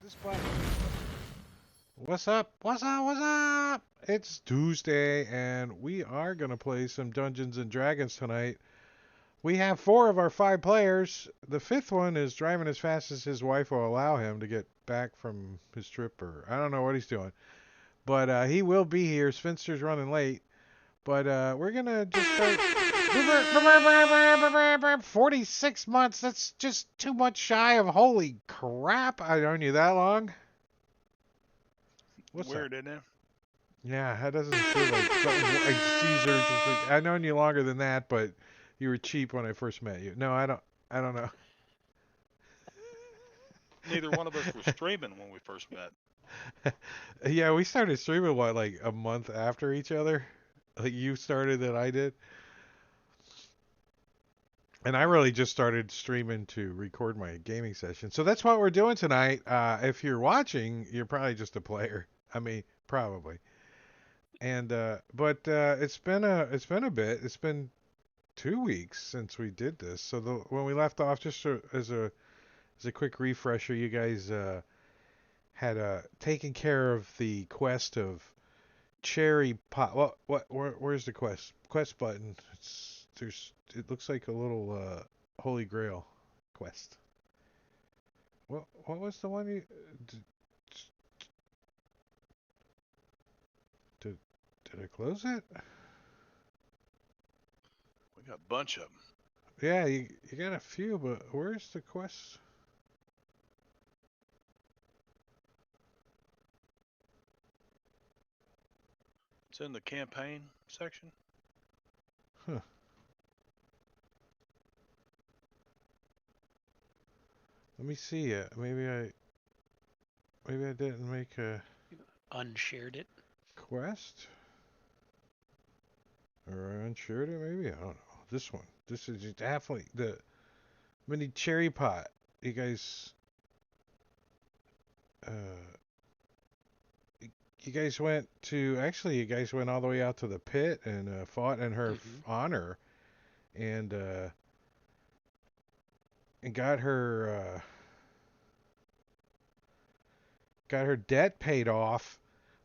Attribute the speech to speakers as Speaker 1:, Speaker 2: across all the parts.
Speaker 1: This button. What's up? What's up? What's up? It's Tuesday, and we are gonna play some Dungeons and Dragons tonight. We have 4 of our 5 players. The fifth one is driving as fast as his wife will allow him to get back from his trip, or I don't know what he's doing. But he will be here. Spinster's running late, but we're gonna just start. 46 months. That's just too much shy of holy crap. I known you that long. What's up?
Speaker 2: Weird, isn't it?
Speaker 1: Yeah, that doesn't feel like like Caesar. I've known you longer than that, but you were cheap when I first met you. No, I don't. I don't know.
Speaker 2: Neither one of us were streaming when we first met.
Speaker 1: Yeah, we started streaming what, like a month after each other. Like you started and I did, and I really just started streaming to record my gaming session. So that's what we're doing tonight. If you're watching, you're probably just a player. I mean, probably. And but it's been a bit. It's been 2 weeks since we did this. So when we left off, just as a quick refresher, you guys had taken care of the quest of cherry pot. Where's the quest button? It looks like a little Holy Grail quest. What was the one you did? Did, did I close it?
Speaker 2: We got a bunch of them.
Speaker 1: Yeah, you got a few, but where's the quest?
Speaker 2: It's in the campaign section.
Speaker 1: Huh. Let me see it. Maybe I didn't make a
Speaker 3: Unshared it.
Speaker 1: quest, or I unshared it. Maybe I don't know. This one. This is definitely the mini cherry pot. You guys, uh, you guys went to actually. You guys went all the way out to the pit and fought in her honor, and uh, and got her debt paid off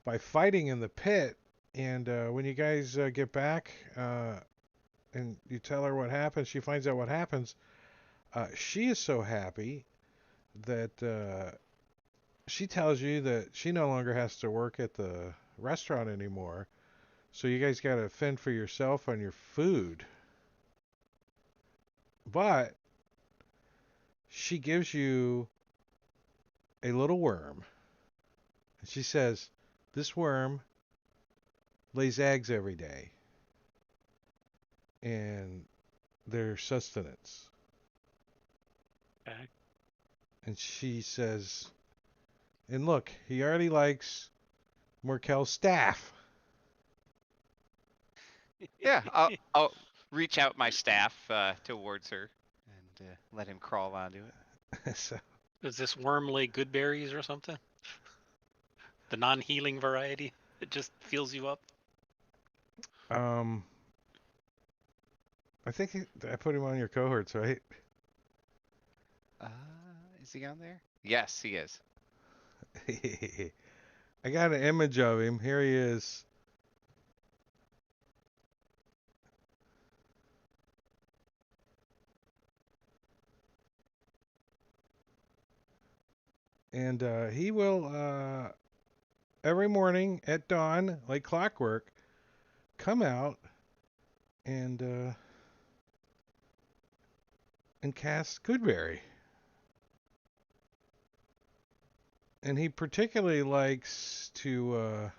Speaker 1: by fighting in the pit. And when you guys get back and you tell her what happens, she finds out what happens. She is so happy that she tells you that she no longer has to work at the restaurant anymore. So you guys got to fend for yourself on your food. But she gives you a little worm. And she says, this worm lays eggs every day. And their sustenance.
Speaker 3: Okay.
Speaker 1: And she says, and look, he already likes Morkel's staff.
Speaker 4: Yeah, I'll reach out my staff towards her and let him crawl onto it.
Speaker 1: So,
Speaker 3: Does this worm lay good berries or something? The non-healing variety that just fills you up?
Speaker 1: I think I put him on your cohorts, right?
Speaker 4: Is he on there? Yes, he is.
Speaker 1: I got an image of him. Here he is. And he will, every morning at dawn, like clockwork, come out and cast Goodberry. And he particularly likes to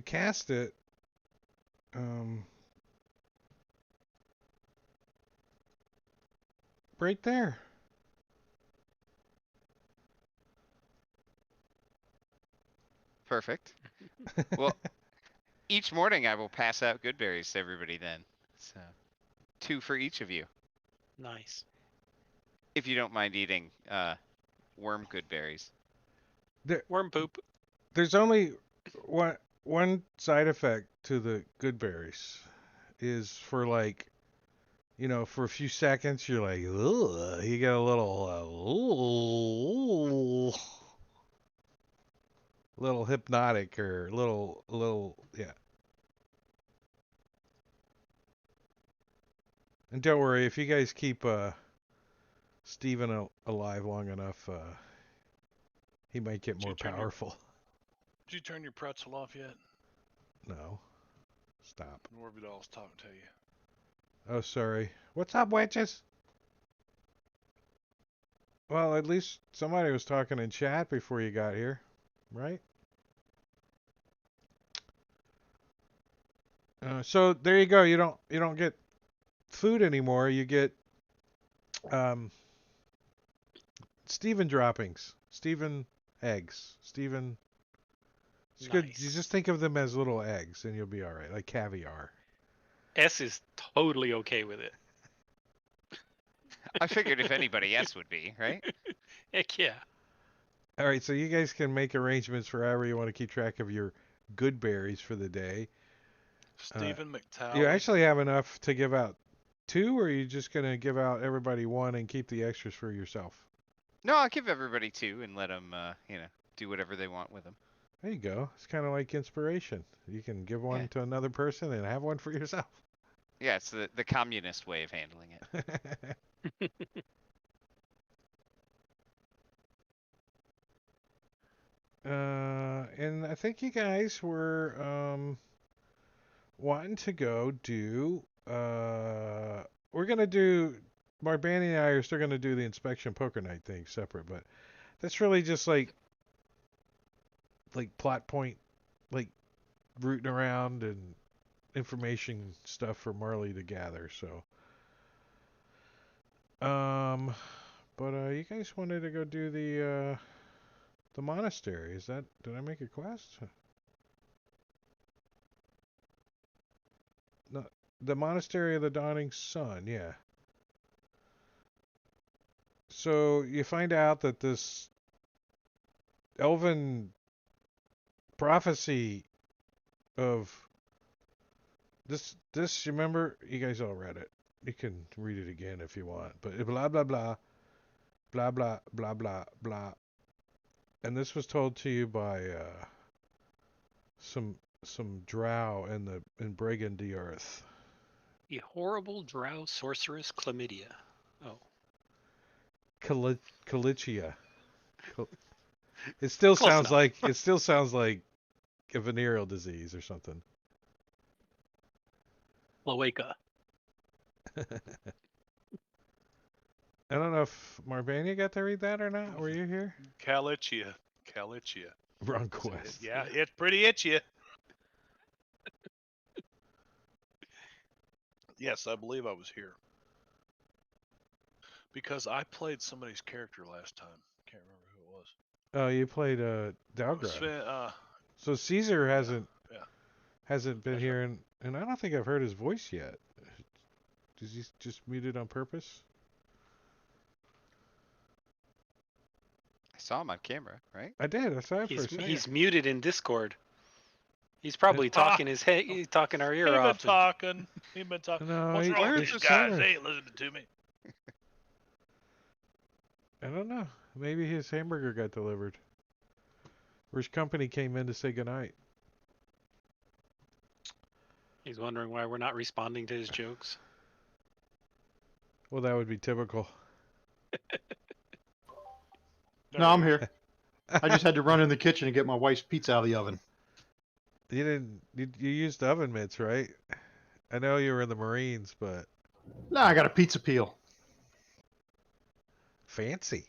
Speaker 1: cast it right there.
Speaker 4: Perfect. Well, each morning I will pass out good berries to everybody then. So, 2 for each of you.
Speaker 3: Nice.
Speaker 4: If you don't mind eating worm good berries.
Speaker 3: Worm poop.
Speaker 1: There's only one side effect to the good berries is for like you know, for a few seconds, you're like, ugh, you get a little, little hypnotic or little, yeah. And don't worry, if you guys keep Steven alive long enough, he might get
Speaker 2: Did you
Speaker 1: more
Speaker 2: turn your
Speaker 1: powerful.
Speaker 2: Did you turn your pretzel off yet?
Speaker 1: No, stop.
Speaker 2: Norvidal's talking to you.
Speaker 1: Oh, sorry. What's up, witches? Well, at least somebody was talking in chat before you got here, right? So there you go. You don't get food anymore. You get um, Steven droppings, Steven eggs, Steven. It's good. You
Speaker 3: Nice.
Speaker 1: just think of them as little eggs, and you'll be all right, like caviar.
Speaker 3: S is totally okay with it.
Speaker 4: I figured if anybody else would be, right?
Speaker 3: Heck yeah.
Speaker 1: All right, so you guys can make arrangements for however you want to keep track of your good berries for the day.
Speaker 2: Stephen
Speaker 1: You
Speaker 2: McTowley.
Speaker 1: actually have enough to give out two, or are you just gonna give out everybody one and keep the extras for yourself?
Speaker 4: No, I'll give everybody 2 and let them, do whatever they want with them.
Speaker 1: There you go. It's kind of like inspiration. You can give
Speaker 4: Yeah.
Speaker 1: one to another person and have one for yourself.
Speaker 4: Yeah, it's the communist way of handling it.
Speaker 1: And I think you guys were wanting to go do. We're gonna do. Marbani and I are still gonna do the inspection poker night thing separate, but that's really just like plot point, like rooting around and information stuff for Marley to gather. So, but you guys wanted to go do the monastery. Is that? Did I make a quest? No, the monastery of the dawning sun. Yeah. So you find out that this elven prophecy of this you remember, you guys all read it. You can read it again if you want, but blah blah blah blah blah blah blah blah, and this was told to you by some drow in Bregan the Earth.
Speaker 3: The horrible drow sorceress chlamydia. Oh.
Speaker 1: Calicia. It still
Speaker 3: Close
Speaker 1: sounds
Speaker 3: enough.
Speaker 1: like a venereal disease or something.
Speaker 3: Cloaca.
Speaker 1: I don't know if Marbania got to read that or not. Were you here?
Speaker 2: Calicia.
Speaker 1: Wrong
Speaker 2: So,
Speaker 1: quest.
Speaker 2: yeah, it's pretty itchy. Yes, I believe I was here. Because I played somebody's character last time. Can't remember who it was.
Speaker 1: Oh, you played Dalgrad.
Speaker 2: Sven,
Speaker 1: So Caesar
Speaker 2: yeah.
Speaker 1: hasn't been
Speaker 2: That's
Speaker 1: here, and I don't think I've heard his voice yet. Is he just muted on purpose?
Speaker 4: I saw him on camera, right?
Speaker 1: I did. I saw it for a second.
Speaker 3: He's muted in Discord. He's probably talking his head. He's talking our ear
Speaker 2: He been
Speaker 3: off.
Speaker 2: talking. He been talking.
Speaker 1: No,
Speaker 2: What's wrong
Speaker 4: where's
Speaker 2: with these
Speaker 4: the
Speaker 2: guys?
Speaker 1: center?
Speaker 2: They ain't listening to me.
Speaker 1: I don't know. Maybe his hamburger got delivered. Or his company came in to say goodnight.
Speaker 3: He's wondering why we're not responding to his jokes.
Speaker 1: Well, that would be typical.
Speaker 5: No, I'm here. I just had to run in the kitchen and get my wife's pizza out of the oven.
Speaker 1: You didn't. You used oven mitts, right? I know you were in the Marines, but
Speaker 5: No, I got a pizza peel.
Speaker 1: fancy.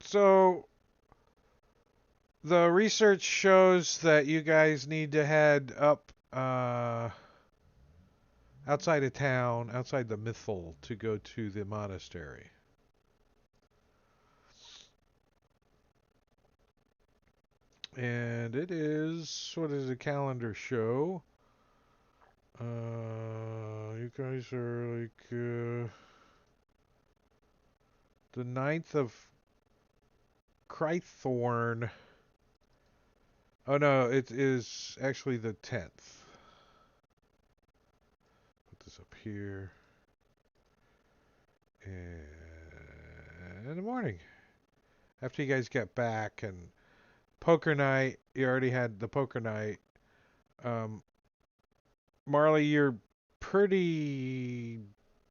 Speaker 1: So the research shows that you guys need to head up outside of town, outside the Mythal, to go to the monastery. And it is, what does the calendar show? You guys are like the 9th of Crythorn. Oh no, it is actually the 10th. here in the morning. After you guys get back and poker night, you already had the poker night. Marley, you're pretty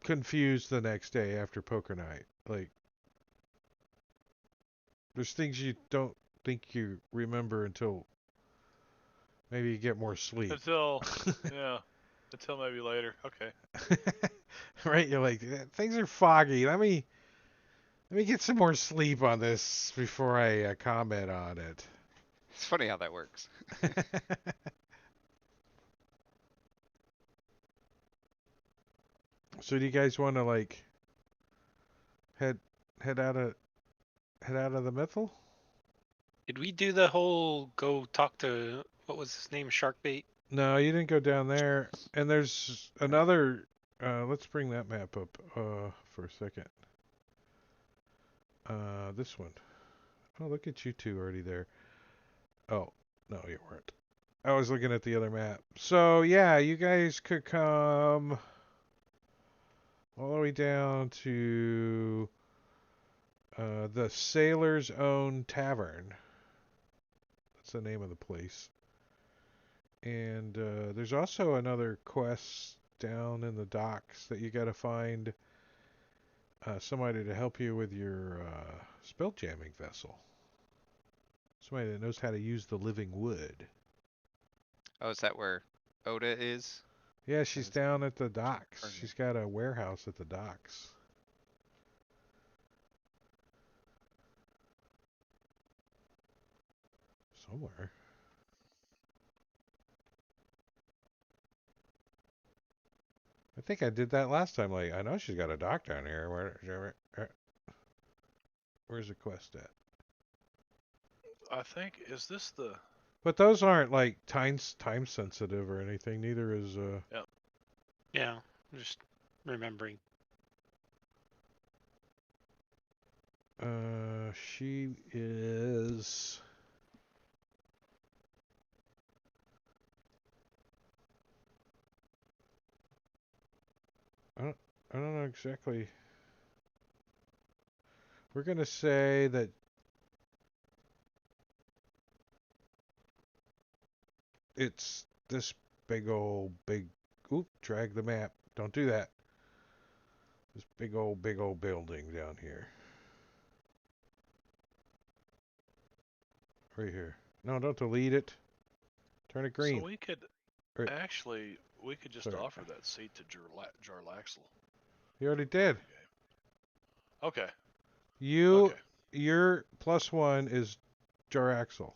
Speaker 1: confused the next day after poker night. Like, there's things you don't think you remember until maybe you get more sleep.
Speaker 2: Until maybe later. Okay.
Speaker 1: Right? You're like, things are foggy. Let me get some more sleep on this before I comment on it.
Speaker 4: It's funny how that works.
Speaker 1: So do you guys want to like head head out of head out of the Mythal?
Speaker 3: Did we do the whole go talk to what was his name, Sharkbait?
Speaker 1: No, you didn't go down there. And there's another. Let's bring that map up for a second. This one. Oh, look at you two already there. Oh, no, you weren't. I was looking at the other map. So yeah, you guys could come all the way down to the Sailor's Own Tavern. That's the name of the place. And there's also another quest down in the docks that you got to find somebody to help you with your spell jamming vessel. Somebody that knows how to use the living wood.
Speaker 4: Oh, is that where Oda is?
Speaker 1: Yeah, she's
Speaker 4: Is-
Speaker 1: down at the docks.
Speaker 4: Pardon me.
Speaker 1: She's got a warehouse at the docks. Somewhere. I think I did that last time. Like, I know she's got a dock down here. Where's the quest at?
Speaker 2: I think is this the
Speaker 1: But those aren't like time sensitive or anything. Neither is
Speaker 3: Yeah, just remembering.
Speaker 1: she is. I don't know exactly. We're gonna say that it's this big. Oop! Drag the map. Don't do that. This big old building down here. Right here. No, don't delete it. Turn it green.
Speaker 2: So we could
Speaker 1: Right.
Speaker 2: actually just
Speaker 1: Sorry.
Speaker 2: offer that seat to Jarlaxle.
Speaker 1: You already did.
Speaker 2: Okay.
Speaker 1: You
Speaker 2: Okay.
Speaker 1: Your +1 is Jaraxle.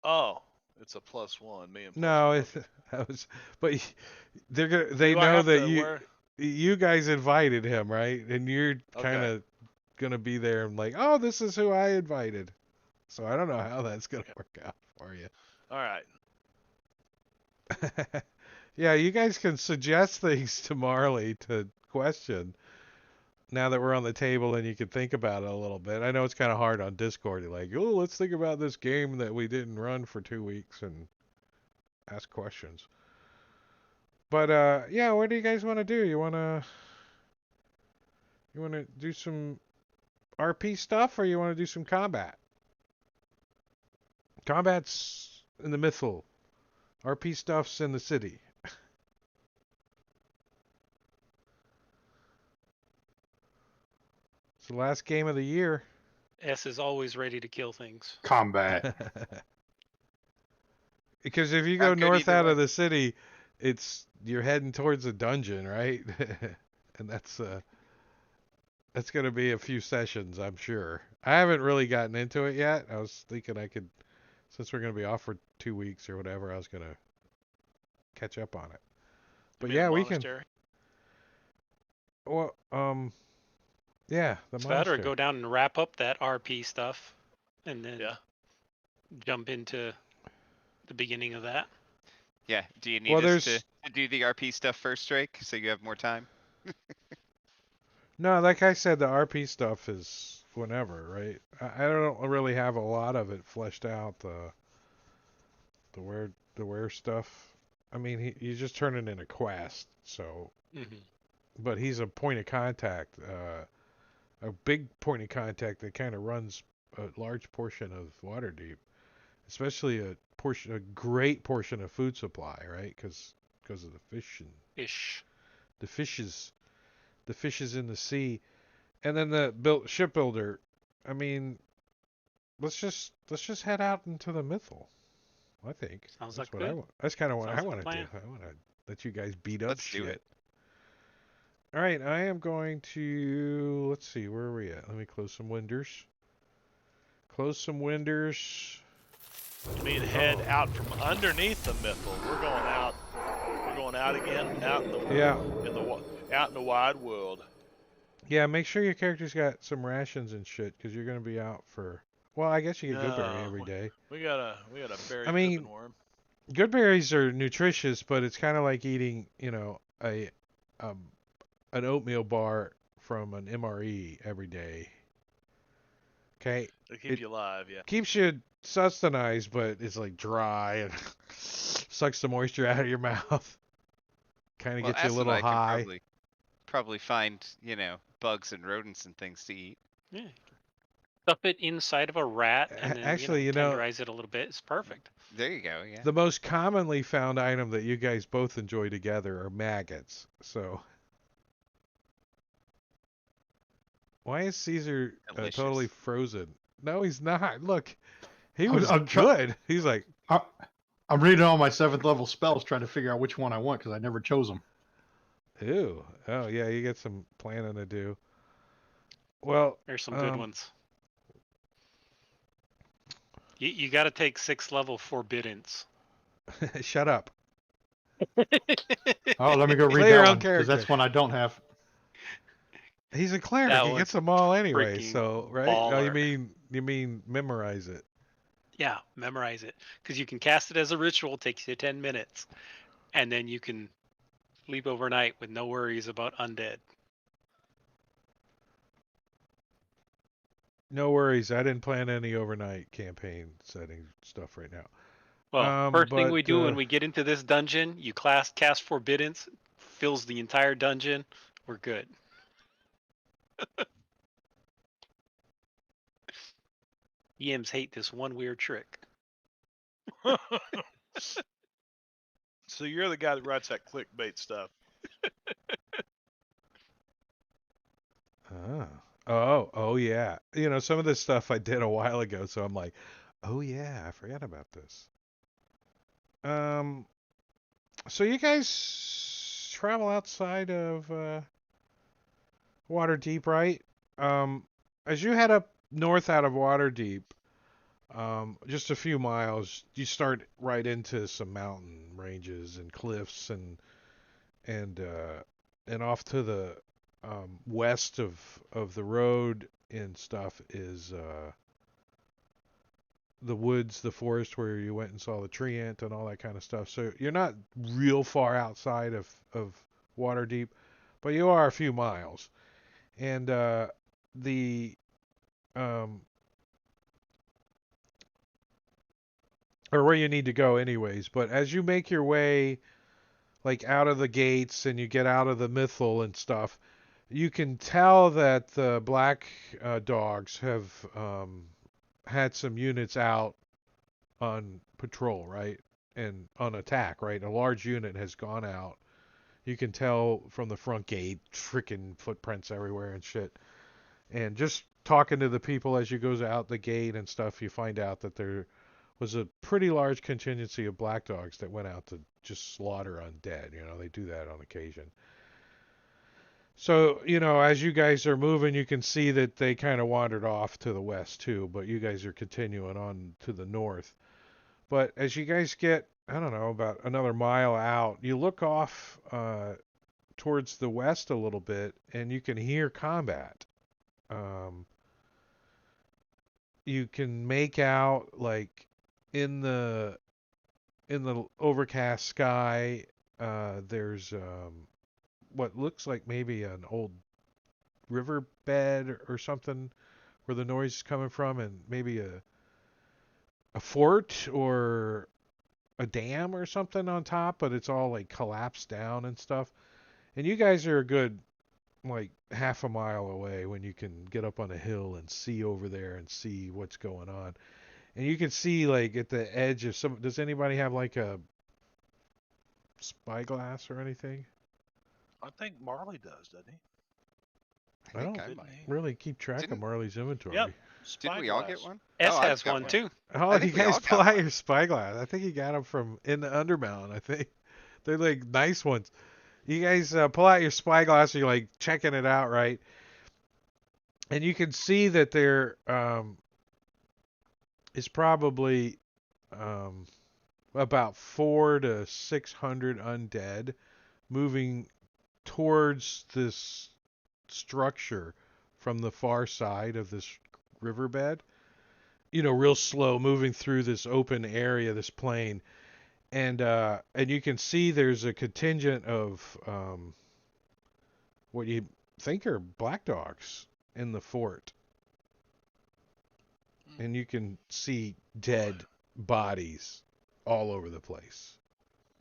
Speaker 2: Oh, it's a +1. Me and plus
Speaker 1: No,
Speaker 2: one.
Speaker 1: it's
Speaker 2: Okay.
Speaker 1: that was, but they
Speaker 2: Do I
Speaker 1: know
Speaker 2: have
Speaker 1: that
Speaker 2: to wear?
Speaker 1: you guys invited him, right? And you're kind
Speaker 2: Okay.
Speaker 1: of gonna be there and like, oh, this is who I invited. So I don't know how that's gonna
Speaker 2: Okay.
Speaker 1: work out for you.
Speaker 2: All right.
Speaker 1: Yeah, you guys can suggest things to Marley to question now that we're on the table and you can think about it a little bit. I know it's kind of hard on Discord. You're like, oh, let's think about this game that we didn't run for 2 weeks and ask questions. But yeah, what do you guys want to do? You want to do some RP stuff or you want to do some combat? Combat's in the Mythal. RP stuff's in the city. It's the last game of the year.
Speaker 3: S is always ready to kill things.
Speaker 5: Combat.
Speaker 1: Because if you go
Speaker 4: I'm good
Speaker 1: north
Speaker 4: either
Speaker 1: out
Speaker 4: way.
Speaker 1: of the city, you're heading towards a dungeon, right? And that's going to be a few sessions, I'm sure. I haven't really gotten into it yet. I was thinking I could, since we're going to be off for 2 weeks or whatever, I was going to catch up on it. But
Speaker 2: You mean
Speaker 1: yeah,
Speaker 2: the
Speaker 1: we can.
Speaker 2: monastery?
Speaker 1: Well, yeah, the
Speaker 3: It's better
Speaker 1: monastery.
Speaker 3: go down and wrap up that RP stuff, and then
Speaker 2: Yeah.
Speaker 3: jump into the beginning of that.
Speaker 4: Yeah. Do you need
Speaker 1: Well,
Speaker 4: us
Speaker 1: there's
Speaker 4: to do the RP stuff first, Drake, so you have more time?
Speaker 1: no, like I said, the RP stuff is whenever, right? I don't really have a lot of it fleshed out. The where stuff. I mean, you just turn it into quest, so
Speaker 3: Mhm.
Speaker 1: but he's a point of contact, a big point of contact that kind of runs a large portion of Waterdeep, especially a great portion of food supply, right? Because of the fish and
Speaker 3: Ish.
Speaker 1: the fishes, the fishes in the sea, and then the shipbuilder. I mean, let's just head out into the Mythal. I think
Speaker 3: Sounds
Speaker 1: that's
Speaker 3: like
Speaker 1: what I
Speaker 3: good.
Speaker 1: want. That's kind of what I
Speaker 3: Sounds like a
Speaker 1: want to do.
Speaker 3: plan.
Speaker 1: I want to let you guys beat up
Speaker 4: Let's do
Speaker 1: shit.
Speaker 4: it.
Speaker 1: All right, I am going to. Let's see, where are we at? Let me close some windows. Close some windows.
Speaker 2: You mean head
Speaker 1: Oh.
Speaker 2: out from underneath the Mythal? We're going out. We're going out again, out in the
Speaker 1: Yeah,
Speaker 2: out in the wide world.
Speaker 1: yeah. Make sure your character's got some rations and shit, because you're gonna be out for. Well, I guess you get Goodberry
Speaker 2: No,
Speaker 1: every day.
Speaker 2: we got a berry
Speaker 1: I
Speaker 2: pippin
Speaker 1: mean,
Speaker 2: worm.
Speaker 1: Goodberries are nutritious, but it's kind of like eating, um, an oatmeal bar from an MRE every day. Okay,
Speaker 2: They keep you alive, yeah.
Speaker 1: keeps you sustenized, but it's like dry and sucks the moisture out of your mouth. Kind of
Speaker 4: Well,
Speaker 1: gets you a
Speaker 4: acid
Speaker 1: little
Speaker 4: I can
Speaker 1: high.
Speaker 4: probably find, bugs and rodents and things to eat.
Speaker 3: Yeah. Stuff it inside of a rat and then
Speaker 1: Actually,
Speaker 3: tenderize it a little bit. It's perfect.
Speaker 4: There you go. Yeah.
Speaker 1: the most commonly found item that you guys both enjoy together are maggots. So why is Caesar totally
Speaker 4: Delicious.
Speaker 1: frozen? No, he's not. Look, he
Speaker 5: I'm,
Speaker 1: was
Speaker 5: I'm, try,
Speaker 1: good. He's like,
Speaker 5: I, I'm reading all my 7th level spells, trying to figure out which one I want because I never chose them.
Speaker 1: ew. Oh yeah, you got some planning to do. Well,
Speaker 3: There's some good ones. You got to take 6th level forbiddance.
Speaker 1: shut up.
Speaker 5: Oh, let me go read
Speaker 1: Play your
Speaker 5: that
Speaker 1: own
Speaker 5: one because
Speaker 1: character.
Speaker 5: that's one I don't have.
Speaker 1: He's a cleric.
Speaker 3: That
Speaker 1: He
Speaker 3: one's
Speaker 1: gets them all anyway.
Speaker 3: freaking
Speaker 1: So right? Oh, you
Speaker 3: baller.
Speaker 1: mean memorize it?
Speaker 3: Yeah, memorize it because you can cast it as a ritual. Takes you 10 minutes, and then you can sleep overnight with no worries about undead.
Speaker 1: No worries. I didn't plan any overnight campaign setting stuff right now.
Speaker 3: Well, first thing
Speaker 1: But
Speaker 3: we do when we get into this dungeon, you cast forbiddance, fills the entire dungeon. We're good. EMs hate this one weird trick.
Speaker 2: So you're the guy that writes that clickbait stuff.
Speaker 1: oh yeah. Some of this stuff I did a while ago, so I'm like, oh yeah, I forgot about this. So you guys travel outside of Waterdeep, right? As you head up north out of Waterdeep, just a few miles, you start right into some mountain ranges and cliffs and uh, and off to the west of the road and stuff is the woods, the forest where you went and saw the tree ant and all that kind of stuff. So you're not real far outside of Waterdeep, but you are a few miles. And the um, or where you need to go anyways. But as you make your way like out of the gates and you get out of the Mythal and stuff, you can tell that the black dogs have had some units out on patrol, right? And on attack, right? A large unit has gone out. You can tell from the front gate, freaking footprints everywhere and shit. And just talking to the people as you goes out the gate and stuff, you find out that there was a pretty large contingency of black dogs that went out to just slaughter undead. They do that on occasion. So, as you guys are moving, you can see that they kind of wandered off to the west too, but you guys are continuing on to the north. But as you guys get, I don't know, about another mile out, you look off towards the west a little bit, and you can hear combat. Um, you can make out like in the overcast sky. There's what looks like maybe an old riverbed or something where the noise is coming from, and maybe a fort or a dam or something on top, but it's all like collapsed down and stuff. And you guys are a good like half a mile away when you can get up on a hill and see over there and see what's going on. And you can see like at the edge of some. Does anybody have like a spyglass or anything?
Speaker 2: I think Marley does, doesn't he?
Speaker 4: I
Speaker 1: I
Speaker 4: think
Speaker 1: don't
Speaker 4: I
Speaker 2: Didn't
Speaker 4: might.
Speaker 2: he?
Speaker 1: really keep track of
Speaker 4: Didn't
Speaker 1: Marley's inventory.
Speaker 2: Yep.
Speaker 4: didn't we all get
Speaker 2: Spyglass.
Speaker 4: one?
Speaker 3: S
Speaker 4: Oh, I
Speaker 3: has
Speaker 4: just got
Speaker 3: one
Speaker 4: one.
Speaker 3: too.
Speaker 1: Oh,
Speaker 4: I
Speaker 1: you
Speaker 4: think we
Speaker 1: guys
Speaker 4: all got
Speaker 1: buy
Speaker 4: one.
Speaker 1: your spyglass. I think you got them from in the Undermountain. I think they're like nice ones. You guys pull out your spyglass and you're like checking it out, right? And you can see that there is probably um, about 400 to 600 undead moving towards this structure from the far side of this riverbed. You know, real slow, moving through this open area, this plain, and you can see there's a contingent of what you think are black dogs in the fort, and you can see dead bodies all over the place.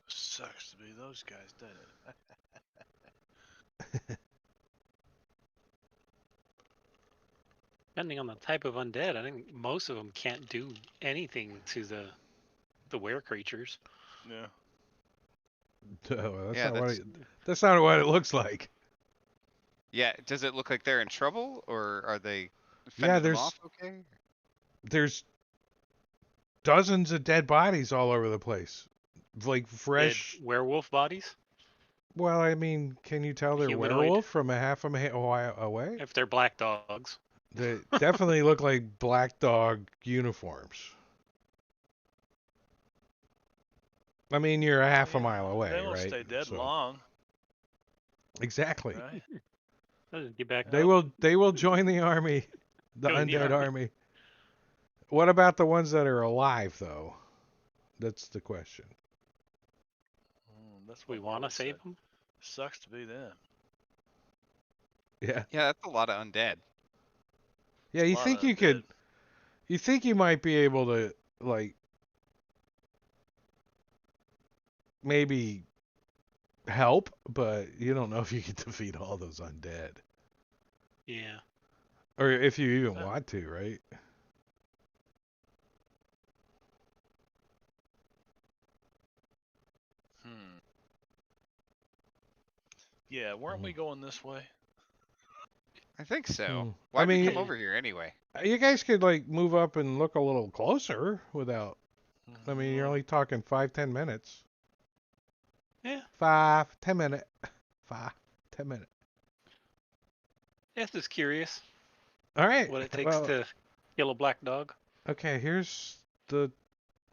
Speaker 2: Sucks to be those guys, doesn't it?
Speaker 3: Depending on the type of undead, I think most of them can't do anything to the were creatures.
Speaker 2: Yeah.
Speaker 1: That's
Speaker 4: Yeah,
Speaker 1: not what
Speaker 4: that's
Speaker 1: that's not what it looks like.
Speaker 4: yeah. Does it look like they're in trouble, or are they
Speaker 1: Yeah,
Speaker 4: fending them
Speaker 1: there's
Speaker 4: off okay?
Speaker 1: there's dozens of dead bodies all over the place, like
Speaker 3: Dead
Speaker 1: fresh.
Speaker 3: werewolf bodies,
Speaker 1: Well, I mean, can you tell they're
Speaker 3: humanoid,
Speaker 1: werewolf from a half a mile away?
Speaker 3: if they're black dogs.
Speaker 1: They definitely look like black dog uniforms. I mean, you're a half a
Speaker 2: Yeah,
Speaker 1: mile away,
Speaker 2: They won't
Speaker 1: right?
Speaker 2: stay dead
Speaker 1: So
Speaker 2: long,
Speaker 1: exactly.
Speaker 2: right?
Speaker 3: Let's get back
Speaker 1: They
Speaker 3: up.
Speaker 1: will join the army, the
Speaker 3: Join the
Speaker 1: undead
Speaker 3: army.
Speaker 1: army. What about the ones that are alive though? That's the question.
Speaker 2: That's
Speaker 3: We
Speaker 2: what
Speaker 3: want to
Speaker 2: Marley
Speaker 3: save
Speaker 2: said.
Speaker 3: them.
Speaker 2: Sucks to be them.
Speaker 1: Yeah.
Speaker 4: Yeah, that's a lot of undead.
Speaker 1: Yeah,
Speaker 2: A
Speaker 1: you
Speaker 2: lot
Speaker 1: think
Speaker 2: of
Speaker 1: you could you think you might be able to like maybe help, but you don't know if you can defeat all those undead.
Speaker 3: Yeah.
Speaker 1: Or if you even
Speaker 2: Uh,
Speaker 1: want to, right?
Speaker 2: Hmm. Yeah, weren't we going this way?
Speaker 4: I think so.
Speaker 1: Hmm. I
Speaker 4: Why'd we
Speaker 1: mean,
Speaker 4: come over here anyway?
Speaker 1: you guys could like move up and look a little closer without. I mean, you're only talking 5-10 minutes.
Speaker 3: Yeah.
Speaker 1: 5-10 minute. 5-10 minute.
Speaker 3: Yeah, just curious
Speaker 1: All right.
Speaker 3: what it takes
Speaker 1: Well,
Speaker 3: to kill a black dog.
Speaker 1: okay. Here's the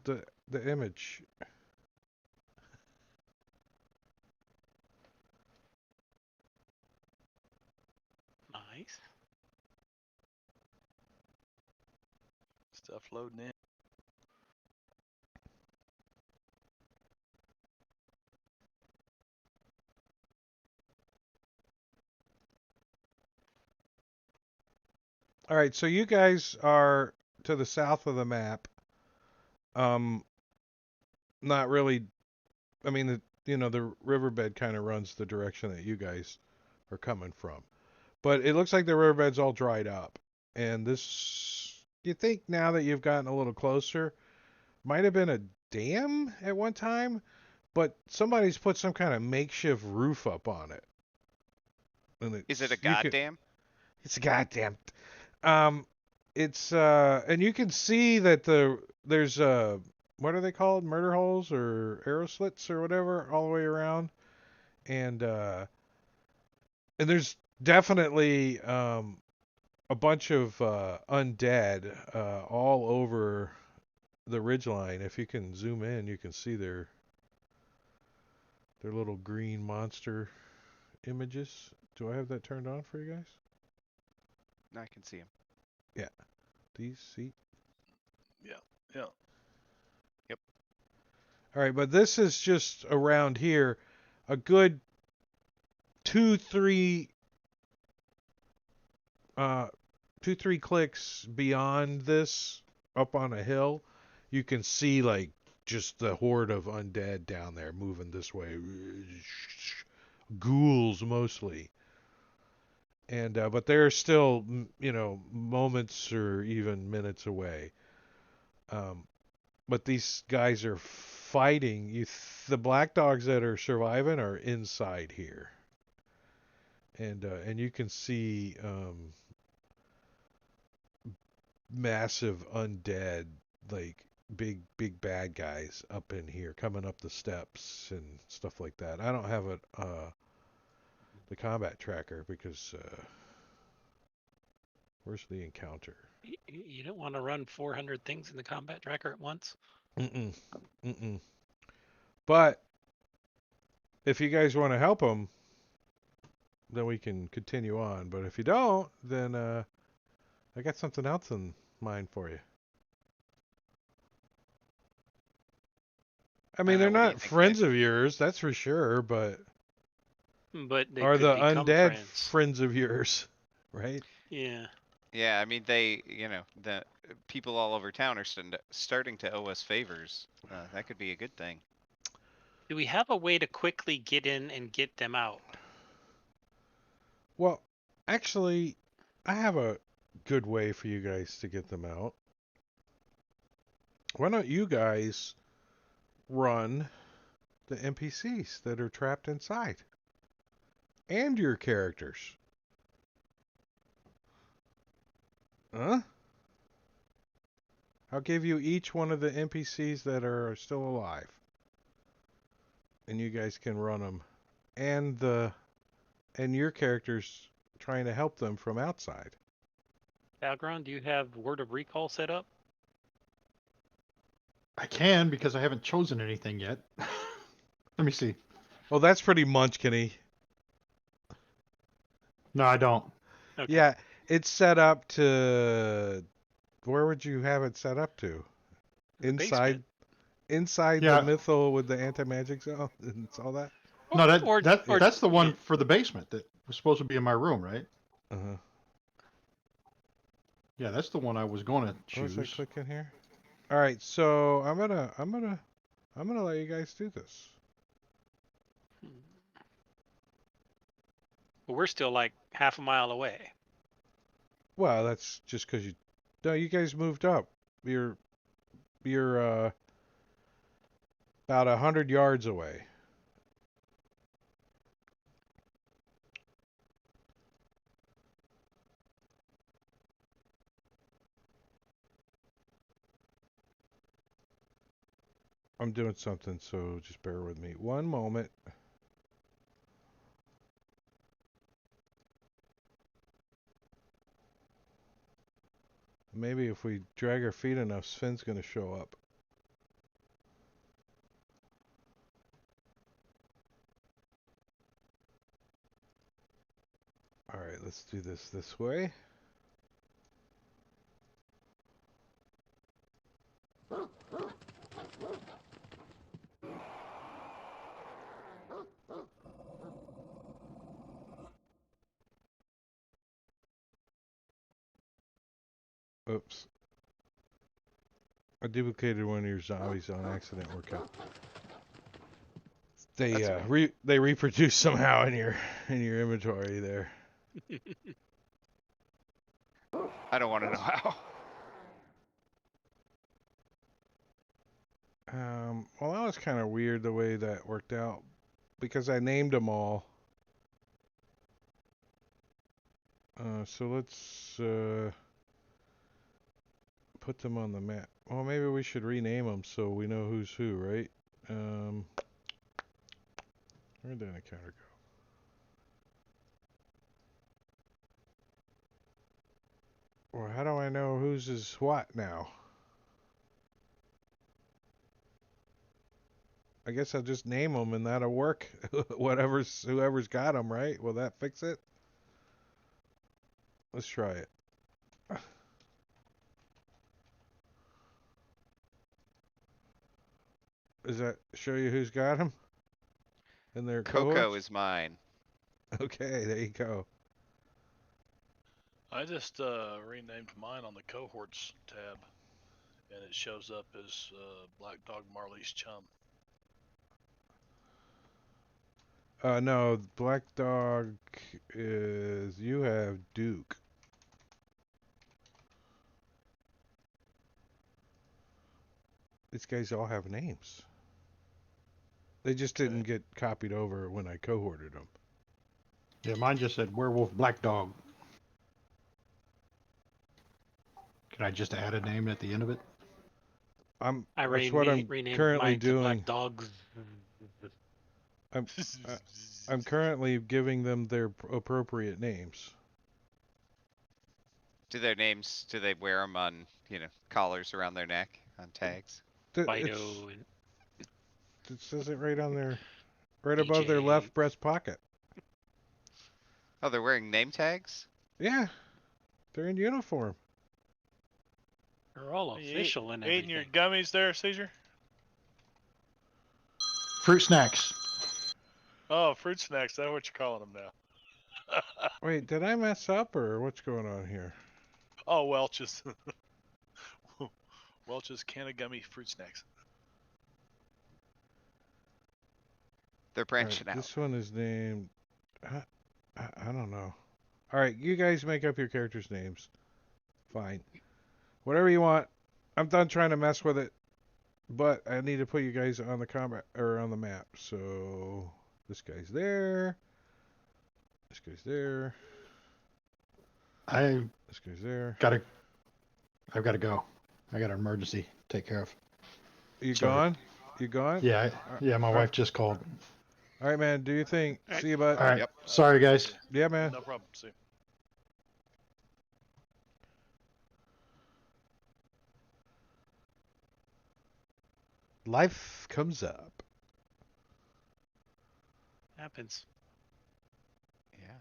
Speaker 1: the image.
Speaker 3: Nice.
Speaker 2: Stuff loading in.
Speaker 1: All right. So you guys are to the south of the map. Um, not really. I mean, the riverbed kind of runs the direction that you guys are coming from. But it looks like the riverbed's all dried up. And this, you think now that you've gotten a little closer, might have been a dam at one time, but somebody's put some kind of makeshift roof up on it. And
Speaker 4: Is it a
Speaker 1: you can,
Speaker 4: goddamn?
Speaker 1: it's a goddamn. Um, and you can see that there's what are they called? Murder holes or arrow slits or whatever all the way around, and there's definitely a bunch of undead all over the ridgeline. If you can zoom in, you can see their little green monster images. Do I have that turned on for you guys?
Speaker 4: No, I can see him.
Speaker 1: Yeah. These see.
Speaker 2: Yeah, yeah.
Speaker 1: All right, but this is just around here, a good 2-3 2-3 clicks beyond this, up on a hill, you can see like just the horde of undead down there moving this way, ghouls mostly. And but they're still, moments or even minutes away. Um, but these guys are fighting. The black dogs that are surviving are inside here, and you can see massive undead, like big bad guys up in here coming up the steps and stuff like that. I don't have the combat tracker because where's the encounter?
Speaker 3: You don't want to run 400 things in the combat tracker at once.
Speaker 1: Mm-mm. Mm-mm. But if you guys want to help them, then we can continue on. But if you don't, then I got something else in mind for you. I mean,
Speaker 4: know,
Speaker 1: they're
Speaker 4: what do you
Speaker 1: not
Speaker 4: think,
Speaker 1: friends
Speaker 4: Dave?
Speaker 1: of yours, that's for sure, but
Speaker 3: But they
Speaker 1: are
Speaker 3: could
Speaker 1: the
Speaker 3: become
Speaker 1: undead
Speaker 3: friends.
Speaker 1: friends of yours, right?
Speaker 3: Yeah.
Speaker 4: Yeah, I mean, the people all over town are starting to owe us favors. That could be a good thing.
Speaker 3: Do we have a way to quickly get in and get them out?
Speaker 1: Well, actually, I have a good way for you guys to get them out. Why don't you guys run the NPCs that are trapped inside? And your characters. Huh? I'll give you each one of the NPCs that are still alive. And you guys can run them. And your characters trying to help them from outside.
Speaker 3: Valgron, do you have Word of Recall set up?
Speaker 5: I can because I haven't chosen anything yet. Let me see.
Speaker 1: Well, that's pretty munchkin-y.
Speaker 5: No, I don't.
Speaker 3: Okay.
Speaker 1: Yeah, it's set up to... Where would you have it set up to?
Speaker 3: The
Speaker 1: Inside
Speaker 3: basement.
Speaker 1: inside
Speaker 5: Yeah.
Speaker 1: the mythal with the anti-magic zone and all that?
Speaker 5: No,
Speaker 3: Or
Speaker 5: that's the one
Speaker 3: yeah.
Speaker 5: for the basement that was supposed to be in my room, right?
Speaker 1: Uh-huh.
Speaker 5: Yeah, that's the one I was going to
Speaker 1: What was I
Speaker 5: choose.
Speaker 1: clicking here? All right, so I'm gonna let you guys do this.
Speaker 3: But we're still like half a mile away.
Speaker 1: Well, that's just because you guys moved up. You're about 100 yards away. I'm doing something, so just bear with me. One moment. Maybe if we drag our feet enough, Sven's gonna show up. All right, let's do this way. Oops. I duplicated one of your zombies on accident. They
Speaker 4: That's okay.
Speaker 1: they reproduce somehow in your inventory there.
Speaker 4: I don't want to know how.
Speaker 1: Well, that was kind of weird the way that worked out because I named them all. So let's put them on the map. Well, maybe we should rename them so we know who's who, right? Where'd that encounter go? Well, how do I know whose is what now? I guess I'll just name them and that'll work. Whoever's got them, right? Will that fix it? Let's try it. Does that show you who's got them? And their
Speaker 4: Coco
Speaker 1: cohorts?
Speaker 4: is mine.
Speaker 1: Okay, there you go.
Speaker 2: I just renamed mine on the cohorts tab, and it shows up as Black Dog Marley's chum.
Speaker 1: No, Black Dog is you have Duke. These guys all have names. They just didn't get copied over when I cohorted them.
Speaker 5: Yeah, mine just said werewolf black dog. Can I just add a name at the end of it?
Speaker 1: That's what I'm
Speaker 3: renamed
Speaker 1: currently
Speaker 3: mine to
Speaker 1: doing.
Speaker 3: Black Dogs.
Speaker 1: I'm currently giving them their appropriate names.
Speaker 4: Do their names? Do they wear them on collars around their neck on tags?
Speaker 3: Fido and
Speaker 1: It says it right on their, right above their
Speaker 3: DJ.
Speaker 1: left breast pocket.
Speaker 4: Oh, they're wearing name tags?
Speaker 1: Yeah, they're in uniform.
Speaker 3: They're all official and
Speaker 2: Eating your
Speaker 3: everything.
Speaker 2: gummies there, Caesar?
Speaker 5: Fruit snacks.
Speaker 2: Oh, fruit snacks. That's what you're calling them now.
Speaker 1: Wait, did I mess up or what's going on here?
Speaker 2: Oh, Welch's. Welch's can of gummy fruit snacks.
Speaker 4: They're
Speaker 1: All
Speaker 4: branching
Speaker 1: right,
Speaker 4: out.
Speaker 1: this one is named. I don't know. All right, you guys make up your characters' names. Fine, whatever you want. I'm done trying to mess with it, but I need to put you guys on the combat or on the map. So this guy's there. This guy's there.
Speaker 5: I've
Speaker 1: This guy's there.
Speaker 5: got to go. I got an emergency to take care of.
Speaker 1: You
Speaker 5: Sorry.
Speaker 1: gone? You gone?
Speaker 5: Yeah, my
Speaker 1: all
Speaker 5: wife just called.
Speaker 1: All right, man. Do your thing.
Speaker 3: All right.
Speaker 1: See you, bud.
Speaker 5: All right.
Speaker 4: Yep.
Speaker 5: Sorry, guys.
Speaker 1: Yeah, man.
Speaker 2: No problem. See.
Speaker 1: Life comes up.
Speaker 3: Happens.
Speaker 4: Yeah.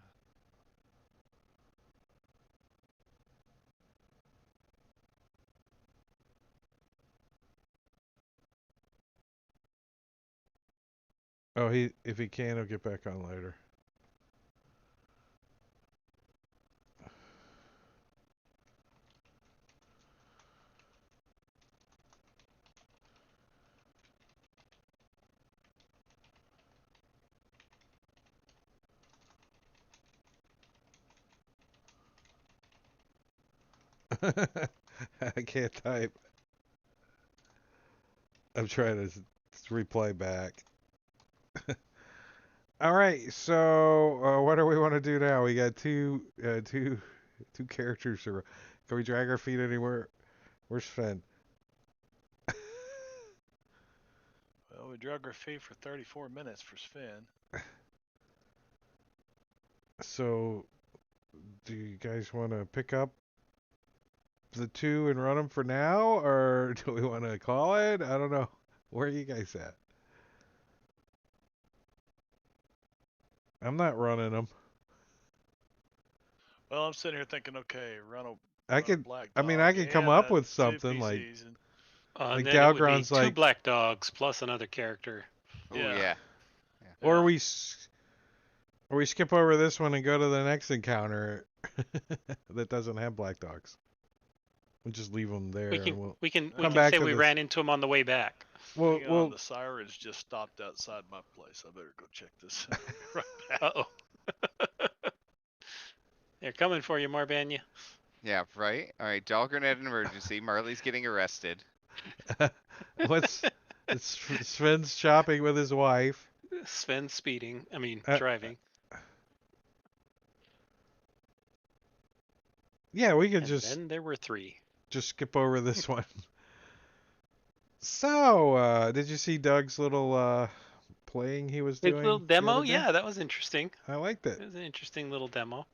Speaker 1: Oh, if he can, he'll get back on later. I can't type. I'm trying to reply back. All right, so what do we want to do now? We got two characters. Can we drag our feet anywhere? Where's Sven?
Speaker 2: Well, we drug our feet for 34 minutes for Sven.
Speaker 1: So, do you guys want to pick up the two and run them for now, or do we want to call it? I don't know. Where are you guys at? I'm not running them.
Speaker 2: Well, I'm sitting here thinking, okay,
Speaker 1: I
Speaker 2: run a
Speaker 1: could.
Speaker 2: black
Speaker 1: I mean,
Speaker 2: dog
Speaker 1: I could come
Speaker 2: and
Speaker 1: up
Speaker 2: a
Speaker 1: with
Speaker 2: two
Speaker 1: something like.
Speaker 2: PCs and,
Speaker 1: Like
Speaker 3: And then it would be
Speaker 1: Dalgron's
Speaker 3: two
Speaker 1: like-
Speaker 3: Black Dogs plus another character.
Speaker 4: Oh
Speaker 2: Yeah.
Speaker 4: yeah.
Speaker 1: Or
Speaker 2: Yeah.
Speaker 1: we skip over this one and go to the next encounter that doesn't have black dogs. We'll just leave them there.
Speaker 3: We
Speaker 1: and
Speaker 3: can
Speaker 1: we'll,
Speaker 3: we can
Speaker 2: Come
Speaker 1: back
Speaker 3: say
Speaker 1: to
Speaker 3: we
Speaker 1: this.
Speaker 3: ran into him on the way back.
Speaker 2: hang on,
Speaker 1: we'll
Speaker 2: the sirens just stopped outside my place. I better go check this right back.
Speaker 3: Uh-oh. They're coming for you, Marbanya.
Speaker 4: Yeah. Right. All right. Dahlgren had an emergency. Marley's getting arrested.
Speaker 1: what's Sven's shopping with his wife.
Speaker 3: Sven speeding. I mean,
Speaker 1: Uh,
Speaker 3: driving.
Speaker 1: Yeah, we could
Speaker 3: And
Speaker 1: just
Speaker 3: then there were three.
Speaker 1: skip over this one. So, did you see Doug's little playing he was
Speaker 3: His
Speaker 1: doing?
Speaker 3: little
Speaker 1: the
Speaker 3: demo,
Speaker 1: other day?
Speaker 3: yeah, that was interesting.
Speaker 1: I liked it.
Speaker 3: It was an interesting little demo.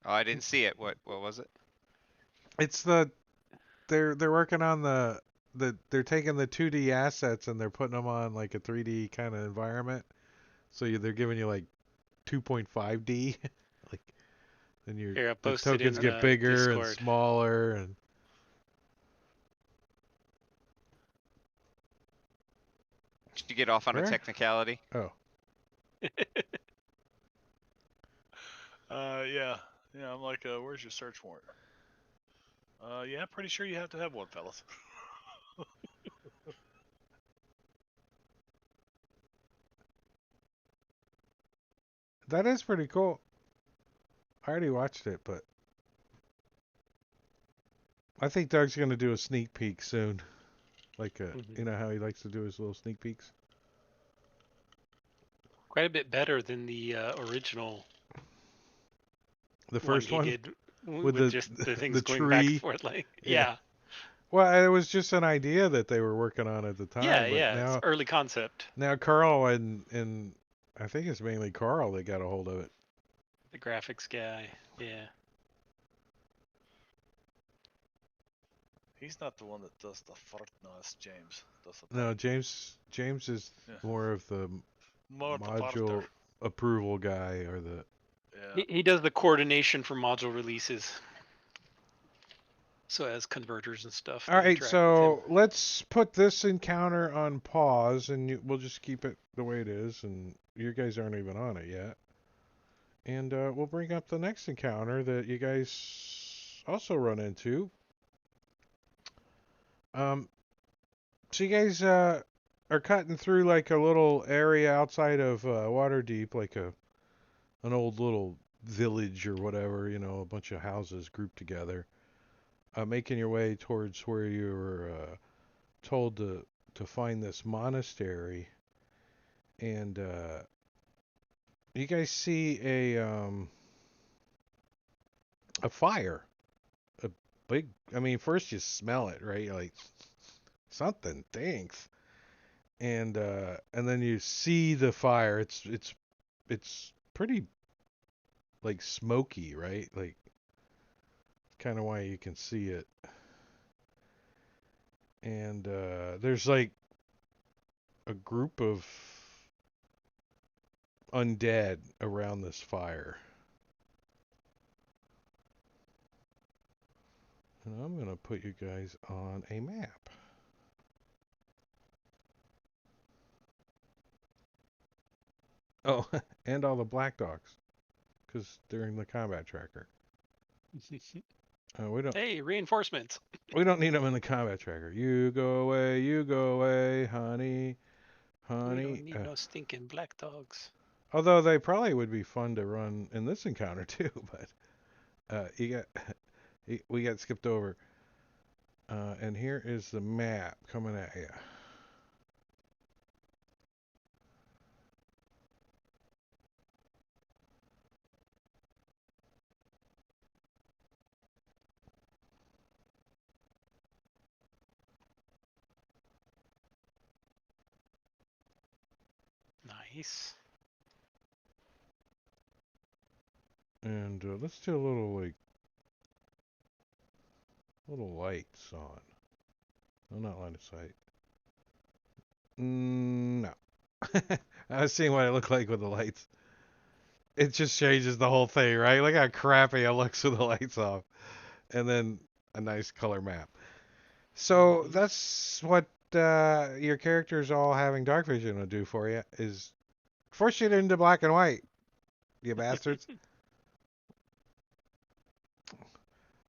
Speaker 4: Oh, I didn't see it. What was it?
Speaker 1: It's they're working on they're taking the 2D assets and they're putting them on like a 3D kind of environment. So they're giving you like 2.5D, like then
Speaker 3: Here, I
Speaker 1: the
Speaker 3: posted
Speaker 1: tokens
Speaker 3: in
Speaker 1: get bigger and
Speaker 3: Discord.
Speaker 1: smaller and.
Speaker 4: Did you get off on
Speaker 1: Where?
Speaker 4: a technicality?
Speaker 1: Oh,
Speaker 2: Yeah. Yeah, I'm like, where's your search warrant? Yeah, pretty sure you have to have one, fellas.
Speaker 1: That is pretty cool. I already watched it, but I think Doug's gonna do a sneak peek soon. Like
Speaker 3: Mhm.
Speaker 1: you know how he likes to do his little sneak peeks.
Speaker 3: Quite a bit better than the original
Speaker 1: The
Speaker 3: one
Speaker 1: first
Speaker 3: he
Speaker 1: one
Speaker 3: did
Speaker 1: with
Speaker 3: with just the
Speaker 1: the
Speaker 3: things going back and
Speaker 1: tree.
Speaker 3: forth. Like,
Speaker 1: Yeah.
Speaker 3: yeah,
Speaker 1: Well, it was just an idea that they were working on at the
Speaker 3: yeah,
Speaker 1: time, but
Speaker 3: yeah. It's
Speaker 1: now
Speaker 3: early concept.
Speaker 1: Carl and I think it's mainly Carl that got a hold of it.
Speaker 3: The graphics guy. Yeah.
Speaker 2: He's not the one that does the fart noise, James. Does the
Speaker 1: No,
Speaker 2: part.
Speaker 1: James is
Speaker 2: Yeah.
Speaker 1: more of the
Speaker 2: More the farter.
Speaker 1: module approval guy or the
Speaker 2: Yeah.
Speaker 3: He does the coordination for module releases. So as converters and stuff,
Speaker 1: All
Speaker 3: they
Speaker 1: right,
Speaker 3: interact with him.
Speaker 1: so let's put this encounter on pause, and we'll just keep it the way it is, and you guys aren't even on it yet. And we'll bring up the next encounter that you guys also run into. Um, so you guys are cutting through like a little area outside of Waterdeep, like an old little village or whatever, you know, a bunch of houses grouped together. Making your way towards where you were told to find this monastery, and you guys see a fire, a big. I mean, first you smell it, right? You're like something stinks, and then you see the fire. It's pretty like smoky, right? Like kind of why you can see it, and there's like a group of undead around this fire. And I'm going to put you guys on a map. Oh, and all the black dogs, because they're in the combat tracker. We don't
Speaker 3: Hey, reinforcements.
Speaker 1: we don't need them in the combat tracker. You go away, honey,
Speaker 3: We don't
Speaker 1: honey.
Speaker 3: need no stinking black dogs.
Speaker 1: Although they probably would be fun to run in this encounter too, but you got we got skipped over. And here is the map coming at you.
Speaker 3: Nice.
Speaker 1: And let's do a little lights on. No, not line of sight. No. I was seeing what it looked like with the lights. It just changes the whole thing, right? Look how crappy it looks with the lights off. And then a nice color map. So
Speaker 3: Mhm.
Speaker 1: that's what your characters all having dark vision will do for you, is force you into black and white, you bastards.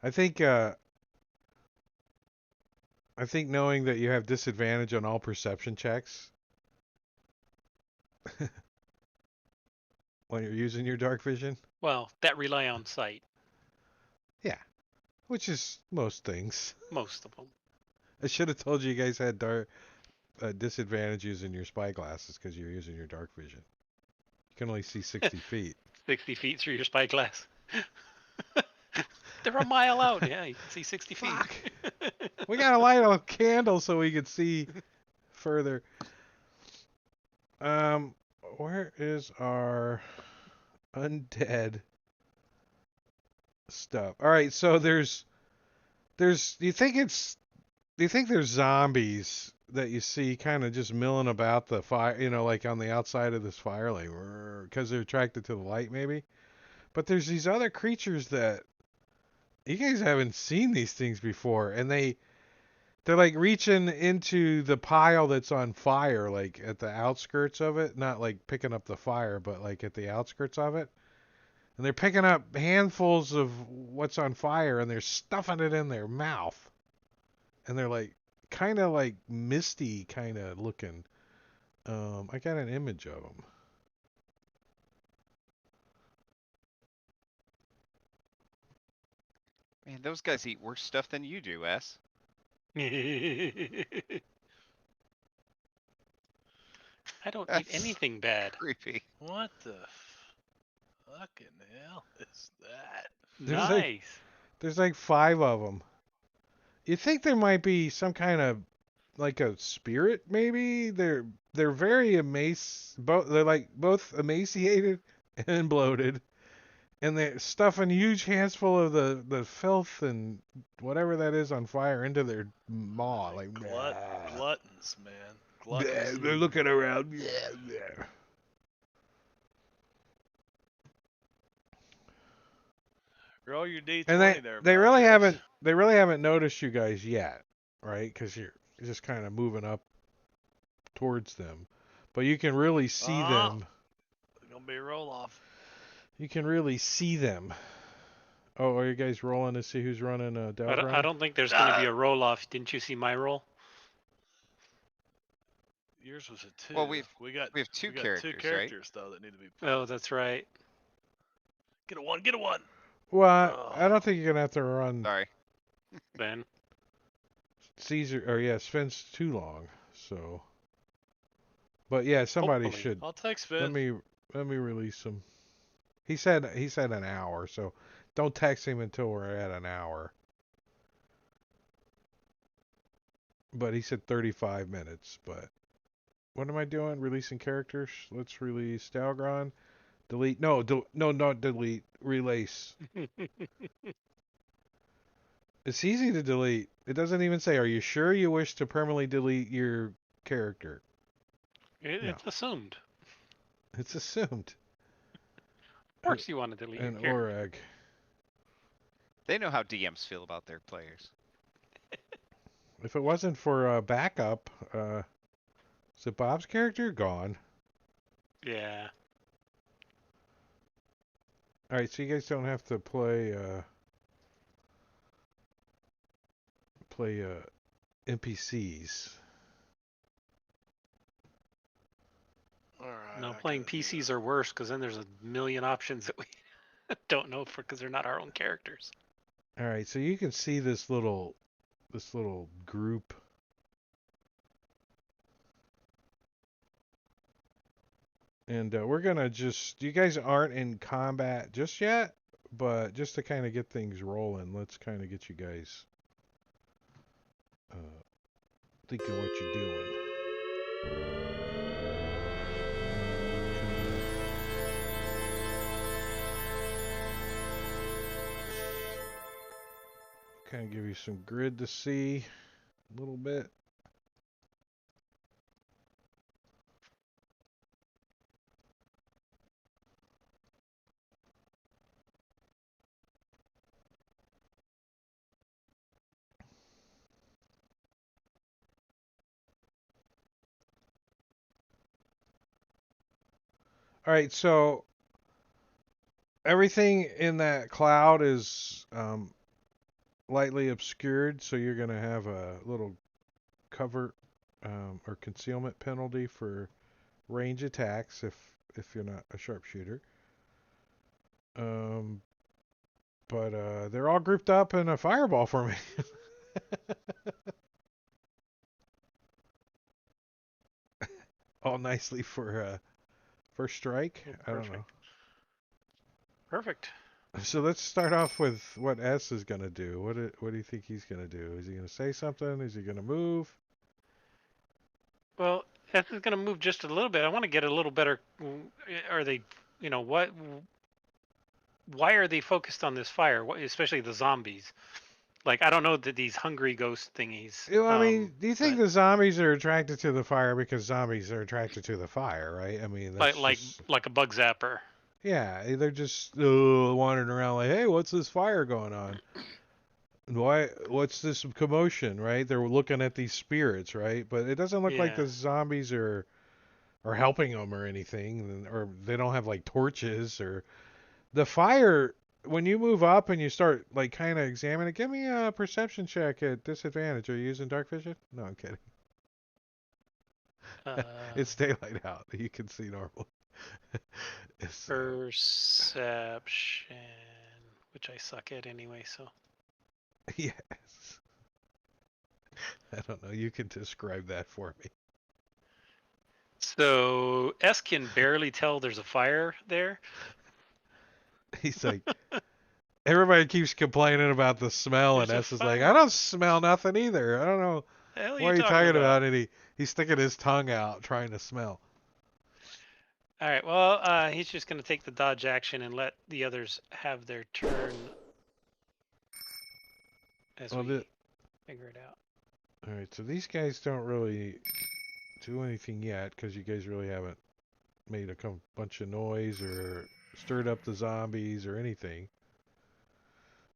Speaker 1: I think I think knowing that you have disadvantage on all perception checks when you're using your dark vision.
Speaker 3: Well, that rely on sight,
Speaker 1: Yeah, which is most things.
Speaker 3: most of them.
Speaker 1: I should have told you guys had dark disadvantages in your spy glasses because you're using your dark vision. You can only see 60 feet.
Speaker 3: 60 feet through your spyglass. They're a mile out. Yeah, you can see 60 feet.
Speaker 1: Fuck! We gotta light a candle so we can see further. Um, where is our undead stuff? All right, so there's do you think there's zombies that you see kind of just milling about the fire, you know, like on the outside of this fire, like because they're attracted to the light, maybe? But there's these other creatures that you guys haven't seen these things before, and they're like reaching into the pile that's on fire, like at the outskirts of it, not like picking up the fire, but like at the outskirts of it. And they're picking up handfuls of what's on fire and they're stuffing it in their mouth. And they're like kind of like misty kind of looking. I got an image of them.
Speaker 4: Man, those guys eat worse stuff than you do, S.
Speaker 3: I don't eat
Speaker 4: That's
Speaker 3: anything bad.
Speaker 4: creepy.
Speaker 2: What the fucking hell is that?
Speaker 1: There's like
Speaker 3: Nice.
Speaker 1: there's like 5 of them. You think there might be some kind of like a spirit maybe? They're very they're like both emaciated and bloated. And they're stuffing huge handful of the filth and whatever that is on fire into their maw. Like,
Speaker 2: Gluttons, man.
Speaker 1: bleh,
Speaker 2: Gluttons.
Speaker 1: they're looking around. Bleh, bleh.
Speaker 2: Roll your D20
Speaker 1: And
Speaker 2: there.
Speaker 1: they really haven't noticed you guys yet, right? Because you're just kind of moving up towards them, but you can really see them.
Speaker 2: It's gonna be a roll off.
Speaker 1: You can really see them. Oh, are you guys rolling to see who's running
Speaker 3: I
Speaker 1: Delgron?
Speaker 3: don't think there's going to be a roll off. Didn't you see my roll?
Speaker 2: Yours was a 2.
Speaker 4: Well, we
Speaker 2: got
Speaker 4: have two
Speaker 2: we got
Speaker 4: characters,
Speaker 2: two characters though that need to be played.
Speaker 3: Oh, that's right.
Speaker 2: Get a 1. Get a 1.
Speaker 1: Well, I
Speaker 2: Oh.
Speaker 1: don't think you're gonna have to run
Speaker 4: sorry.
Speaker 3: Ben.
Speaker 1: Caesar or Sven's too long. So, but yeah, somebody
Speaker 3: Hopefully.
Speaker 1: should.
Speaker 2: I'll take
Speaker 1: Let
Speaker 2: Sven.
Speaker 1: me release him. He said an hour, so don't text him until we're at an hour. But he said 35 minutes. But what am I doing? Releasing characters. Let's release Dalgron. Delete. No, no, not delete. Release. It's easy to delete. It doesn't even say, "Are you sure you wish to permanently delete your character?"
Speaker 3: It's assumed.
Speaker 1: It's assumed.
Speaker 3: Of course you want to delete your
Speaker 1: And
Speaker 3: character.
Speaker 1: Oreg.
Speaker 4: They know how DMs feel about their players.
Speaker 1: If it wasn't for backup, is it Bob's character? Gone.
Speaker 3: Yeah.
Speaker 1: Alright, so you guys don't have to play NPCs.
Speaker 2: All right.
Speaker 3: No, playing PCs are worse because then there's a million options that we don't know for because they're not our own characters.
Speaker 1: Alright, so you can see this little group. And we're gonna you guys aren't in combat just yet, but just to kind of get things rolling, let's kind of get you guys thinking what you're doing. Kind of give you some grid to see a little bit. All right, so everything in that cloud is lightly obscured, so you're going to have a little cover or concealment penalty for range attacks if you're not a sharpshooter. But they're all grouped up in a fireball formation. All nicely for first strike.
Speaker 3: Oh,
Speaker 1: I don't know.
Speaker 3: Perfect.
Speaker 1: So let's start off with what S is gonna do. What do you think he's gonna do? Is he gonna say something? Is he gonna move?
Speaker 3: Well, S is going to move just a little bit. I want to get a little better. Are they, what? Why are they focused on this fire? Especially the zombies. Like, I don't know that these hungry ghost thingies.
Speaker 1: You know, I mean, do you think
Speaker 3: but-
Speaker 1: the zombies are attracted to the fire because zombies are attracted to the fire, right? I mean, that's
Speaker 3: like a bug zapper.
Speaker 1: yeah, they're just wandering around like, hey, what's this fire going on? Why? What's this commotion, right? They're looking at these spirits, right? But it doesn't look like
Speaker 3: Yeah.
Speaker 1: the zombies are helping them or anything, or they don't have like torches or the fire. When you move up and you start like kind of examining, give me a perception check at disadvantage. Are you using dark vision? No, I'm kidding. It's daylight out. You can see normally.
Speaker 3: Perception, which I suck at anyway. So
Speaker 1: Yes. I don't know. You can describe that for me.
Speaker 3: So S can barely tell there's a fire there.
Speaker 1: He's like, everybody keeps complaining about the smell,
Speaker 3: There's
Speaker 1: and
Speaker 3: a
Speaker 1: S is like,
Speaker 3: fire.
Speaker 1: I don't smell nothing either. I don't know
Speaker 3: The hell are
Speaker 1: what
Speaker 3: you
Speaker 1: are you
Speaker 3: talking
Speaker 1: talking
Speaker 3: about?
Speaker 1: about. And he's sticking his tongue out trying to smell.
Speaker 3: All right. Well, he's just going to take the dodge action and let the others have their turn as
Speaker 1: Well,
Speaker 3: we figure it out.
Speaker 1: all right, so these guys don't really do anything yet because you guys really haven't made a bunch of noise or stirred up the zombies or anything.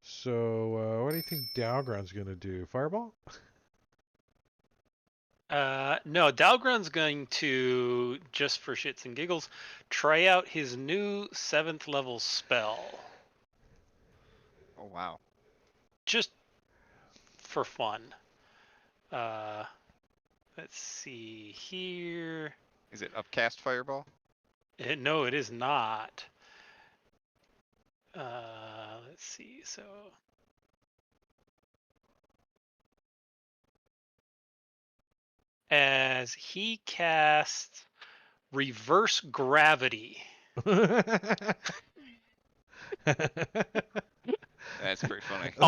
Speaker 1: So, what do you think Dalgron's gonna do? Fireball?
Speaker 3: No, Dalgron's going to, just for shits and giggles, try out his new 7th level spell.
Speaker 4: Oh wow.
Speaker 3: Just for fun. Uh, let's see here.
Speaker 4: Is it upcast fireball?
Speaker 3: No, it is not. Let's see. So as he casts reverse gravity.
Speaker 4: That's pretty funny.
Speaker 1: What's the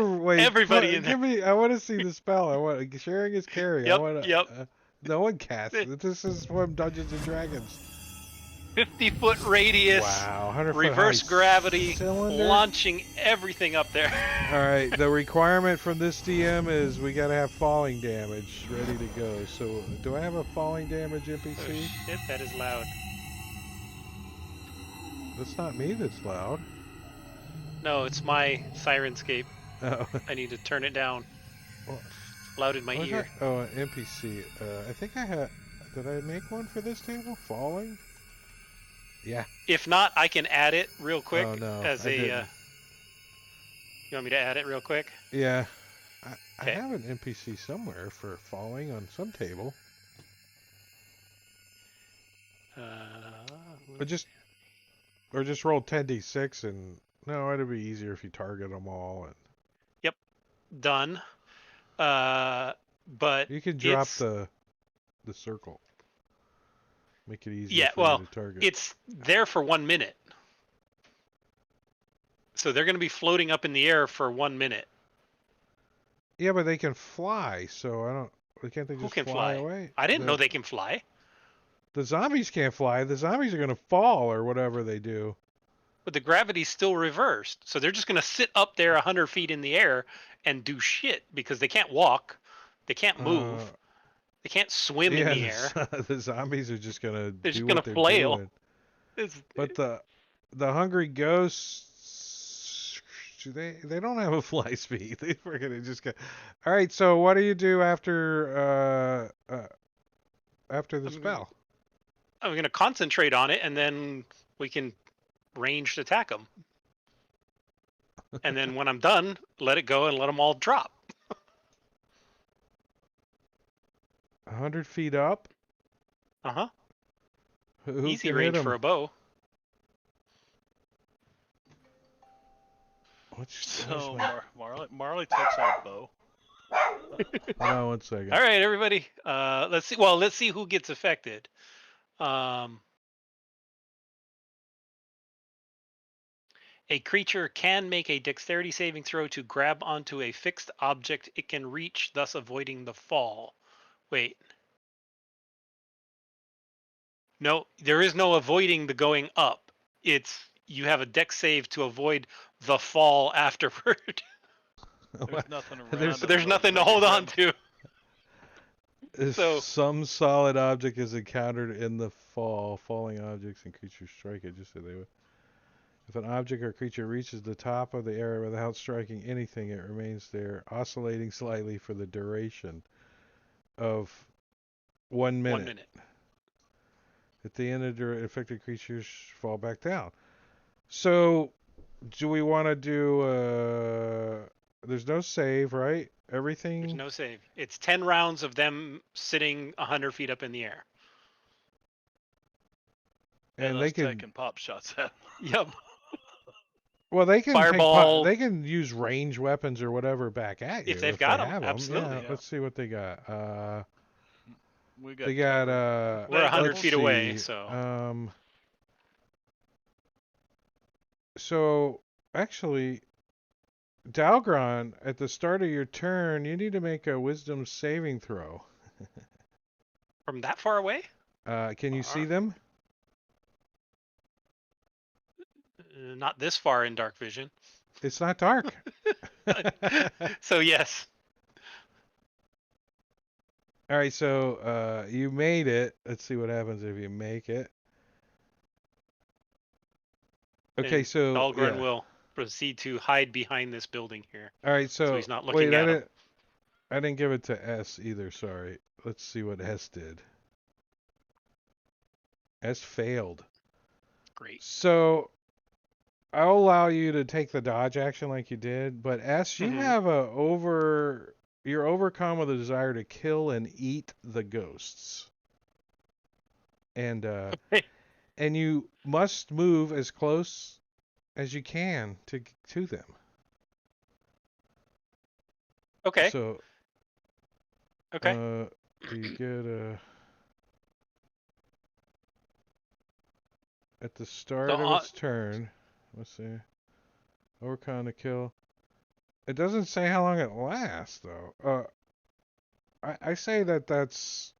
Speaker 3: On
Speaker 1: wait?
Speaker 3: everybody in
Speaker 1: Give me. I want to see the spell. I want sharing is caring. I
Speaker 3: Yep,
Speaker 1: want to.
Speaker 3: yep.
Speaker 1: No one casts it. This is from Dungeons and Dragons.
Speaker 3: 50-foot radius,
Speaker 1: Wow, 100-foot
Speaker 3: reverse
Speaker 1: high
Speaker 3: gravity,
Speaker 1: cylinder.
Speaker 3: launching everything up there.
Speaker 1: All right, the requirement from this DM is we gotta have falling damage ready to go. So, do I have a falling damage
Speaker 3: Oh,
Speaker 1: NPC?
Speaker 3: shit, that is loud.
Speaker 1: That's not me. That's loud.
Speaker 3: No, it's my Sirenscape.
Speaker 1: Oh,
Speaker 3: I need to turn it down.
Speaker 1: Well,
Speaker 3: Loud in my
Speaker 1: was
Speaker 3: ear.
Speaker 1: that? Oh, an NPC. I think I had. Did I make one for this table? Falling? Yeah.
Speaker 3: If not, I can add it real quick
Speaker 1: Oh no,
Speaker 3: as
Speaker 1: I
Speaker 3: a.
Speaker 1: didn't.
Speaker 3: You want me to add it real quick?
Speaker 1: Yeah. I
Speaker 3: Okay.
Speaker 1: have an NPC somewhere for falling on some table. But just roll 10d6 and no, it'd be easier if you target them all and
Speaker 3: Done. But
Speaker 1: you can drop
Speaker 3: it's
Speaker 1: the circle. Make it easier
Speaker 3: yeah.
Speaker 1: for
Speaker 3: Well,
Speaker 1: you to target.
Speaker 3: it's there for 1 minute. So they're going to be floating up in the air for 1 minute.
Speaker 1: Yeah, but they can fly, so I don't. Can't they
Speaker 3: Who
Speaker 1: just
Speaker 3: can
Speaker 1: fly
Speaker 3: fly?
Speaker 1: away?
Speaker 3: I didn't know they can fly.
Speaker 1: The zombies can't fly. The zombies are gonna fall or whatever they do.
Speaker 3: But the gravity's still reversed. So they're just going to sit up there 100 feet in the air and do shit because they can't walk. They can't move. They can't swim in the air.
Speaker 1: The zombies are just gonna
Speaker 3: They're
Speaker 1: do
Speaker 3: just
Speaker 1: what
Speaker 3: gonna
Speaker 1: they're
Speaker 3: flail.
Speaker 1: doing.
Speaker 3: It's,
Speaker 1: But the hungry ghosts, they don't have a fly speed. They're gonna just go. All right. So what do you do after the spell?
Speaker 3: I'm going to concentrate on it, and then we can ranged attack them. And then when I'm done, let it go and let them all drop.
Speaker 1: 100 feet up.
Speaker 3: Uh-huh.
Speaker 1: Who
Speaker 3: Easy
Speaker 1: can hit
Speaker 3: range
Speaker 1: 'em?
Speaker 3: for a bow.
Speaker 2: So Marley takes out bow.
Speaker 1: Hold on 1 second.
Speaker 3: All right, everybody. Let's see. Well, let's see who gets affected. A creature can make a dexterity saving throw to grab onto a fixed object it can reach, thus avoiding the fall. Wait. No, there is no avoiding the going up. It's you have a dex save to avoid the fall afterward.
Speaker 2: There's nothing around.
Speaker 1: There's-
Speaker 2: it,
Speaker 3: There's
Speaker 2: so
Speaker 3: nothing to
Speaker 2: they can
Speaker 3: hold
Speaker 2: grab
Speaker 3: on
Speaker 2: it.
Speaker 3: to.
Speaker 1: If
Speaker 3: So-
Speaker 1: some solid object is encountered in the fall, falling objects and creatures strike it just so they would. If an object or creature reaches the top of the area without striking anything, it remains there, oscillating slightly for the duration of 1 minute.
Speaker 3: 1 minute.
Speaker 1: At the end of the affected creatures fall back down. So, do we want to do? There's no save, right? Everything.
Speaker 3: There's no save. It's 10 rounds of them sitting 100 feet up in the air.
Speaker 1: and
Speaker 2: And
Speaker 1: they
Speaker 2: us
Speaker 1: can.
Speaker 2: taking pop shots at 'em.
Speaker 3: Yep.
Speaker 1: Well, they can
Speaker 3: Fireball.
Speaker 1: they can use range weapons or whatever back at you
Speaker 3: If they've got
Speaker 1: they
Speaker 3: 'em,
Speaker 1: have 'em.
Speaker 3: absolutely.
Speaker 1: Yeah,
Speaker 2: Yeah.
Speaker 1: let's see what they got.
Speaker 2: We got
Speaker 1: They got
Speaker 2: covered.
Speaker 3: We're 100
Speaker 1: let's
Speaker 3: feet away,
Speaker 1: see.
Speaker 3: so
Speaker 1: So actually, Dalgron, at the start of your turn, you need to make a Wisdom saving throw.
Speaker 3: from that far away,
Speaker 1: Can you see
Speaker 3: Alright.
Speaker 1: them?
Speaker 3: not this far in dark vision.
Speaker 1: It's not dark.
Speaker 3: So yes.
Speaker 1: All right, so you made it. Let's see what happens if you make it. Okay,
Speaker 3: And
Speaker 1: so
Speaker 3: Dahlgren
Speaker 1: yeah.
Speaker 3: will proceed to hide behind this building here.
Speaker 1: All right,
Speaker 3: So
Speaker 1: so
Speaker 3: he's not
Speaker 1: wait,
Speaker 3: looking at him.
Speaker 1: I didn't give it to S either. Sorry. Let's see what S did. S failed.
Speaker 3: Great.
Speaker 1: So I'll allow you to take the dodge action like you did, but S, you
Speaker 3: Mhm.
Speaker 1: have you're overcome with a desire to kill and eat the ghosts. And and you must move as close as you can to them.
Speaker 3: Okay.
Speaker 1: So
Speaker 3: Okay.
Speaker 1: you get at the start
Speaker 3: So,
Speaker 1: of its turn. Let's see. Overcome to kill. It doesn't say how long it lasts though. I say that's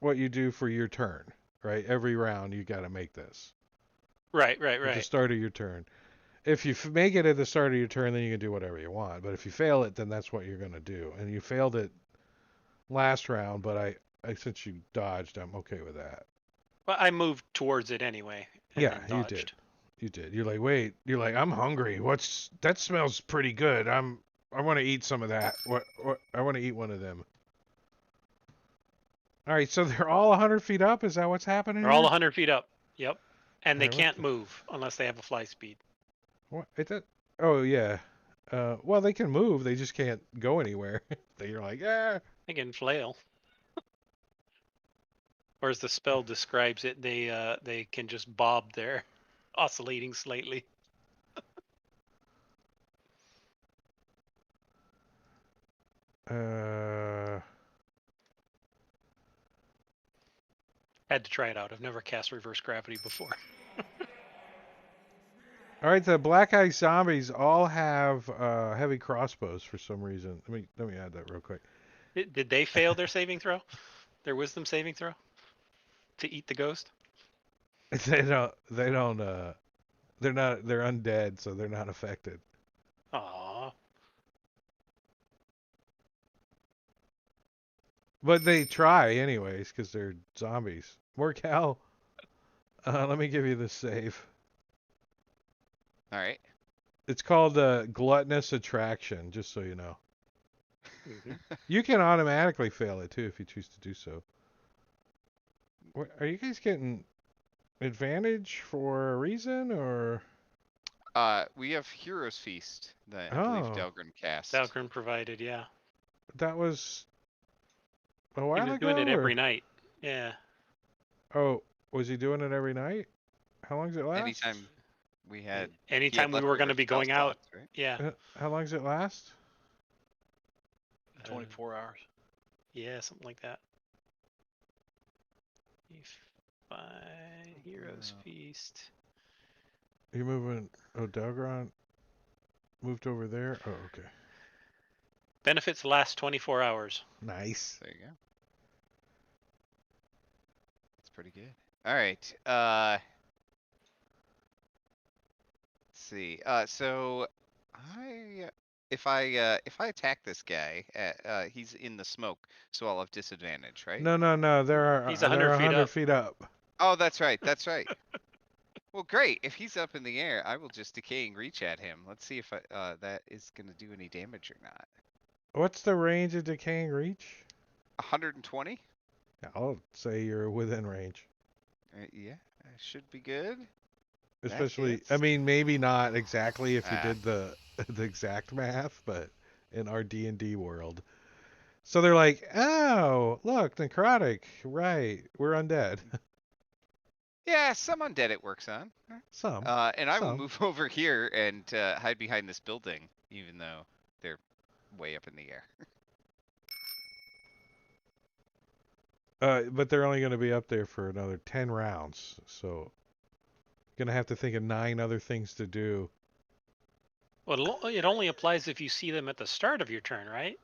Speaker 1: what you do for your turn, right? Every round you got to make this
Speaker 3: right.
Speaker 1: at the start of your turn. If you make it at the start of your turn, then you can do whatever you want. But if you fail it, then that's what you're gonna do. And you failed it last round, but I since you dodged, I'm okay with that.
Speaker 3: Well, I moved towards it anyway. And
Speaker 1: Yeah,
Speaker 3: then
Speaker 1: you
Speaker 3: dodged.
Speaker 1: did. You did. You're like, wait. You're like, I'm hungry. That smells pretty good. I want to eat some of that. What? I want to eat one of them. All right, so they're all 100 feet up. Is that what's happening
Speaker 3: They're all
Speaker 1: here?
Speaker 3: 100 feet up. Yep. And they
Speaker 1: Alright, what
Speaker 3: can't
Speaker 1: the-
Speaker 3: move unless they have a fly speed.
Speaker 1: What? Oh yeah. Well, they can move. They just can't go anywhere. You're like, ah.
Speaker 3: They can flail. Or as the spell describes it, they can just bob there, oscillating slightly.
Speaker 1: Uh.
Speaker 3: Had to try it out. I've never cast reverse gravity before.
Speaker 1: All right, the black eye zombies all have heavy crossbows for some reason. Let me add that real quick.
Speaker 3: Did they fail their saving throw? Their wisdom saving throw? To eat the ghost?
Speaker 1: They don't. They don't. They're not. They're undead, so they're not affected.
Speaker 3: Aww.
Speaker 1: But they try anyways because they're zombies. Morcal, let me give you the save.
Speaker 4: All right.
Speaker 1: It's called gluttonous attraction, just so you know.
Speaker 3: Mhm.
Speaker 1: You can automatically fail it too if you choose to do so. Are you guys getting advantage for a reason or?
Speaker 4: We have Heroes Feast that I believe
Speaker 1: Oh.
Speaker 4: Delgrin cast.
Speaker 3: Dalgren provided, yeah.
Speaker 1: That was a
Speaker 3: He
Speaker 1: while
Speaker 3: was
Speaker 1: ago.
Speaker 3: doing it
Speaker 1: or-
Speaker 3: every night. Yeah.
Speaker 1: Oh, was he doing it every night? How long does it last?
Speaker 4: Anytime we had. he
Speaker 3: Anytime
Speaker 4: had
Speaker 3: we were going to
Speaker 4: leftover
Speaker 3: be going
Speaker 4: spell
Speaker 3: out.
Speaker 4: slots, right?
Speaker 3: Yeah.
Speaker 1: How long does it last?
Speaker 2: 24 hours.
Speaker 3: Yeah, something like that. You find Heroes Feast.
Speaker 1: You moving? Oh, Dalgron moved over there. Oh, okay.
Speaker 3: Benefits last 24 hours.
Speaker 1: Nice.
Speaker 4: There you go. That's pretty good. All right. Let's see. So if I attack this guy, he's in the smoke, so I'll have disadvantage, right?
Speaker 1: No.
Speaker 3: He's
Speaker 1: They're
Speaker 3: 100 feet
Speaker 1: 100
Speaker 3: up.
Speaker 1: feet up.
Speaker 4: Oh, that's right. That's right. Well, great. If he's up in the air, I will just decaying reach at him. Let's see if that is gonna do any damage or not.
Speaker 1: What's the range of decaying reach?
Speaker 4: 120?
Speaker 1: Yeah, I'll say you're within range.
Speaker 4: Yeah, should be good. That
Speaker 1: Especially,
Speaker 4: hits.
Speaker 1: I mean, maybe not exactly if you
Speaker 4: Ah.
Speaker 1: did the the exact math, but in our D&D world. So they're like, oh, look, necrotic, right? We're undead.
Speaker 4: Yeah, some undead it works on.
Speaker 1: Some.
Speaker 4: And I will
Speaker 1: Some.
Speaker 4: move over here and hide behind this building, even though they're way up in the air.
Speaker 1: But they're only going to be up there for another 10 rounds, so going to have to think of 9 other things to do.
Speaker 3: Well, it only applies if you see them at the start of your turn, right?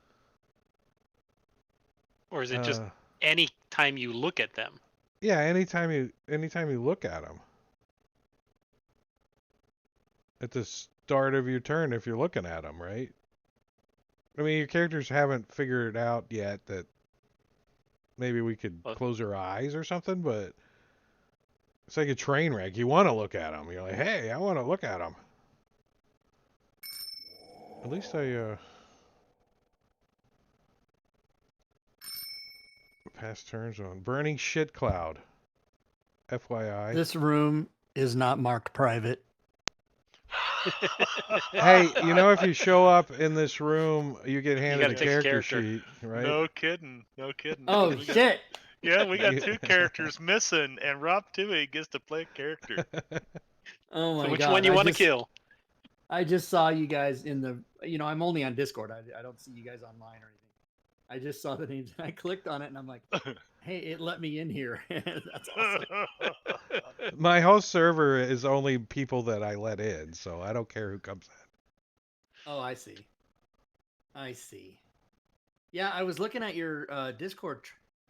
Speaker 3: Or is it just any time you look at them?
Speaker 1: Yeah, anytime you look at them. At the start of your turn if you're looking at them, right? I mean, your characters haven't figured out yet that maybe we could close our eyes or something, but it's like a train wreck. You want to look at them. You're like, hey, I want to look at them. At least I pass turns on. Burning shit cloud. FYI.
Speaker 6: This room is not marked private.
Speaker 1: Hey, you know, if you show up in this room, you get handed
Speaker 3: gotta
Speaker 1: a
Speaker 3: take a
Speaker 1: character
Speaker 3: character.
Speaker 1: sheet, right?
Speaker 2: No kidding. No kidding.
Speaker 6: Oh
Speaker 2: We got-
Speaker 6: shit!
Speaker 2: Yeah, we got 2 characters missing, and Rob Tui gets to play a character.
Speaker 6: Oh my
Speaker 3: So which
Speaker 6: god!
Speaker 3: one you want to kill?
Speaker 6: I just saw you guys in the. I'm only on Discord. I don't see you guys online or anything. I just saw the names and I clicked on it and I'm like, hey, it let me in here. That's awesome.
Speaker 1: My whole server is only people that I let in, so I don't care who comes in.
Speaker 6: Oh, I see. I see. Yeah, I was looking at your Discord.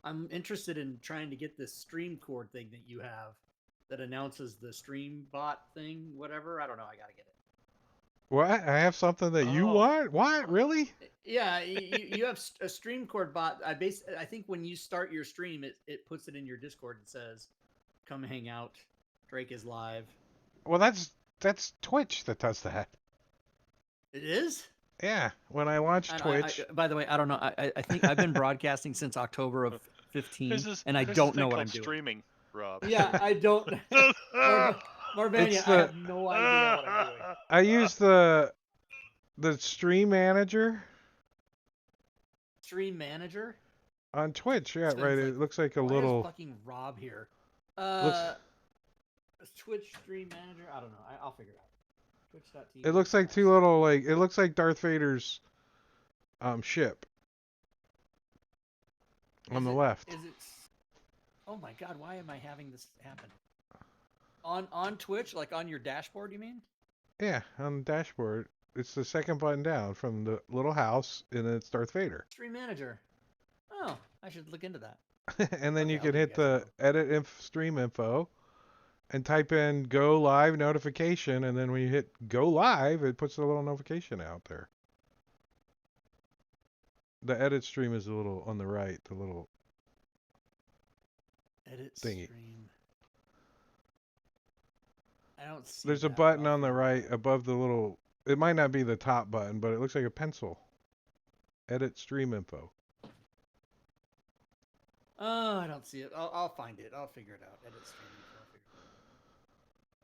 Speaker 6: I'm interested in trying to get this stream cord thing that you have that announces the stream bot thing, whatever. I don't know. I gotta get it.
Speaker 1: What? I have something that you
Speaker 2: Oh.
Speaker 1: want? What? Really?
Speaker 6: Yeah, you have a stream cord bot. I think when you start your stream, it puts it in your Discord and says, "Come hang out. Drake is live."
Speaker 1: Well, that's Twitch that does that.
Speaker 6: It is.
Speaker 1: Yeah, when I launched Twitch.
Speaker 6: By the way, I don't know. I think I've been broadcasting since October of 15, and I don't know what I'm doing.
Speaker 2: Streaming, Rob.
Speaker 6: Yeah, I don't. Marbania, I have no idea what I'm doing.
Speaker 1: I use the stream manager
Speaker 6: Stream manager
Speaker 1: on Twitch. Yeah,
Speaker 6: Sounds
Speaker 1: right.
Speaker 6: like-
Speaker 1: It looks like a
Speaker 6: Why
Speaker 1: little.
Speaker 6: is fucking Rob here?
Speaker 1: Looks-
Speaker 6: Twitch stream manager. I don't know. I'll figure it out. Twitch.tv.
Speaker 1: It looks like two little like. It looks like Darth Vader's ship on the left.
Speaker 6: Is it? Oh my god! Why am I having this happen? On Twitch, like on your dashboard, you mean?
Speaker 1: Yeah, on the dashboard. It's the second button down from the little house, and it's Darth Vader.
Speaker 6: Stream manager. Oh, I should look into that.
Speaker 1: And then
Speaker 6: Okay,
Speaker 1: you
Speaker 6: I'll
Speaker 1: can
Speaker 6: let you
Speaker 1: hit
Speaker 6: guys
Speaker 1: the edit stream info and type in go live notification, and then when you hit go live, it puts a little notification out there. The edit stream is a little on the right, the little
Speaker 6: Edit
Speaker 1: thingy.
Speaker 6: stream. I don't see.
Speaker 1: There's a
Speaker 6: that,
Speaker 1: button
Speaker 6: but I'll
Speaker 1: on the
Speaker 6: figure it
Speaker 1: right
Speaker 6: out.
Speaker 1: above the little. It might not be the top button, but it looks like a pencil. Edit stream info.
Speaker 6: Oh, I don't see it. I'll find it. I'll figure it out. Edit stream. I'll figure it out.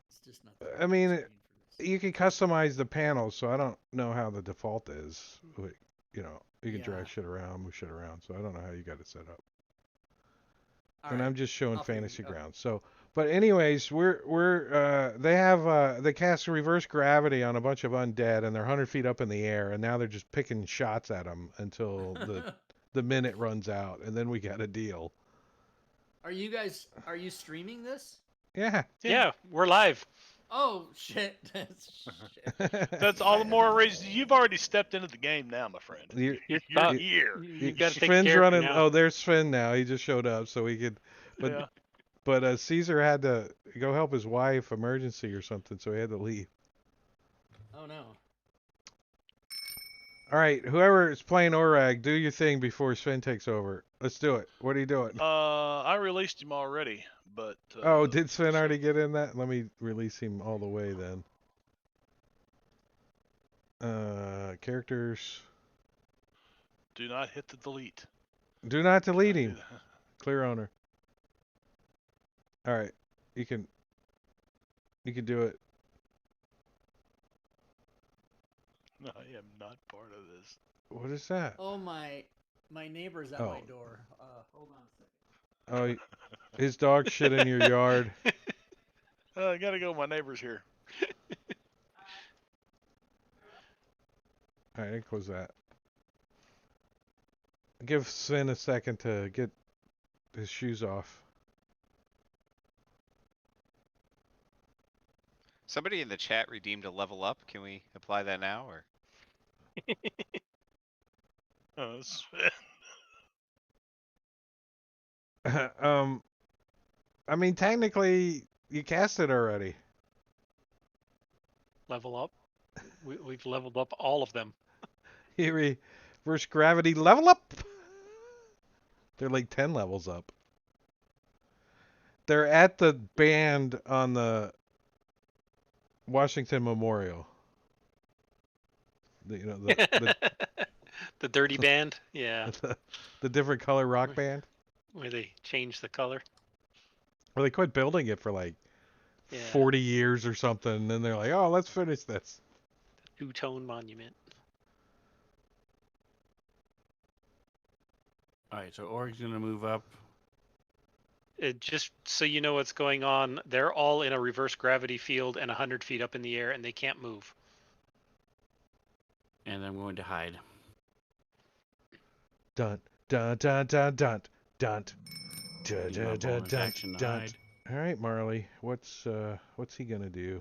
Speaker 6: It's just not. the
Speaker 1: I mean,
Speaker 6: right screen for this.
Speaker 1: You can customize the panels, so I don't know how the default is. Like, you know, you can
Speaker 6: Yeah.
Speaker 1: drag shit around, move shit around, so I don't know how you got it set up.
Speaker 6: All
Speaker 1: And
Speaker 6: right.
Speaker 1: I'm just showing
Speaker 6: I'll figure
Speaker 1: Fantasy
Speaker 6: it out.
Speaker 1: Grounds. So, but anyways, they cast reverse gravity on a bunch of undead, and they're 100 feet up in the air, and now they're just picking shots at them until the minute runs out, and then we got a deal.
Speaker 6: Are you streaming this?
Speaker 1: Yeah.
Speaker 3: Yeah, we're live.
Speaker 6: Oh shit. Shit.
Speaker 2: That's all the more reason you've already stepped into the game now, my friend.
Speaker 1: You-
Speaker 3: You're
Speaker 2: You're
Speaker 3: about-
Speaker 2: here.
Speaker 3: You've got to take
Speaker 1: Sven's
Speaker 3: care
Speaker 1: running.
Speaker 3: now.
Speaker 1: Oh, there's Sven now. He just showed up, so we could. But
Speaker 2: Yeah.
Speaker 1: but Caesar had to go help his wife, emergency or something, so he had to leave.
Speaker 6: Oh no.
Speaker 1: All right, whoever is playing Orag, do your thing before Sven takes over. Let's do it. What are you doing?
Speaker 2: I released him already, but
Speaker 1: Oh, did Sven
Speaker 2: so-
Speaker 1: already get in that? Let me release him all the way then. Characters.
Speaker 2: do not hit the delete.
Speaker 1: Do not delete
Speaker 2: Do
Speaker 1: him.
Speaker 2: not do that.
Speaker 1: Clear owner. All right, you can do it.
Speaker 2: No, I am not part of this.
Speaker 1: What is that?
Speaker 6: Oh my neighbor's at my
Speaker 1: Oh.
Speaker 6: door. Hold on a second.
Speaker 1: Oh, his dog shit in your yard.
Speaker 2: I gotta go. My neighbor's here.
Speaker 1: All right, close that. Give Sven a second to get his shoes off.
Speaker 4: Somebody in the chat redeemed a level up. Can we apply that now, or?
Speaker 2: Oh, that's-
Speaker 1: I mean, technically, you cast it already.
Speaker 3: Level up. We've leveled up all of them.
Speaker 1: You reverse gravity level up. They're like 10 levels up. They're at the band on the Washington Memorial.
Speaker 3: The dirty band. Yeah.
Speaker 1: the different color rock band.
Speaker 3: Where they change the color.
Speaker 1: Well, they quit building it for like
Speaker 3: Yeah.
Speaker 1: 40 years or something, and then they're like, "Oh, let's finish this."
Speaker 3: Two-tone monument.
Speaker 7: All right, so Org's gonna move up.
Speaker 3: Just so you know what's going on, they're all in a reverse gravity field and 100 feet up in the air, and they can't move.
Speaker 7: And I'm going to hide.
Speaker 1: Dun dun dun dun dun dun dun
Speaker 7: Use my
Speaker 1: dun
Speaker 7: bonus
Speaker 1: dun
Speaker 7: action to
Speaker 1: dun.
Speaker 7: hide.
Speaker 1: All right, Marley, what's he gonna do?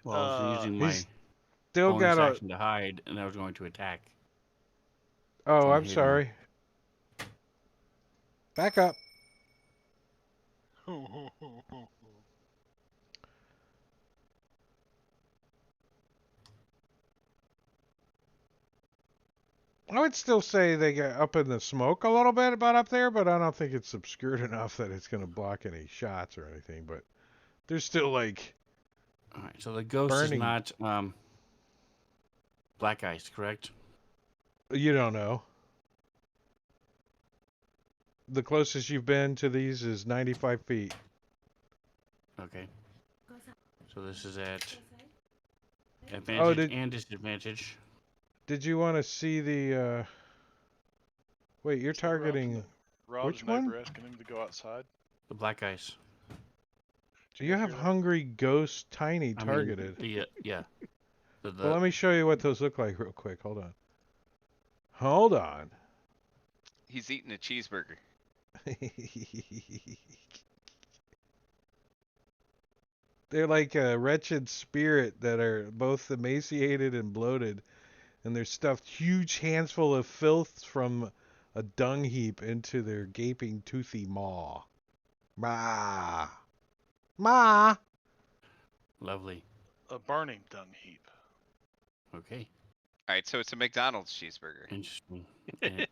Speaker 7: Well, I was using my
Speaker 1: He's still
Speaker 7: bonus
Speaker 1: got a.
Speaker 7: action to hide, and I was going to attack.
Speaker 1: Oh, I'm
Speaker 7: hidden.
Speaker 1: sorry. Back up. I would still say they get up in the smoke a little bit about up there, but I don't think it's obscured enough that it's going to block any shots or anything. But there's still like
Speaker 7: All right, so the ghost
Speaker 1: burning.
Speaker 7: is not black ice, correct?
Speaker 1: You don't know. The closest you've been to these is 95 feet.
Speaker 7: Okay. So this is at advantage and disadvantage.
Speaker 1: Did you want to see the? Wait, you're targeting.
Speaker 2: Rob's
Speaker 1: Which
Speaker 2: neighbor
Speaker 1: one?
Speaker 2: asking him to go outside.
Speaker 7: The black ice.
Speaker 2: Did
Speaker 1: You
Speaker 2: guys
Speaker 1: have
Speaker 2: hear that?
Speaker 1: Hungry Ghost Tiny
Speaker 7: I mean,
Speaker 1: targeted.
Speaker 7: yeah.
Speaker 1: Well, let me show you what those look like real quick. Hold on. Hold on.
Speaker 4: He's eating a cheeseburger.
Speaker 1: They're like a wretched spirit that are both emaciated and bloated, and they're stuffed huge handful of filth from a dung heap into their gaping, toothy maw. Ma. Ma.
Speaker 7: Lovely.
Speaker 2: A burning dung heap.
Speaker 7: Okay.
Speaker 4: All right, so it's a McDonald's cheeseburger.
Speaker 7: Interesting. And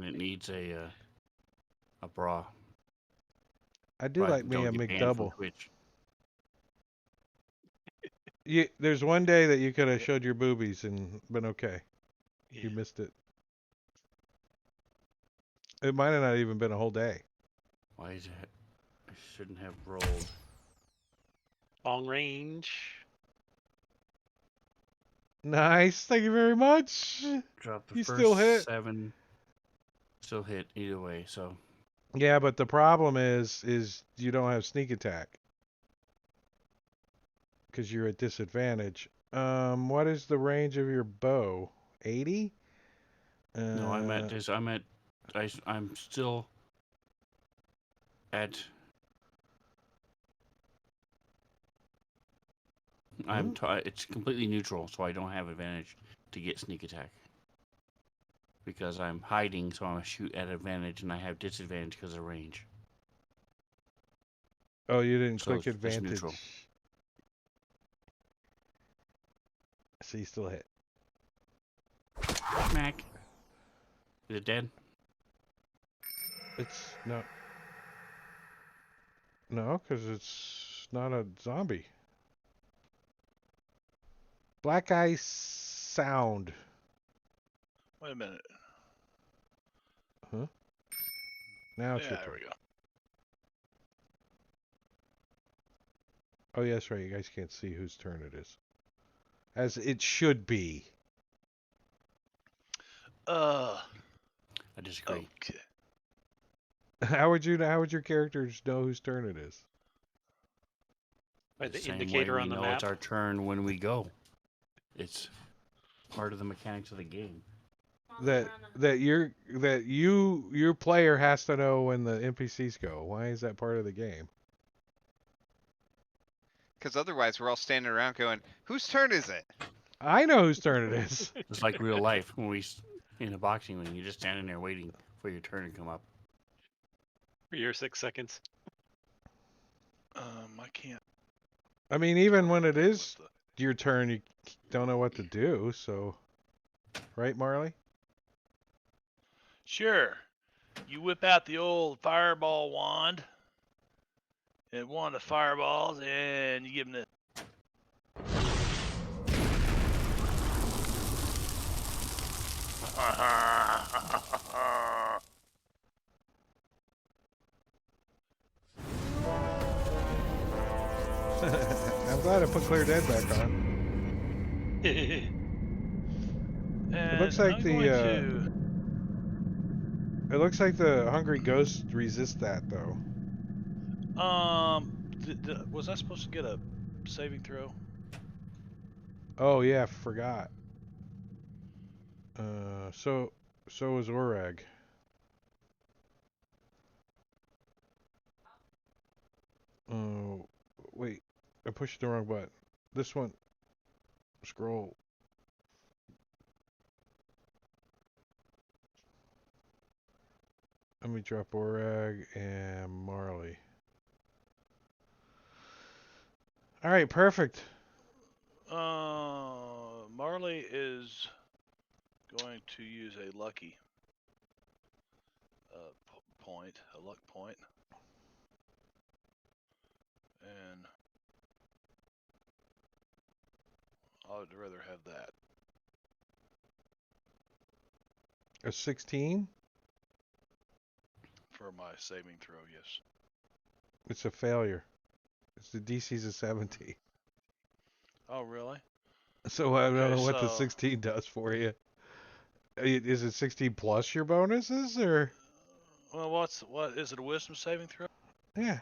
Speaker 7: it needs a bra.
Speaker 1: I do like me a
Speaker 7: Don't get banned from
Speaker 1: McDouble.
Speaker 7: Twitch.
Speaker 1: There's one day that you could have showed your boobies and been okay. You
Speaker 3: Yeah.
Speaker 1: missed it. It might have not even been a whole day.
Speaker 7: Why is it? I shouldn't have rolled.
Speaker 3: Long range.
Speaker 1: Nice. Thank you very much.
Speaker 7: Drop the
Speaker 1: You
Speaker 7: first
Speaker 1: still hit.
Speaker 7: 7. Still hit either way, so.
Speaker 1: Yeah, but the problem is you don't have sneak attack because you're at disadvantage. What is the range of your bow? 80?
Speaker 7: No, I'm still at. It's completely neutral, so I don't have advantage to get sneak attack. Because I'm hiding, so I'm gonna shoot at advantage, and I have disadvantage because of range.
Speaker 1: Oh, you didn't
Speaker 7: So
Speaker 1: click
Speaker 7: it's
Speaker 1: advantage.
Speaker 7: neutral.
Speaker 1: So you still hit.
Speaker 7: Smack. Is it dead?
Speaker 1: It's no. No, because it's not a zombie. Black Ice Sound.
Speaker 2: Wait a minute.
Speaker 1: Huh? Now it's
Speaker 2: Yeah,
Speaker 1: your
Speaker 2: there
Speaker 1: turn.
Speaker 2: we go.
Speaker 1: Oh, yeah, that's right. You guys can't see whose turn it is. As it should be.
Speaker 7: I disagree.
Speaker 2: Okay.
Speaker 1: How would your characters know whose turn it is?
Speaker 3: By the
Speaker 7: same
Speaker 3: indicator
Speaker 7: way we
Speaker 3: on the
Speaker 7: know
Speaker 3: map.
Speaker 7: it's our turn when we go. It's part of the mechanics of the game.
Speaker 1: Your player has to know when the NPCs go. Why is that part of the game?
Speaker 4: Because otherwise, we're all standing around going, "Whose turn is it?"
Speaker 1: I know whose turn it is.
Speaker 7: It's like real life when in a boxing ring, you're just standing there waiting for your turn to come up.
Speaker 3: For your 6 seconds.
Speaker 2: I can't.
Speaker 1: I mean, even when it is
Speaker 2: with the-
Speaker 1: your turn, you don't know what to do. So, right, Marley?
Speaker 2: Sure. You whip out the old fireball wand and one of the fireballs, and you give him this.
Speaker 1: I'm glad I put Clear Dead back on. It looks like
Speaker 2: I'm going to.
Speaker 1: it looks like the Hungry Ghost resists that though.
Speaker 2: Was I supposed to get a saving throw?
Speaker 1: Oh yeah, forgot. So was Orag. Oh, wait, I pushed the wrong button. This one. Scroll. Let me drop Orag and Marley. All right, perfect.
Speaker 2: Marley is going to use a lucky point, a luck point, and I would rather have that.
Speaker 1: A 16?
Speaker 2: For my saving throw, yes.
Speaker 1: It's a failure. It's the DC's a 17.
Speaker 2: Oh, really?
Speaker 1: So I don't
Speaker 2: Okay,
Speaker 1: know what the
Speaker 2: so-
Speaker 1: 16 does for you. Is it 16 plus your bonuses or?
Speaker 2: Well, what is it? A wisdom saving throw?
Speaker 1: Yeah.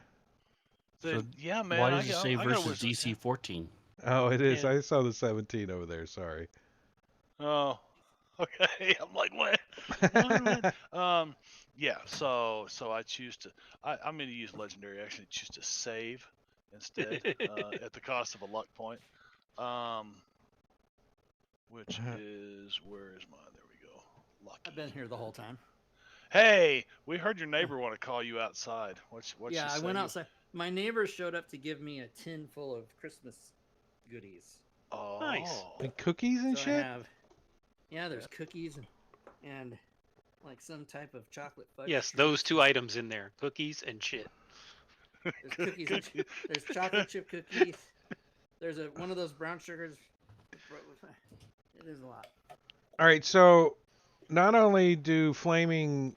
Speaker 2: Then,
Speaker 7: So
Speaker 2: yeah, man.
Speaker 7: Why does it say
Speaker 2: I got a
Speaker 7: versus
Speaker 2: wisdom.
Speaker 7: DC 14?
Speaker 1: Oh, it is.
Speaker 3: Yeah.
Speaker 1: I saw the 17 over there. Sorry.
Speaker 2: Oh, okay. I'm like, what? Yeah. So I choose to. I'm going to use legendary action. Choose to save instead at the cost of a luck point. Which is where is mine? There we go. Lucky.
Speaker 6: I've been here the whole time.
Speaker 2: Hey, we heard your neighbor want to call you outside. What's
Speaker 6: Yeah,
Speaker 2: she
Speaker 6: I
Speaker 2: say?
Speaker 6: went outside. My neighbor showed up to give me a tin full of Christmas goodies.
Speaker 2: Oh,
Speaker 3: Nice.
Speaker 1: Like cookies and
Speaker 6: So I
Speaker 1: shit?
Speaker 6: have, yeah, there's cookies and like some type of chocolate fudge.
Speaker 3: Yes,
Speaker 6: treat.
Speaker 3: those two items in there. Cookies and shit.
Speaker 6: There's cookies. And, there's chocolate chip cookies. There's one of those brown sugars. There's a lot.
Speaker 1: All right, so not only do flaming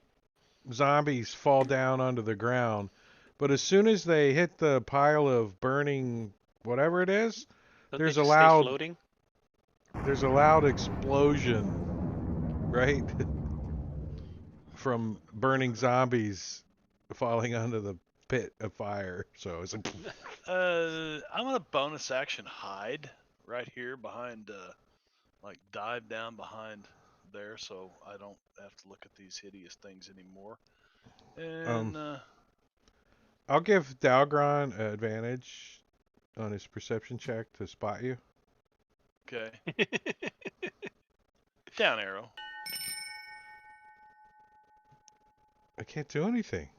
Speaker 1: zombies fall down onto the ground, but as soon as they hit the pile of burning whatever it is,
Speaker 3: Don't
Speaker 1: There's
Speaker 3: they
Speaker 1: a
Speaker 3: just
Speaker 1: loud-
Speaker 3: stay floating?
Speaker 1: there's a loud explosion, right? From burning zombies falling onto the pit of fire. So it's like,
Speaker 2: I'm gonna bonus action hide right here behind, like dive down behind there, so I don't have to look at these hideous things anymore. And
Speaker 1: I'll give Dalgron an advantage on his perception check to spot you.
Speaker 2: okay, down arrow.
Speaker 1: I can't do anything.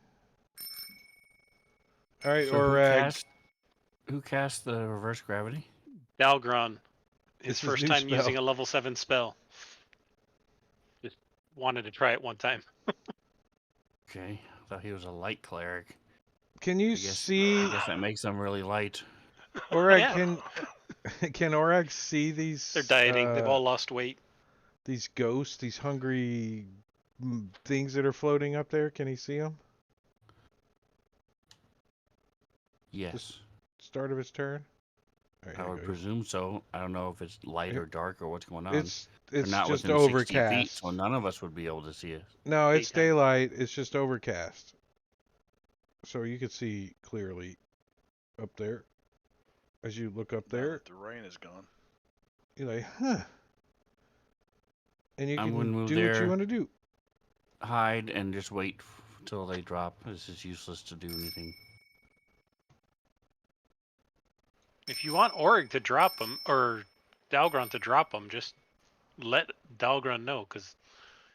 Speaker 1: All right,
Speaker 7: So
Speaker 1: Orag.
Speaker 7: who cast the reverse gravity?
Speaker 3: Dalgron.
Speaker 1: It's
Speaker 3: His
Speaker 1: his
Speaker 3: first
Speaker 1: new
Speaker 3: time using
Speaker 1: spell.
Speaker 3: a level 7 spell. Just wanted to try it one time.
Speaker 7: Okay, I thought he was a light cleric.
Speaker 1: Can you
Speaker 7: I guess-
Speaker 1: see
Speaker 7: I guess that makes them really light.
Speaker 1: Orag?
Speaker 3: Yeah.
Speaker 1: Can Orag see these?
Speaker 3: They're dieting. They've all lost weight.
Speaker 1: these ghosts, these hungry things that are floating up there. Can he see them?
Speaker 7: Yes,
Speaker 1: Start of his turn. All right,
Speaker 7: I
Speaker 1: here
Speaker 7: would
Speaker 1: we go.
Speaker 7: presume so. I don't know if it's light
Speaker 1: Here-
Speaker 7: or dark or what's going on.
Speaker 1: It's
Speaker 7: They're
Speaker 1: it's
Speaker 7: not
Speaker 1: just
Speaker 7: within 60
Speaker 1: overcast.
Speaker 7: feet, so none of us would be able to see it.
Speaker 1: No, it's
Speaker 3: Daytime.
Speaker 1: daylight. It's just overcast. so you can see clearly up there. As you look up
Speaker 2: Now
Speaker 1: there,
Speaker 2: that the rain is gone.
Speaker 1: you're like, huh. And you
Speaker 7: I'm gonna
Speaker 1: can
Speaker 7: move
Speaker 1: do what you
Speaker 7: there.
Speaker 1: want to do.
Speaker 7: Hide and just wait till they drop. This is useless to do anything.
Speaker 3: If you want Orig to drop them, or Dalgron to drop them, just let Dalgron know, because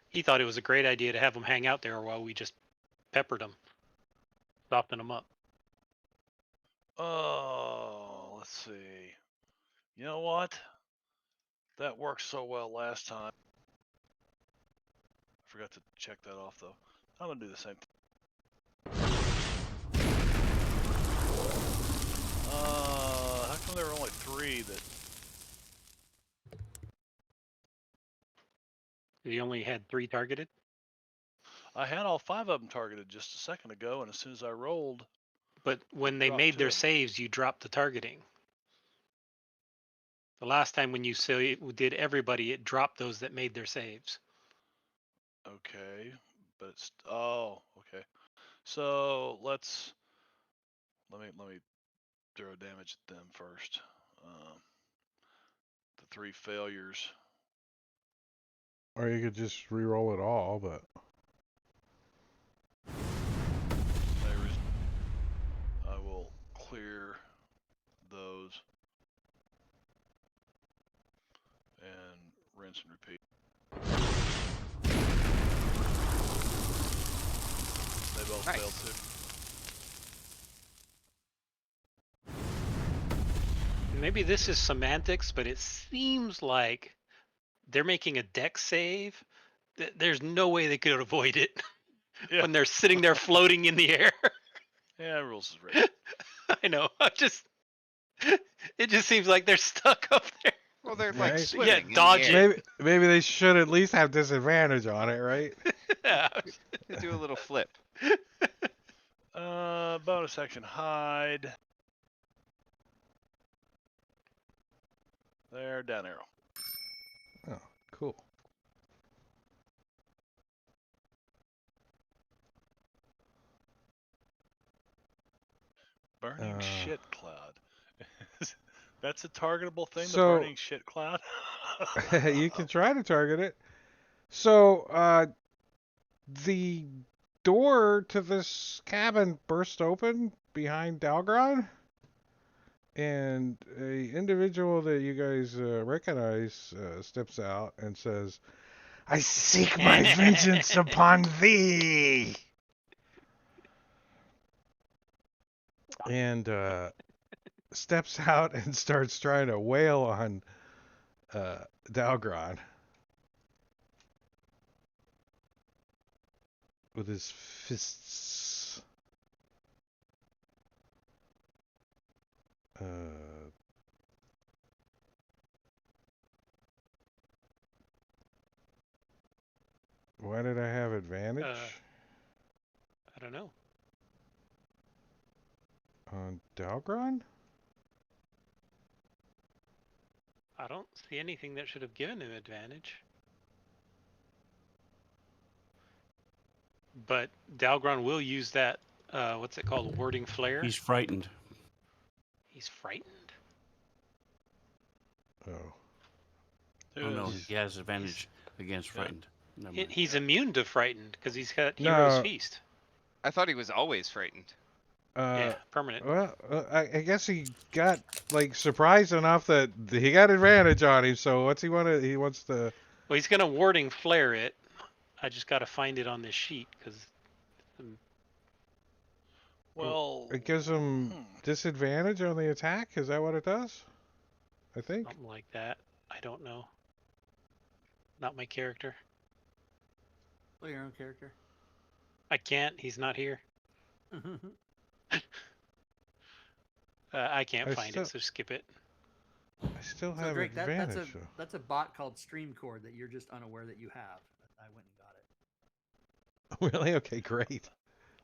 Speaker 3: he thought it was a great idea to have them hang out there while we just peppered them, softened them up.
Speaker 2: Oh, let's see. You know what? That worked so well last time. I forgot to check that off though. I'm gonna do the same thing. How come there were only 3 that?
Speaker 3: You only had 3 targeted?
Speaker 2: I had all 5 of them targeted just a second ago, and as soon as I rolled,
Speaker 3: But when they
Speaker 2: dropped
Speaker 3: made
Speaker 2: 2
Speaker 3: their
Speaker 2: of 'em.
Speaker 3: saves, you dropped the targeting. The last time when you did everybody, it dropped those that made their saves.
Speaker 2: Okay, but it's okay. So let me throw damage at them first. The 3 failures.
Speaker 1: Or you could just re-roll it all, but
Speaker 2: I will clear those and rinse and repeat. They both
Speaker 4: Nice.
Speaker 2: failed too.
Speaker 3: Maybe this is semantics, but it seems like they're making a deck save. There's no way they could avoid it
Speaker 2: Yeah.
Speaker 3: when they're sitting there floating in the air.
Speaker 2: Yeah, rules is written.
Speaker 3: I know. It just seems like they're stuck up there.
Speaker 4: Well, they're
Speaker 1: Right.
Speaker 4: like
Speaker 1: Yeah,
Speaker 4: swimming in
Speaker 3: dodge
Speaker 4: the air.
Speaker 1: maybe they should at least have disadvantage on it, right?
Speaker 3: Yeah.
Speaker 4: They do a little flip.
Speaker 2: Bonus action hide. There, down arrow.
Speaker 1: Oh, cool.
Speaker 2: Burning shit cloud. That's a targetable thing, the
Speaker 1: So-
Speaker 2: burning shit cloud.
Speaker 1: You can try to target it. So, the door to this cabin burst open behind Dalgron, and a individual that you guys recognize steps out and says, "I seek my vengeance upon thee." And steps out and starts trying to wail on Dalgron with his fists. Why did I have advantage
Speaker 3: I don't know.
Speaker 1: on Dalgron?
Speaker 3: I don't see anything that should have given him advantage. But Dalgron will use that, what's it called, warding flare.
Speaker 7: He's frightened.
Speaker 3: He's frightened.
Speaker 1: Oh.
Speaker 7: Oh no,
Speaker 2: Yes.
Speaker 7: he has advantage against frightened. Never mind.
Speaker 3: He's immune to frightened because he's got
Speaker 1: No.
Speaker 3: Hero's Feast.
Speaker 4: I thought he was always frightened.
Speaker 3: Yeah, permanent.
Speaker 1: Well, I guess he got like surprised enough that he got advantage on him. So what's he want to? He wants to.
Speaker 3: Well, he's gonna warding flare it. I just got to find it on this sheet because.
Speaker 2: Well,
Speaker 1: It gives him
Speaker 2: hmm.
Speaker 1: disadvantage on the attack. Is that what it does? I think.
Speaker 3: Something like that. I don't know. Not my character.
Speaker 6: Play your own character.
Speaker 3: I can't. He's not here. I can't
Speaker 1: I
Speaker 3: find it, so skip it.
Speaker 1: I still
Speaker 6: So
Speaker 1: have
Speaker 6: Drake,
Speaker 1: advantage.
Speaker 6: that's a bot called Streamcord that you're just unaware that you have. I went and got it.
Speaker 1: Really? Okay, great.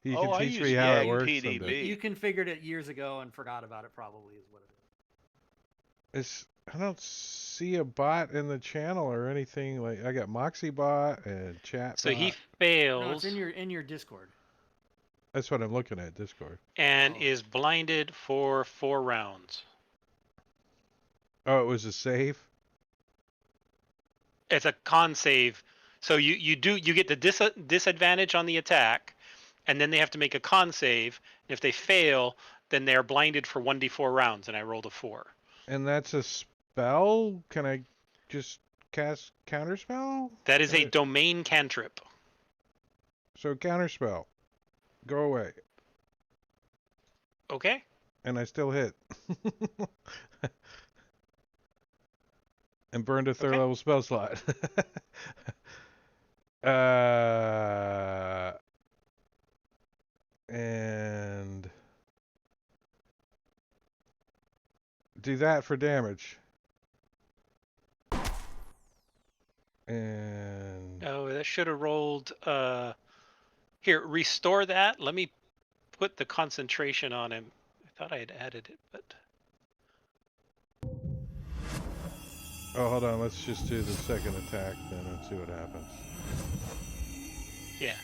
Speaker 1: You
Speaker 2: Oh,
Speaker 1: can
Speaker 2: I
Speaker 1: teach
Speaker 2: use
Speaker 1: me how it
Speaker 2: Yang
Speaker 1: works
Speaker 2: PDB.
Speaker 1: someday.
Speaker 6: You configured it years ago and forgot about it. Probably is what it is.
Speaker 1: I don't see a bot in the channel or anything. Like I got Moxie bot and chat.
Speaker 3: So he
Speaker 1: bot.
Speaker 3: fails.
Speaker 6: No, it's in your Discord.
Speaker 1: That's what I'm looking at, Discord.
Speaker 3: and
Speaker 2: Oh.
Speaker 3: is blinded for 4 rounds.
Speaker 1: Oh, it was a save?
Speaker 3: It's a con save, so you get the disadvantage on the attack, and then they have to make a con save. And if they fail, then they're blinded for 1d4 rounds, and I rolled a 4.
Speaker 1: And that's a spell? Can I just cast counterspell?
Speaker 3: That is a
Speaker 1: Or-
Speaker 3: domain cantrip.
Speaker 1: So counterspell. Go away.
Speaker 3: Okay.
Speaker 1: And I still hit. And burned a third
Speaker 3: Okay.
Speaker 1: level spell slot. And do that for damage. And
Speaker 3: Oh, that should have rolled. Here, restore that. Let me put the concentration on him. I thought I had added it, but
Speaker 1: oh, hold on. Let's just do the second attack then and see what happens.
Speaker 3: yeah.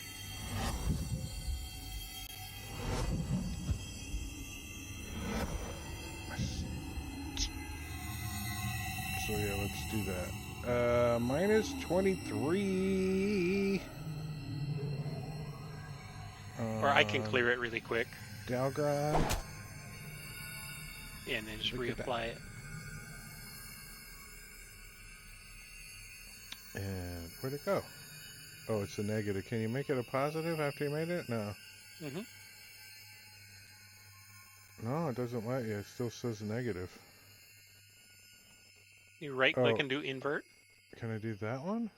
Speaker 1: So yeah, let's do that. Minus 23.
Speaker 3: Or I can clear it really quick.
Speaker 1: Dalgrad.
Speaker 3: Yeah, and then just
Speaker 1: Look at that.
Speaker 3: reapply it.
Speaker 1: And where'd it go? Oh, it's a negative. Can you make it a positive after you made it? No.
Speaker 3: Mm-hmm.
Speaker 1: No, it doesn't let you. It still says negative.
Speaker 3: You right click
Speaker 1: Oh.
Speaker 3: and do invert.
Speaker 1: Can I do that one?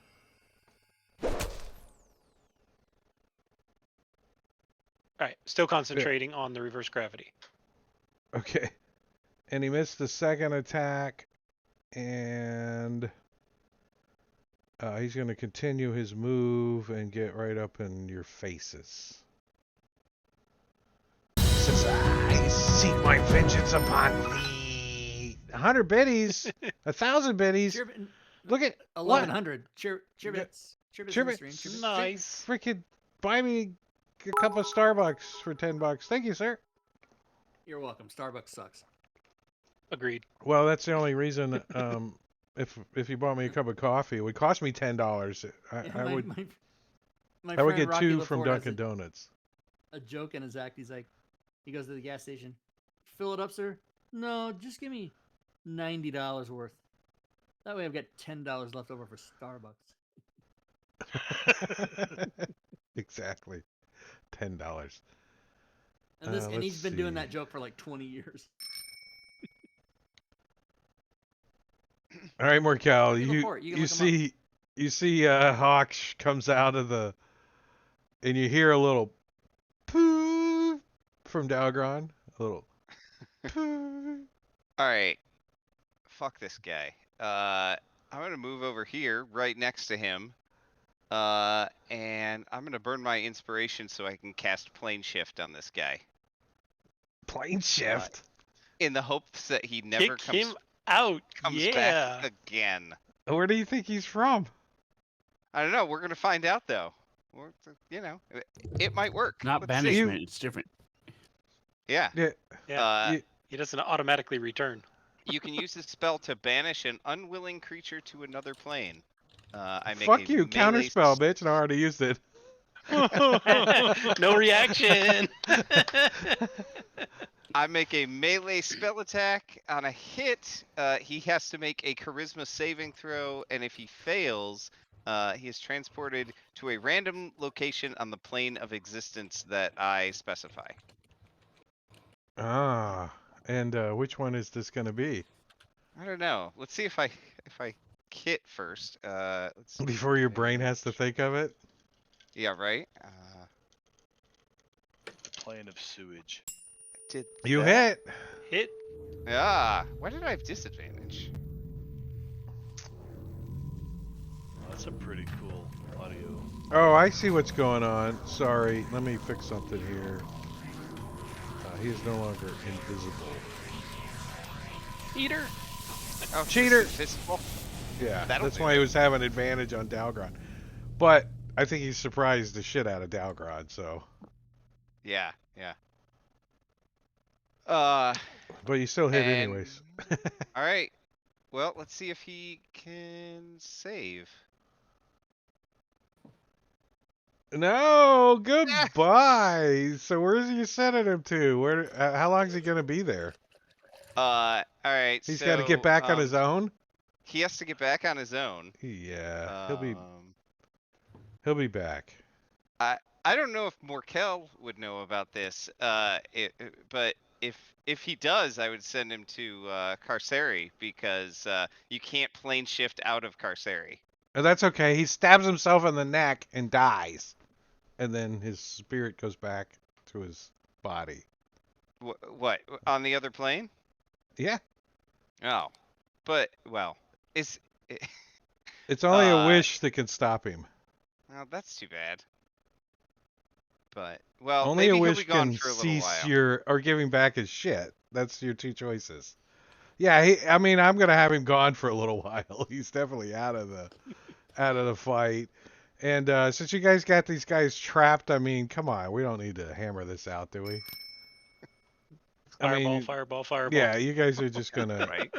Speaker 3: All right, still concentrating on the reverse gravity.
Speaker 1: Okay. And he missed the second attack. And he's going to continue his move and get right up in your faces. Says, I seek my vengeance upon thee. 100 biddies. 1,000 biddies.
Speaker 6: Cheer-
Speaker 1: Look at
Speaker 6: 1100. Cheerbits. Cheerbits in the
Speaker 1: Cheerbits.
Speaker 6: stream. Cheerbits.
Speaker 3: Nice.
Speaker 1: freaking buy me a cup of Starbucks for $10. Thank you, sir.
Speaker 6: You're welcome. Starbucks sucks.
Speaker 3: Agreed.
Speaker 1: Well, that's the only reason. If you bought me a cup of coffee, it would cost me $10.
Speaker 6: Yeah,
Speaker 1: I would
Speaker 6: my
Speaker 1: I would
Speaker 6: friend
Speaker 1: get
Speaker 6: Rocky
Speaker 1: 2 from
Speaker 6: Laporte has
Speaker 1: Dunkin' Donuts.
Speaker 6: a joke in his act. He's like, he goes to the gas station. Fill it up, sir. No, just give me $90 worth. That way I've got $10 left over for Starbucks.
Speaker 1: Exactly, $10.
Speaker 6: And this, and
Speaker 1: let's
Speaker 6: he's been doing
Speaker 1: see.
Speaker 6: that joke for like 20 years.
Speaker 1: All right, Morcal,
Speaker 6: Rocky
Speaker 1: you
Speaker 6: Laporte, you can
Speaker 1: you
Speaker 6: look him up.
Speaker 1: see Hawk comes out of the, and you hear a little poo from Dalgron, a little poo.
Speaker 4: All right. Fuck this guy. I'm gonna move over here, right next to him. And I'm gonna burn my inspiration so I can cast plane shift on this guy,
Speaker 1: Plane shift.
Speaker 4: in the hopes that he never
Speaker 3: Kick him
Speaker 4: comes
Speaker 3: out.
Speaker 4: back again.
Speaker 1: Where do you think he's from?
Speaker 4: I don't know. We're gonna find out though. You know, it might work.
Speaker 7: Not
Speaker 4: Let's see.
Speaker 7: banishment. It's different.
Speaker 4: Yeah.
Speaker 1: Yeah.
Speaker 3: Yeah.
Speaker 1: You-
Speaker 3: He doesn't automatically return.
Speaker 4: You can use this spell to banish an unwilling creature to another plane. I make
Speaker 1: Fuck
Speaker 4: a
Speaker 1: you,
Speaker 4: melee
Speaker 1: counterspell, bitch, and I already used it.
Speaker 3: No reaction.
Speaker 4: I make a melee spell attack. On a hit, he has to make a charisma saving throw, and if he fails, he is transported to a random location on the plane of existence that I specify.
Speaker 1: Ah, and which one is this gonna be?
Speaker 4: I don't know. Let's see if I hit first. Let's see.
Speaker 1: Before your brain has to think of it?
Speaker 4: Yeah, right.
Speaker 2: Plane of sewage.
Speaker 4: Did
Speaker 1: You
Speaker 4: that.
Speaker 1: hit!
Speaker 3: Hit.
Speaker 4: Ah, why did I have disadvantage?
Speaker 2: That's a pretty cool audio.
Speaker 1: Oh, I see what's going on. Sorry, let me fix something here. He is no longer invisible.
Speaker 3: Eater.
Speaker 4: Oh,
Speaker 1: Cheater!
Speaker 4: Invisible.
Speaker 1: Yeah,
Speaker 4: That'll
Speaker 1: that's
Speaker 4: do
Speaker 1: why
Speaker 4: it.
Speaker 1: he was having advantage on Dalgrod. But I think he surprised the shit out of Dalgrod, so.
Speaker 4: Yeah, yeah. Uh,
Speaker 1: But you still hit
Speaker 4: and
Speaker 1: anyways.
Speaker 4: all right. Well, let's see if he can save.
Speaker 1: No, goodbye. So where's you sending him to? Where? How long is he gonna be there?
Speaker 4: All right.
Speaker 1: He's got to get
Speaker 4: So
Speaker 1: back on his own.
Speaker 4: he has to get back on his own.
Speaker 1: Yeah,
Speaker 4: Um,
Speaker 1: he'll be back.
Speaker 4: I don't know if Morkel would know about this. But if he does, I would send him to Carceri because you can't plane shift out of Carceri.
Speaker 1: That's okay. He stabs himself in the neck and dies, and then his spirit goes back to his body.
Speaker 4: What on the other plane?
Speaker 1: Yeah,
Speaker 4: Oh, but well, is
Speaker 1: it's only a
Speaker 4: uh,
Speaker 1: wish that can stop him.
Speaker 4: well, that's too bad. But well,
Speaker 1: Only a
Speaker 4: maybe he'll be
Speaker 1: wish
Speaker 4: gone
Speaker 1: can
Speaker 4: for a little
Speaker 1: cease
Speaker 4: while.
Speaker 1: your or giving back his shit. That's your two choices. Yeah, I mean, I'm gonna have him gone for a little while. He's definitely out of the fight. And since you guys got these guys trapped, I mean, come on, we don't need to hammer this out, do we? I
Speaker 3: Fireball,
Speaker 1: mean,
Speaker 3: fireball, fireball.
Speaker 1: yeah, you guys are just gonna
Speaker 4: Right?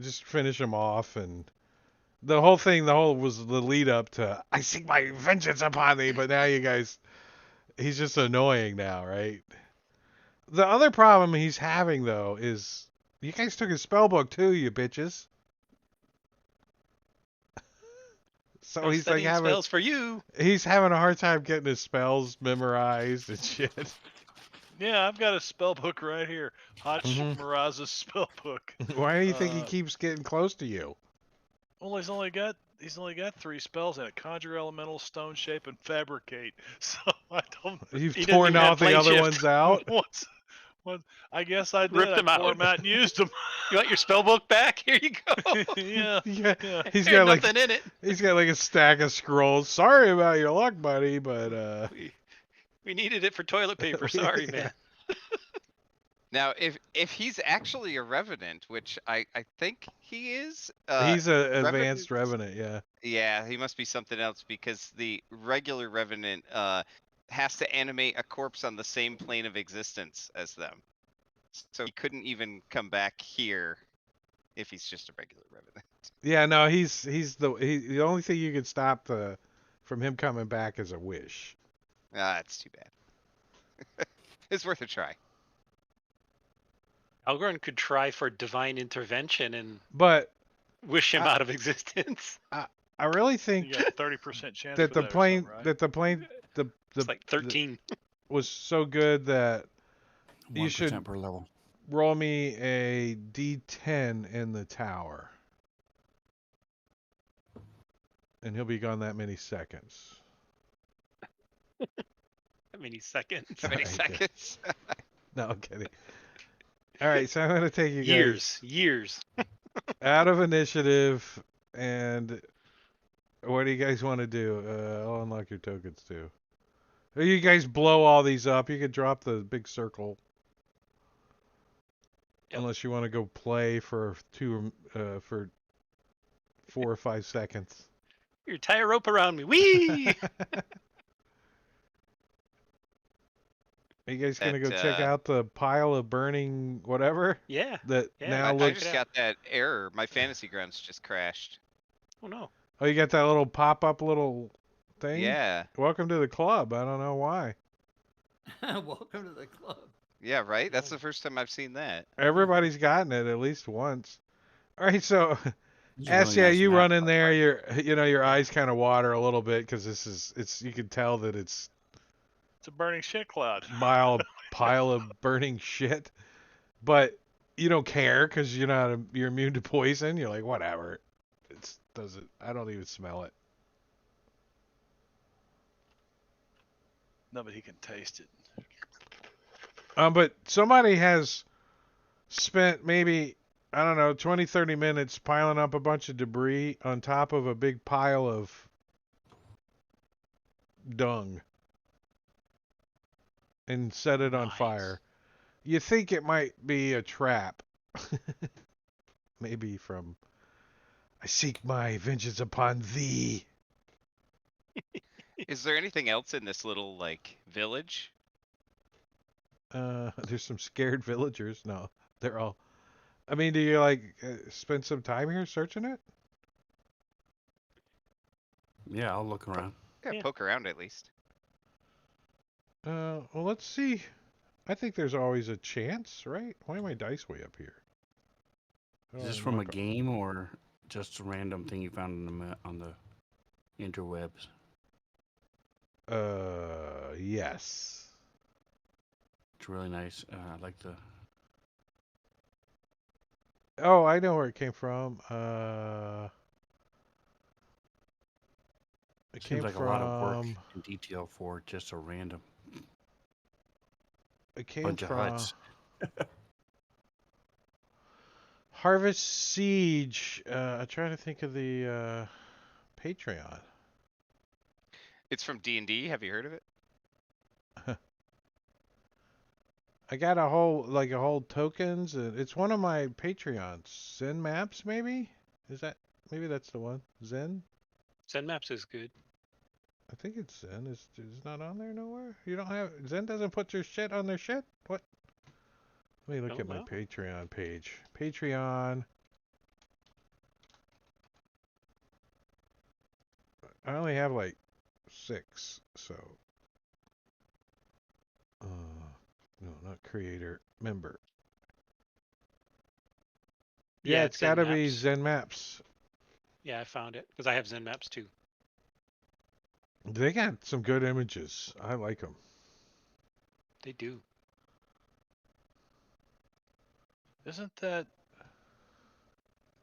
Speaker 1: just finish them off, and the whole thing, the whole was the lead up to I seek my vengeance upon thee. But now you guys, he's just annoying now, right? The other problem he's having though is you guys took his spell book too, you bitches. So
Speaker 3: I'm
Speaker 1: he's like
Speaker 3: studying spells for you.
Speaker 1: he's having a hard time getting his spells memorized and shit.
Speaker 2: Yeah, I've got a spell book right here. Hotch
Speaker 1: Mhm.
Speaker 2: Miraza's spell book.
Speaker 1: Why do you think he
Speaker 2: Uh,
Speaker 1: keeps getting close to you?
Speaker 2: Well, he's only got 3 spells in it: Conjure, Elemental, Stone Shape, and Fabricate. So I don't.
Speaker 1: You've
Speaker 3: He doesn't
Speaker 1: torn
Speaker 3: even have
Speaker 1: all the
Speaker 3: plane
Speaker 1: other
Speaker 3: shift.
Speaker 1: ones out.
Speaker 2: Once, I guess I did.
Speaker 3: Ripped
Speaker 2: I
Speaker 3: them
Speaker 2: tore
Speaker 3: out.
Speaker 2: them out and used them.
Speaker 3: You want your spell book back? Here you go.
Speaker 2: Yeah,
Speaker 1: Yeah,
Speaker 2: yeah.
Speaker 1: he's
Speaker 3: There's
Speaker 1: got like
Speaker 3: nothing in it.
Speaker 1: he's got like a stack of scrolls. Sorry about your luck, buddy, but
Speaker 3: We needed it for toilet paper. Sorry,
Speaker 1: Yeah.
Speaker 3: man.
Speaker 4: Now, if he's actually a revenant, which I think he is,
Speaker 1: he's a
Speaker 4: Revenant-
Speaker 1: advanced revenant. Yeah.
Speaker 4: yeah, he must be something else because the regular revenant has to animate a corpse on the same plane of existence as them. So he couldn't even come back here if he's just a regular revenant.
Speaker 1: Yeah, no, the only thing you can stop from him coming back is a wish.
Speaker 4: Ah, it's too bad. It's worth a try.
Speaker 3: Algorn could try for divine intervention and
Speaker 1: But
Speaker 3: wish him
Speaker 1: I-
Speaker 3: out of existence.
Speaker 1: I really think
Speaker 2: You got 30% chance
Speaker 1: that
Speaker 2: for
Speaker 1: the
Speaker 2: that or
Speaker 1: plane
Speaker 2: something, right?
Speaker 1: that the plane the
Speaker 3: It's like 13.
Speaker 1: was so good that you
Speaker 7: 1%
Speaker 1: should
Speaker 7: per level.
Speaker 1: roll me a D10 in the tower. And he'll be gone that many seconds.
Speaker 3: How many seconds?
Speaker 4: How many
Speaker 1: Okay.
Speaker 4: seconds?
Speaker 1: No, I'm kidding. All right, so I'm going to take you guys
Speaker 3: Years.
Speaker 1: out of initiative, and what do you guys want to do? I'll unlock your tokens too. Or you guys blow all these up. You can drop the big circle.
Speaker 3: Yep.
Speaker 1: Unless you want to go play for 4 or 5 seconds.
Speaker 3: You tie a rope around me. Whee!
Speaker 1: Are you guys gonna go
Speaker 4: That,
Speaker 1: check out the pile of burning whatever
Speaker 3: Yeah.
Speaker 1: that
Speaker 3: Yeah,
Speaker 1: now
Speaker 4: I
Speaker 1: looks?
Speaker 4: just got that error. My fantasy grounds just crashed.
Speaker 3: Oh no.
Speaker 1: Oh, you got that little pop-up little thing?
Speaker 4: Yeah.
Speaker 1: Welcome to the club. I don't know why.
Speaker 6: Welcome to the club.
Speaker 4: Yeah, right? That's the first time I've seen that.
Speaker 1: Everybody's gotten it at least once. All right, so
Speaker 7: It's a really
Speaker 1: Asya,
Speaker 7: nice
Speaker 1: you
Speaker 7: map,
Speaker 1: run in
Speaker 7: by the
Speaker 1: there.
Speaker 7: way.
Speaker 1: Your eyes kind of water a little bit because it's you can tell that it's
Speaker 2: It's a burning shit cloud.
Speaker 1: pile of burning shit, but you don't care because you're immune to poison. You're like whatever. I don't even smell it.
Speaker 2: No, but he can taste it.
Speaker 1: But somebody has spent maybe, I don't know, 20, 30 minutes piling up a bunch of debris on top of a big pile of dung and set it on
Speaker 3: Nice.
Speaker 1: fire. You think it might be a trap. Maybe from, I seek my vengeance upon thee.
Speaker 4: Is there anything else in this little, like, village?
Speaker 1: There's some scared villagers. No, they're all. I mean, do you like spend some time here searching it?
Speaker 7: Yeah, I'll look around.
Speaker 4: Yeah,
Speaker 3: Yeah.
Speaker 4: poke around at least.
Speaker 1: Well, let's see. I think there's always a chance, right? Why are my dice way up here?
Speaker 7: Is this from a game or just a random thing you found on the interwebs?
Speaker 1: Yes.
Speaker 7: It's really nice. I like the.
Speaker 1: Oh, I know where it came from. It
Speaker 7: Seems
Speaker 1: came
Speaker 7: like a lot of work
Speaker 1: from.
Speaker 7: and detail for just a random
Speaker 1: It came
Speaker 7: bunch of
Speaker 1: from
Speaker 7: huts.
Speaker 1: Harvest Siege. I'm trying to think of the Patreon.
Speaker 4: It's from D&D. Have you heard of it?
Speaker 1: I got a whole tokens. And it's one of my Patreons. Zen Maps, maybe? Is that maybe that's the one? Zen?
Speaker 3: Zen Maps is good.
Speaker 1: I think it's Zen. Is not on there nowhere. You don't have Zen doesn't put your shit on their shit. What? Let me look
Speaker 3: Don't
Speaker 1: at my
Speaker 3: know.
Speaker 1: Patreon page. Patreon. I only have like 6, so. No, not creator. Member. Yeah, it's
Speaker 3: Zen
Speaker 1: got to be
Speaker 3: Maps.
Speaker 1: Zen Maps.
Speaker 3: Yeah, I found it because I have Zen Maps too.
Speaker 1: They got some good images. I like them.
Speaker 3: They do.
Speaker 2: Isn't that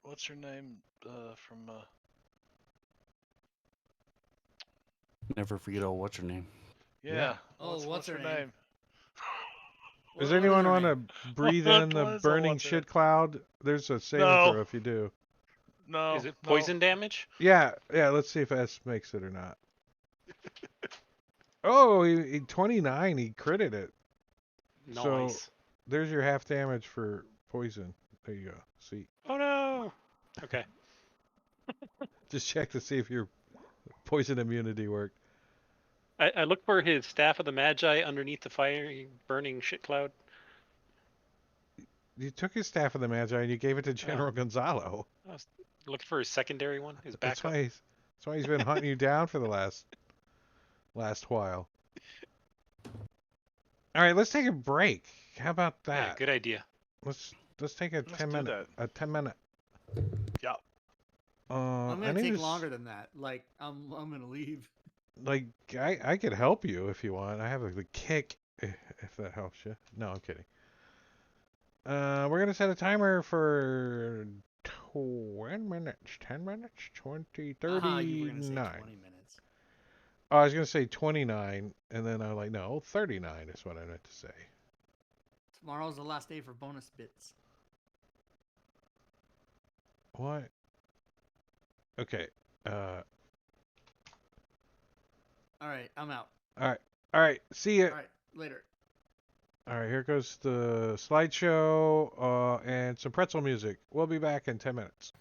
Speaker 2: what's her name from?
Speaker 7: Never forget old what's her name.
Speaker 2: Yeah.
Speaker 6: Oh, what's her name?
Speaker 1: Does
Speaker 6: What is
Speaker 1: anyone
Speaker 6: her
Speaker 1: want to
Speaker 6: name?
Speaker 1: breathe
Speaker 2: What
Speaker 1: in the
Speaker 2: was
Speaker 1: burning
Speaker 2: what's her
Speaker 1: shit
Speaker 2: name?
Speaker 1: cloud? There's a saving
Speaker 2: No.
Speaker 1: throw if you do.
Speaker 2: No.
Speaker 3: Is it
Speaker 2: no.
Speaker 3: poison damage?
Speaker 1: Yeah. Let's see if S makes it or not. Oh, he 29. He critted it. So
Speaker 3: Nice.
Speaker 1: there's your half damage for poison. There you go. See,
Speaker 3: Oh no. Okay.
Speaker 1: just check to see if your poison immunity worked.
Speaker 3: I looked for his Staff of the Magi underneath the fire burning shit cloud.
Speaker 1: You took his staff of the Magi and you gave it to
Speaker 3: Oh.
Speaker 1: General Gonzalo.
Speaker 3: I was looking for his secondary one, his
Speaker 1: That's
Speaker 3: backup.
Speaker 1: why he's been hunting you down for the last while. All right, let's take a break. How about
Speaker 3: Yeah,
Speaker 1: that?
Speaker 3: good idea.
Speaker 1: Let's take a
Speaker 2: Let's
Speaker 1: 10
Speaker 2: do
Speaker 1: minute
Speaker 2: that.
Speaker 1: a 10 minute.
Speaker 2: Yeah.
Speaker 6: I'm
Speaker 1: I
Speaker 6: gonna
Speaker 1: need
Speaker 6: take
Speaker 1: to
Speaker 6: longer than that. Like I'm gonna leave.
Speaker 1: like I could help you if you want. I have the kick if that helps you. No, I'm kidding. We're gonna set a timer for 10 minutes, 10 minutes, 20,
Speaker 6: Aha, you were gonna say
Speaker 1: 39.
Speaker 6: 20 minutes.
Speaker 1: Oh, I was gonna say 29, and then I'm like, no, 39 is what I meant to say.
Speaker 6: Tomorrow's the last day for bonus bits.
Speaker 1: What? Okay.
Speaker 6: All right, I'm out.
Speaker 1: All right. See ya.
Speaker 6: All right, later.
Speaker 1: All right, here goes the slideshow and some pretzel music. We'll be back in 10 minutes.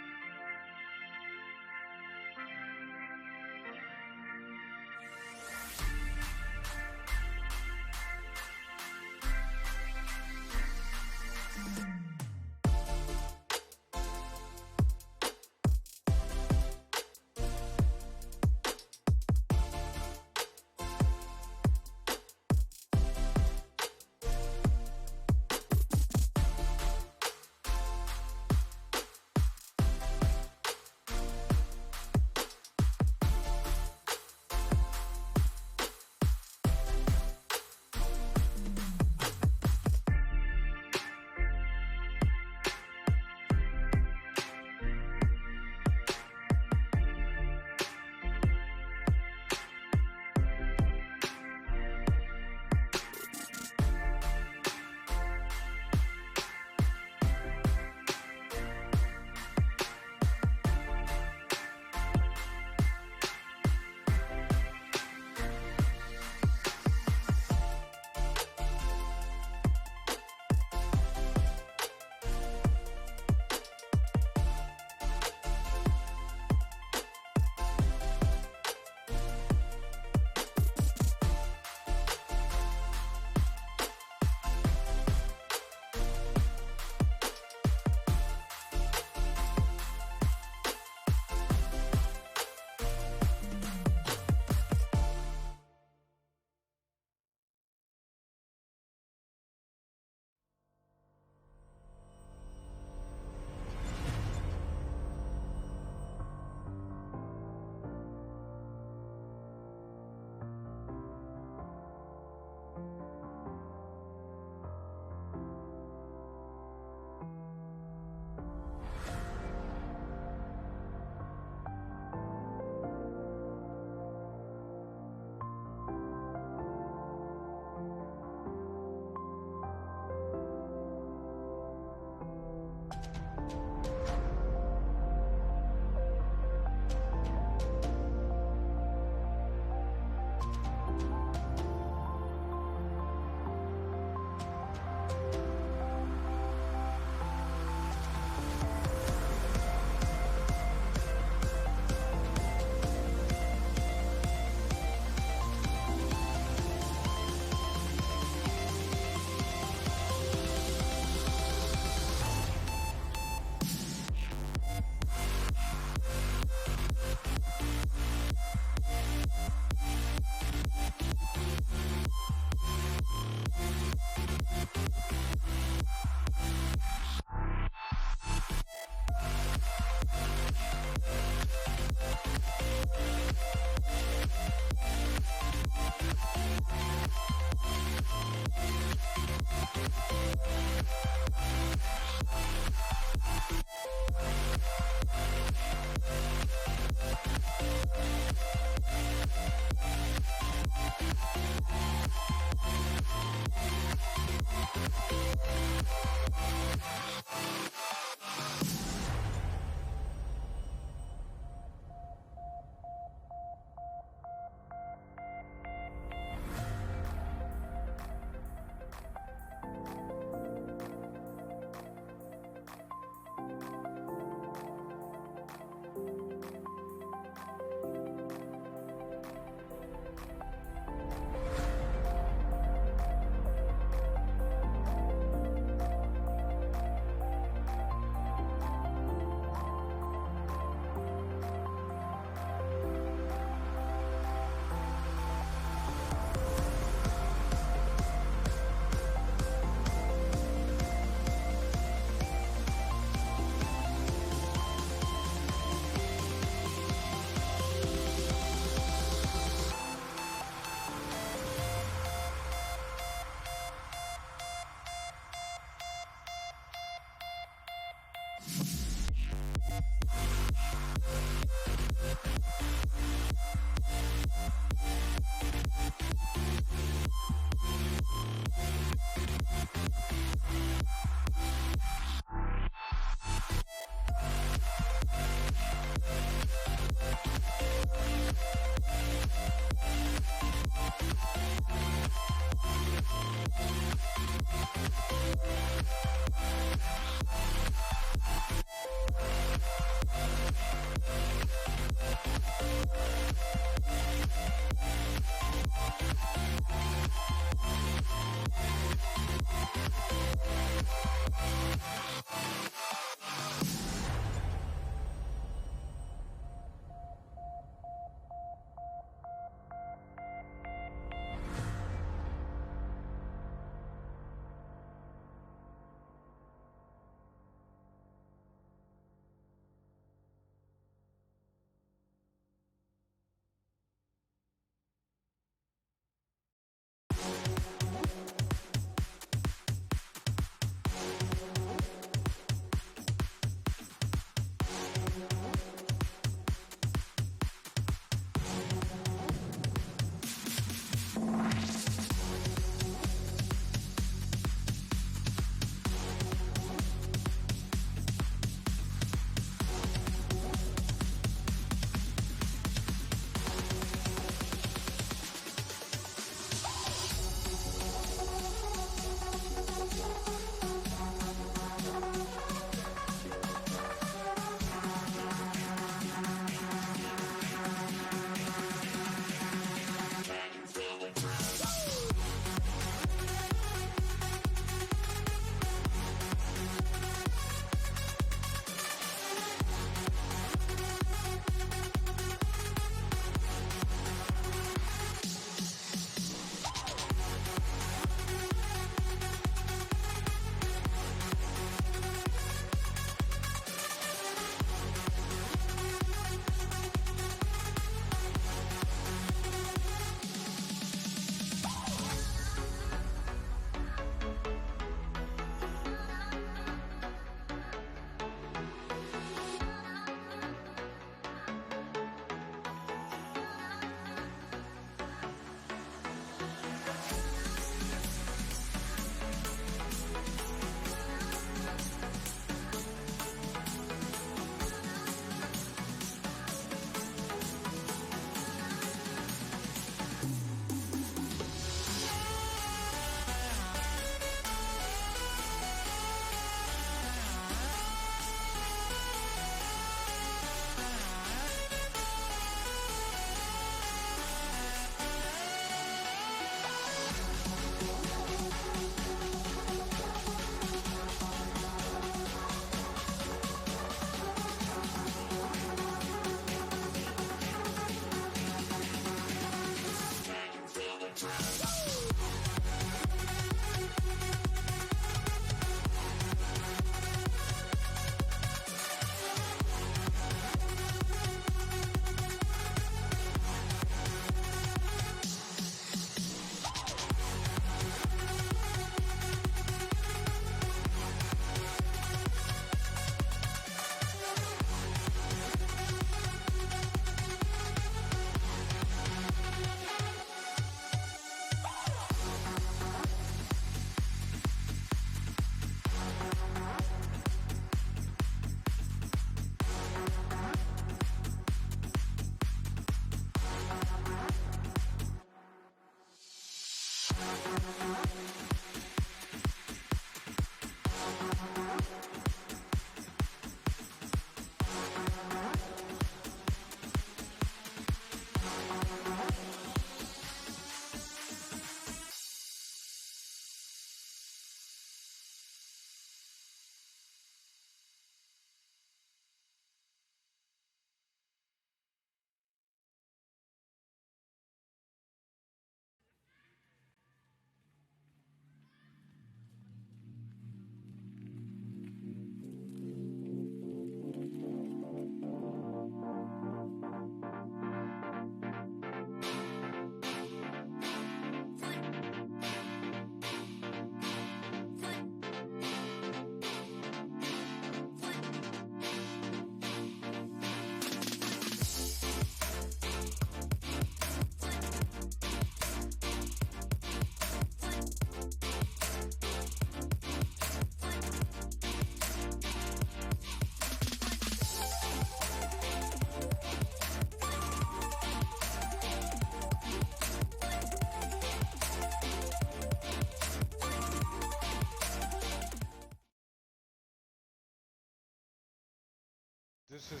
Speaker 1: This is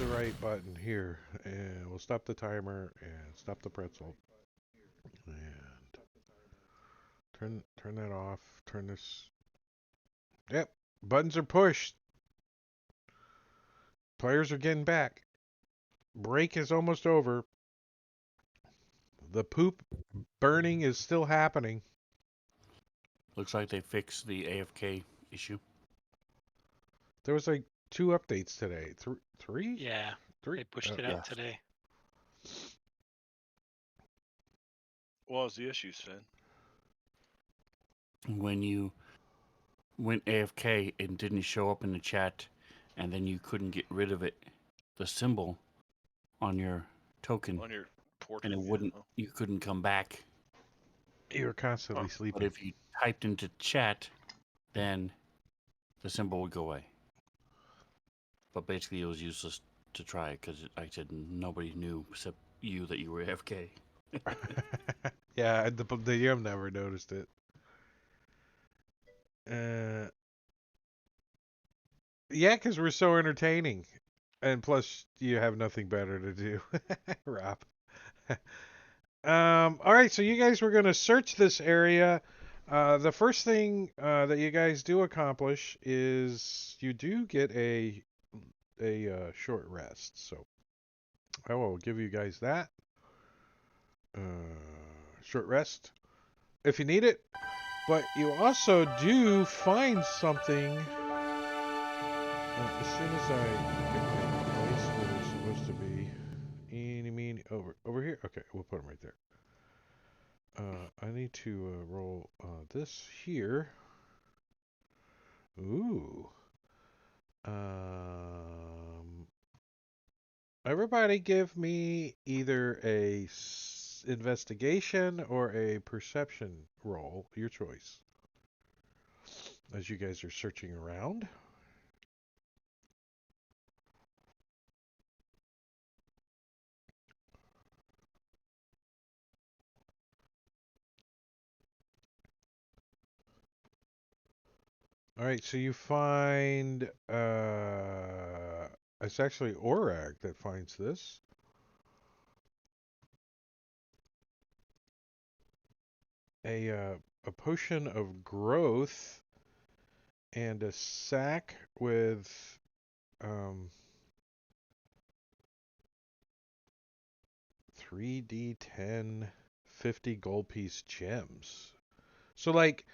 Speaker 1: the right button here, and we'll stop the timer and stop the pretzel, and turn that off. Turn this. Yep, buttons are pushed. Players are getting back. Break is almost over. The poop burning is still happening.
Speaker 7: Looks like they fixed the AFK issue.
Speaker 1: There was like 2 updates today. Three?
Speaker 3: Yeah,
Speaker 1: 3?
Speaker 3: they pushed it
Speaker 7: yeah.
Speaker 3: out today.
Speaker 2: What was the issue, Sven?
Speaker 7: when you went AFK and didn't show up in the chat, and then you couldn't get rid of it, the symbol on your token,
Speaker 2: On your portrait.
Speaker 7: and it wouldn't. You couldn't come back.
Speaker 1: You were constantly
Speaker 7: But
Speaker 1: sleeping.
Speaker 7: if you typed into chat, then the symbol would go away. But basically, it was useless to try because, like I said, nobody knew except you that you were AFK.
Speaker 1: Yeah, the Yum never noticed it. Yeah, because we're so entertaining. And plus, you have nothing better to do, Rob. All right, so you guys were going to search this area. The first thing that you guys do accomplish is you do get a short rest. So I will give you guys that. Short rest if you need it. But you also do find something as soon as I get my place where they're supposed to be. Eeny, meeny, over here. Okay, we'll put them right there. I need to roll this here. Ooh. Everybody give me either a investigation or a perception roll, your choice. As you guys are searching around. All right, so you find it's actually Orag that finds this. A potion of growth and a sack with 3d10 50 gold piece gems. So like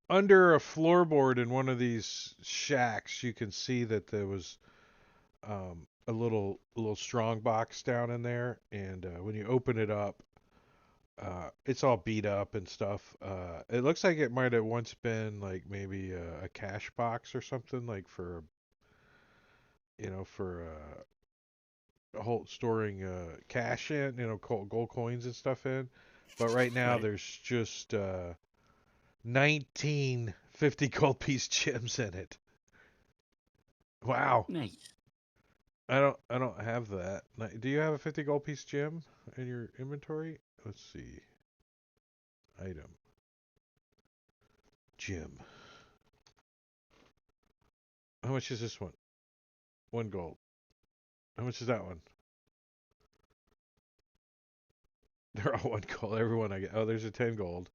Speaker 1: under a floorboard in one of these shacks, you can see that there was a little strong box down in there, and when you open it up, it's all beat up and stuff. It looks like it might have once been like maybe a cash box or something, like for a whole storing cash in, gold coins and stuff in. But right now
Speaker 7: Right.
Speaker 1: there's just 19 50 gold piece gems in it. Wow.
Speaker 7: Nice.
Speaker 1: I don't have that. Do you have a 50 gold piece gem in your inventory? Let's see. Item. Gem. How much is this one? 1 gold. How much is that one? They're all 1 gold. Everyone I get. Oh, there's a 10 gold.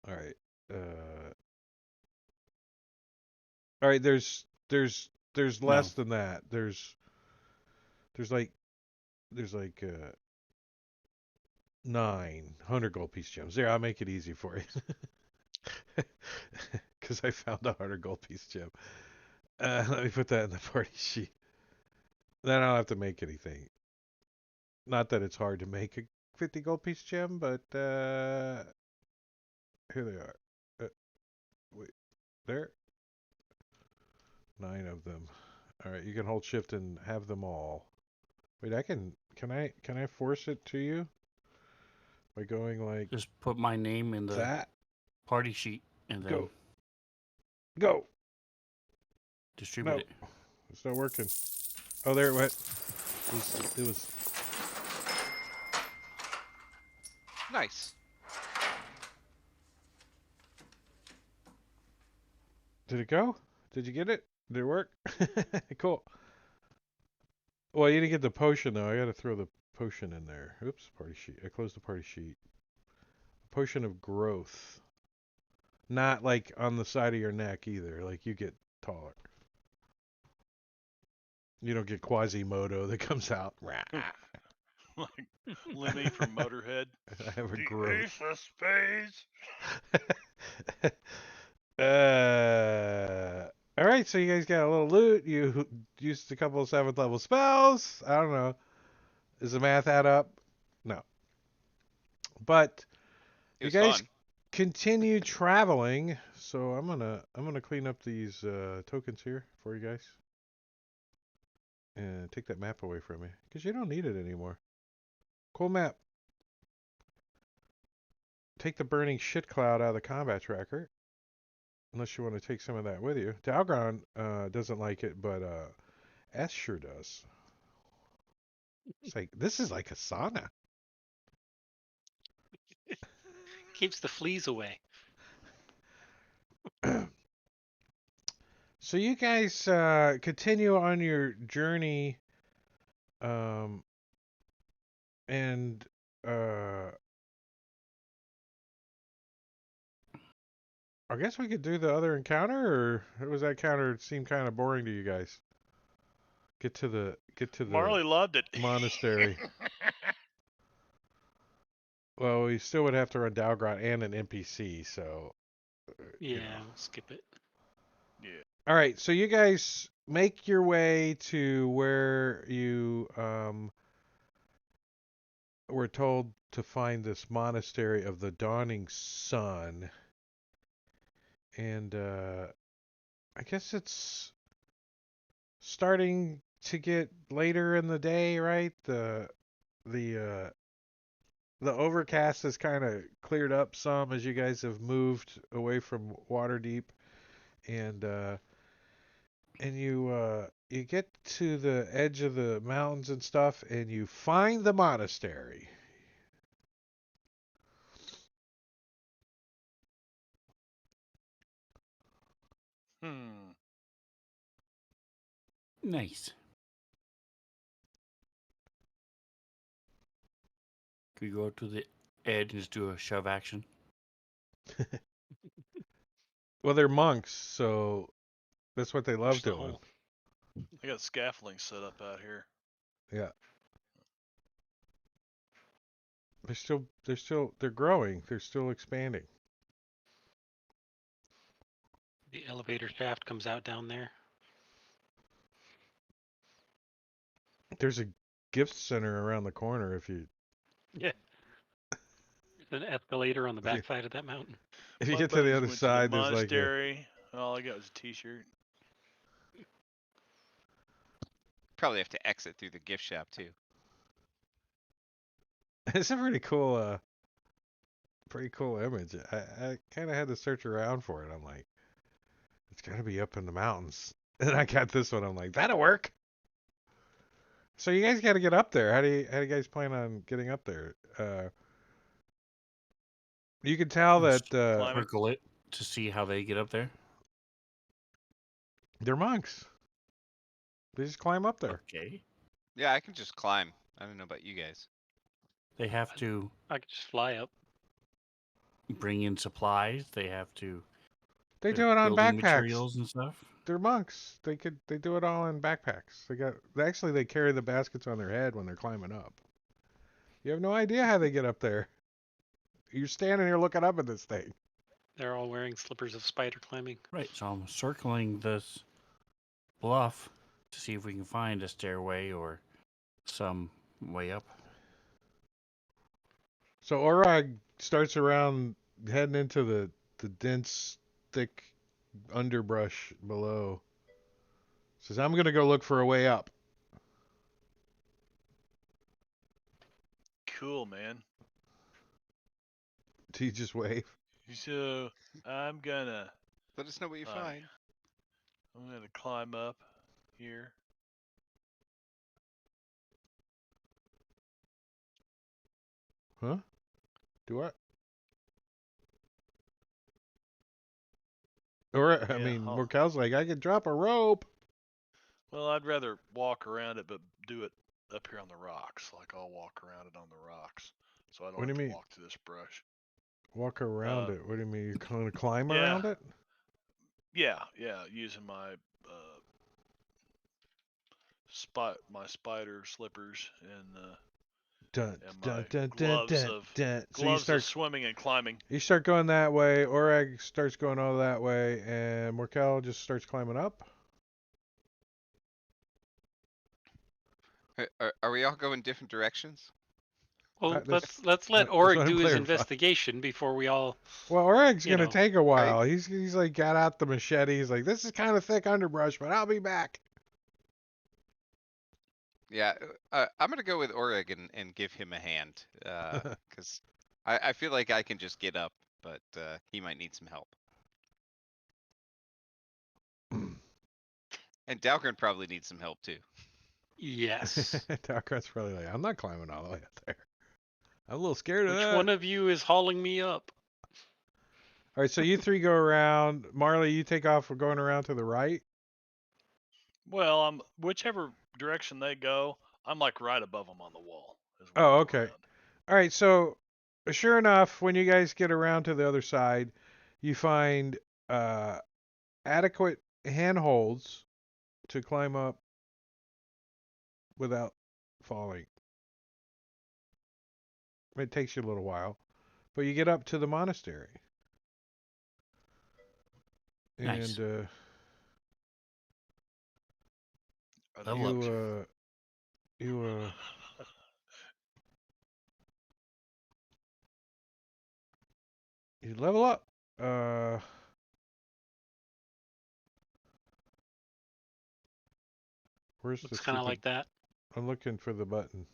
Speaker 1: All right. All right. There's less than that. There's like 900 gold piece gems. There, I'll make it easy for you. Because I found a 100 gold piece gem. Let me put that in the party sheet. Then I don't have to make anything. Not that it's hard to make a 50 gold piece gem, but here they are. Wait, there. 9 of them. All right, you can hold shift and have them all. Wait, can I force it to you by going like
Speaker 7: Just put my name in the
Speaker 1: that?
Speaker 7: party sheet and then
Speaker 1: Go.
Speaker 7: distribute
Speaker 1: No.
Speaker 7: it.
Speaker 1: It's not working. Oh, there it went. It was.
Speaker 4: Nice.
Speaker 1: Did it go? Did you get it? Did it work? Cool. Well, you didn't get the potion though. I got to throw the potion in there. Oops, party sheet. I closed the party sheet. Potion of growth. Not like on the side of your neck either. Like you get taller. You don't get Quasimodo that comes out.
Speaker 2: Like Lemmy from Motorhead.
Speaker 1: I have a
Speaker 2: The
Speaker 1: growth.
Speaker 2: Ace of Spades.
Speaker 1: All right, so you guys got a little loot. You used a couple of 7th level spells. I don't know. Does the math add up? No. But
Speaker 4: It
Speaker 1: you
Speaker 4: was
Speaker 1: guys,
Speaker 4: fun.
Speaker 1: continue traveling. So I'm gonna clean up these tokens here for you guys, and take that map away from you because you don't need it anymore. Cool map. Take the burning shit cloud out of the combat tracker, unless you want to take some of that with you. Dalgron doesn't like it, but S sure does. It's like this is like a sauna.
Speaker 3: Keeps the fleas away.
Speaker 1: So you guys continue on your journey, and I guess we could do the other encounter, or was that encounter seem kind of boring to you guys? Get to the
Speaker 2: Marley loved it.
Speaker 1: monastery. Well, we still would have to run Dalgrot and an NPC, so
Speaker 3: Yeah,
Speaker 1: you know.
Speaker 3: we'll skip it.
Speaker 2: Yeah.
Speaker 1: All right, so you guys make your way to where you were told to find this monastery of the Dawning Sun, and I guess it's starting to get later in the day, right? The overcast has kind of cleared up some as you guys have moved away from Waterdeep, and you get to the edge of the mountains and stuff, and you find the monastery.
Speaker 2: Hmm.
Speaker 7: Nice. Could we go to the edge and just do a shove action?
Speaker 1: Well, they're monks, so that's what they love
Speaker 3: Push the
Speaker 1: doing.
Speaker 3: hole.
Speaker 2: I got scaffolding set up out here.
Speaker 1: Yeah. They're growing. They're still expanding.
Speaker 3: The elevator shaft comes out down there.
Speaker 1: There's a gift center around the corner if you
Speaker 3: Yeah. There's an escalator on the backside of that mountain.
Speaker 1: if you
Speaker 2: My
Speaker 1: get to the
Speaker 2: buddies
Speaker 1: other
Speaker 2: went
Speaker 1: side,
Speaker 2: to the
Speaker 1: there's like a
Speaker 2: monastery. All I got was a T-shirt.
Speaker 4: Probably have to exit through the gift shop too.
Speaker 1: it's a pretty cool image. I kind of had to search around for it. I'm like, it's got to be up in the mountains. And I got this one. I'm like, that'll work. So you guys got to get up there. How do you guys plan on getting up there? You can tell that
Speaker 2: Climb it.
Speaker 7: Circle it to see how they get up there.
Speaker 1: they're monks. They just climb up there.
Speaker 7: Okay.
Speaker 4: Yeah, I can just climb. I don't know about you guys.
Speaker 7: They have to
Speaker 3: I could just fly up.
Speaker 7: bring in supplies. They have to.
Speaker 1: They
Speaker 7: their
Speaker 1: do it on
Speaker 7: building
Speaker 1: backpacks.
Speaker 7: materials and stuff.
Speaker 1: They're monks. They do it all in backpacks. They carry the baskets on their head when they're climbing up. You have no idea how they get up there. You're standing here looking up at this thing.
Speaker 3: They're all wearing slippers of spider climbing.
Speaker 7: Right. So I'm circling this bluff to see if we can find a stairway or some way up.
Speaker 1: So Orag starts around heading into the dense, thick underbrush below. Says, I'm going to go look for a way up.
Speaker 2: Cool, man.
Speaker 1: Do you just wave?
Speaker 2: So I'm gonna
Speaker 4: Let us know what you
Speaker 2: Alright.
Speaker 4: find.
Speaker 2: I'm gonna climb up here.
Speaker 1: Huh? Do what? Or, I
Speaker 2: Yeah,
Speaker 1: mean,
Speaker 2: I'll-
Speaker 1: Morcal's like, I could drop a rope.
Speaker 2: Well, I'd rather walk around it, but do it up here on the rocks. Like I'll walk around it on the rocks, so I don't
Speaker 1: What do
Speaker 2: have
Speaker 1: you
Speaker 2: to
Speaker 1: mean?
Speaker 2: walk through this brush.
Speaker 1: Walk around it. What do you mean? You're going to climb
Speaker 2: yeah.
Speaker 1: around it?
Speaker 2: Yeah, using my my spider slippers and
Speaker 1: Dun,
Speaker 2: and
Speaker 1: dun,
Speaker 2: my
Speaker 1: dun, dun,
Speaker 2: gloves
Speaker 1: dun,
Speaker 2: of
Speaker 1: dun. So you
Speaker 2: gloves
Speaker 1: start
Speaker 2: of swimming and climbing.
Speaker 1: You start going that way, Orag starts going all that way, and Morkel just starts climbing up.
Speaker 4: Are we all going different directions?
Speaker 3: Well,
Speaker 1: That's
Speaker 3: let's let
Speaker 1: that's what
Speaker 3: Orig
Speaker 1: I'm
Speaker 3: do his
Speaker 1: clarifying.
Speaker 3: investigation before we all.
Speaker 1: Well, Oreg's
Speaker 3: You
Speaker 1: gonna
Speaker 3: know.
Speaker 1: take a while. He's like got out the machete. He's like, this is kind of thick underbrush, but I'll be back.
Speaker 4: Yeah, I'm gonna go with Orig and give him a hand, because I feel like I can just get up, but he might need some help. And Dalgren probably needs some help too.
Speaker 3: Yes.
Speaker 1: Talkrat's probably like, I'm not climbing all the way up there. I'm a little scared of
Speaker 3: Which
Speaker 1: that.
Speaker 3: one of you is hauling me up?
Speaker 1: All right, so you three go around. Marley, you take off. We're going around to the right.
Speaker 2: Well, whichever direction they go, I'm like right above them on the wall. As we
Speaker 1: Oh,
Speaker 2: go
Speaker 1: okay.
Speaker 2: around.
Speaker 1: All right, so sure enough, when you guys get around to the other side, you find adequate handholds to climb up without falling. It takes you a little while, but you get up to the monastery.
Speaker 7: Nice.
Speaker 1: And
Speaker 2: Are they
Speaker 7: Level up.
Speaker 1: you you level up. Where's the
Speaker 3: Looks kind of
Speaker 1: stupid?
Speaker 3: like that.
Speaker 1: I'm looking for the button.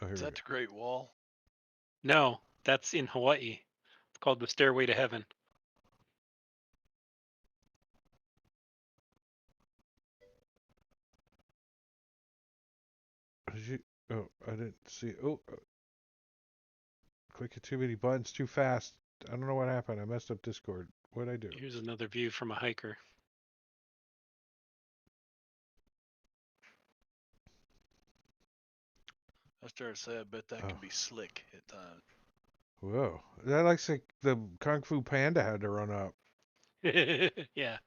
Speaker 1: Oh, here
Speaker 2: Is
Speaker 1: we
Speaker 2: that
Speaker 1: go.
Speaker 2: the Great Wall?
Speaker 3: No, that's in Hawaii. It's called the Stairway to Heaven.
Speaker 1: Did you? Oh, I didn't see. Oh, clicking too many buttons too fast. I don't know what happened. I messed up Discord. What'd I do?
Speaker 3: Here's another view from a hiker.
Speaker 2: I started to say, I bet that
Speaker 1: Oh,
Speaker 2: can be slick at times.
Speaker 1: whoa! That looks like the Kung Fu Panda had to run up.
Speaker 3: Yeah.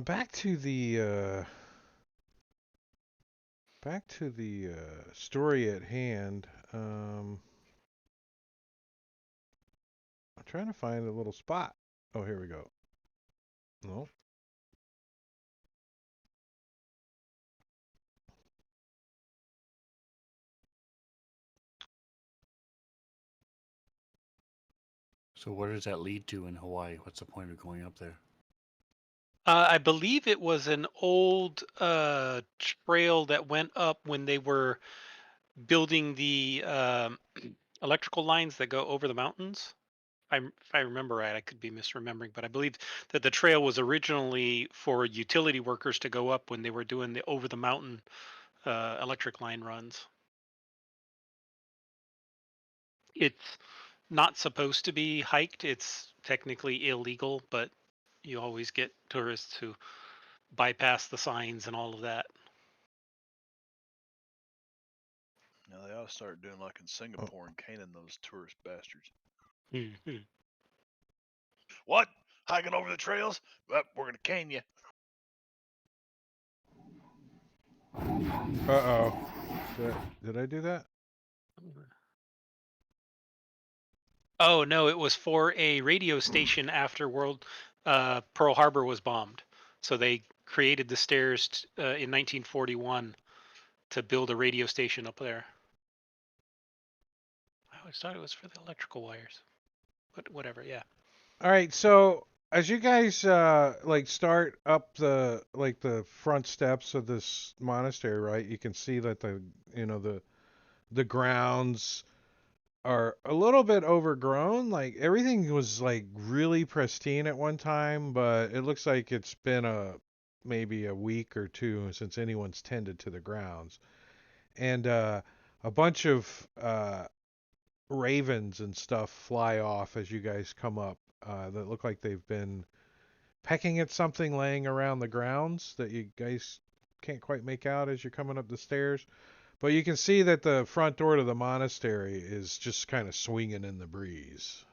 Speaker 1: Back to the story at hand. I'm trying to find a little spot. Oh, here we go. No.
Speaker 7: So where does that lead to in Hawaii? What's the point of going up there?
Speaker 3: I believe it was an old trail that went up when they were building the electrical lines that go over the mountains. If I remember right, I could be misremembering, but I believe that the trail was originally for utility workers to go up when they were doing the over the mountain electric line runs. It's not supposed to be hiked. It's technically illegal, but you always get tourists who bypass the signs and all of that.
Speaker 2: Now they ought to start doing like in Singapore and caning those tourist bastards.
Speaker 3: Mhm.
Speaker 2: What? Hiking over the trails? Well, we're gonna cane you.
Speaker 1: Uh-oh. Did I do that?
Speaker 3: Oh no, it was for a radio station after Pearl Harbor was bombed. So they created the stairs in 1941 to build a radio station up there. I always thought it was for the electrical wires, but whatever. Yeah.
Speaker 1: All right, so as you guys like start up the front steps of this monastery, right? You can see that the grounds are a little bit overgrown. Like everything was like really pristine at one time, but it looks like it's been maybe a week or two since anyone's tended to the grounds. And a bunch of ravens and stuff fly off as you guys come up that look like they've been pecking at something laying around the grounds that you guys can't quite make out as you're coming up the stairs. But you can see that the front door to the monastery is just kind of swinging in the breeze.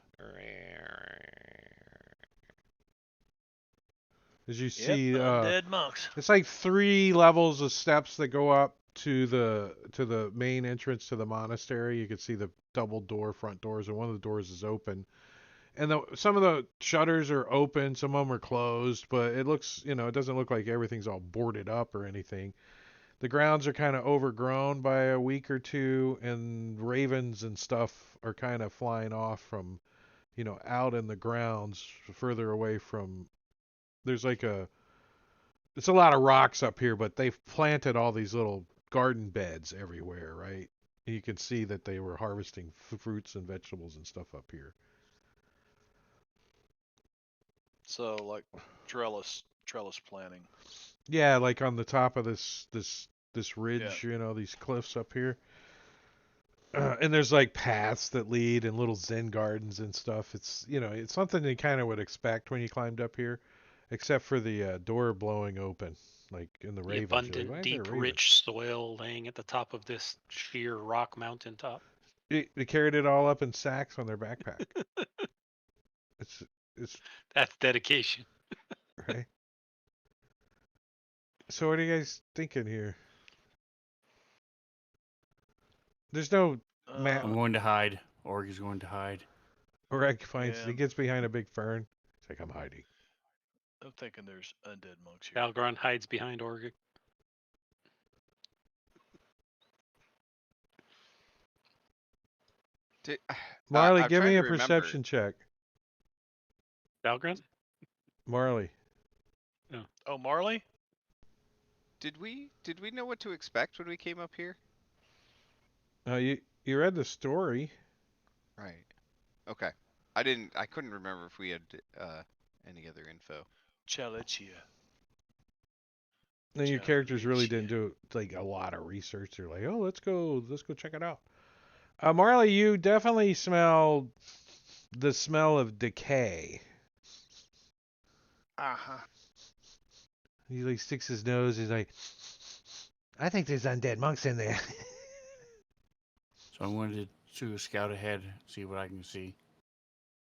Speaker 1: As you
Speaker 2: Yep,
Speaker 1: see,
Speaker 2: undead monks.
Speaker 1: it's like 3 levels of steps that go up to the main entrance to the monastery. You can see the double door front doors, and one of the doors is open. And some of the shutters are open, some of them are closed, but it looks, it doesn't look like everything's all boarded up or anything. the grounds are kind of overgrown by a week or two, and ravens and stuff are kind of flying off from, out in the grounds further away from. There's like it's a lot of rocks up here, but they've planted all these little garden beds everywhere, right? And you can see that they were harvesting fruits and vegetables and stuff up here.
Speaker 2: So like trellis planting.
Speaker 1: Yeah, like on the top of this ridge, these cliffs up here. And there's like paths that lead and little zen gardens and stuff. It's something you kind of would expect when you climbed up here, except for the door blowing open, like in the
Speaker 3: The
Speaker 1: ravens. You're like,
Speaker 3: abundant,
Speaker 1: "Why is there
Speaker 3: deep,
Speaker 1: ravens?"
Speaker 3: rich soil laying at the top of this sheer rock mountain top.
Speaker 1: They carried it all up in sacks on their backpack. It's
Speaker 3: That's dedication.
Speaker 1: right. So what are you guys thinking here? There's no map.
Speaker 7: I'm going to hide. Org is going to hide.
Speaker 1: Oreg finds
Speaker 2: Yeah.
Speaker 1: he gets behind a big fern. It's like, I'm hiding.
Speaker 2: I'm thinking there's undead monks here.
Speaker 3: Valgron hides behind Orgic.
Speaker 1: Marley,
Speaker 4: I'm
Speaker 1: give
Speaker 4: trying
Speaker 1: me
Speaker 4: to
Speaker 1: a
Speaker 4: remember.
Speaker 1: perception check.
Speaker 3: Valgron?
Speaker 1: Marley.
Speaker 2: Oh, Marley?
Speaker 4: Did we know what to expect when we came up here?
Speaker 1: You read the story.
Speaker 4: Right. Okay. I couldn't remember if we had any other info.
Speaker 2: Chalicia.
Speaker 1: And your characters really didn't
Speaker 2: Chalicia.
Speaker 1: do like a lot of research. They're like, oh, let's go check it out. Marley, you definitely smell the smell of decay.
Speaker 2: Uh-huh.
Speaker 1: He like sticks his nose. He's like, I think there's undead monks in there.
Speaker 7: So I wanted to scout ahead, see what I can see.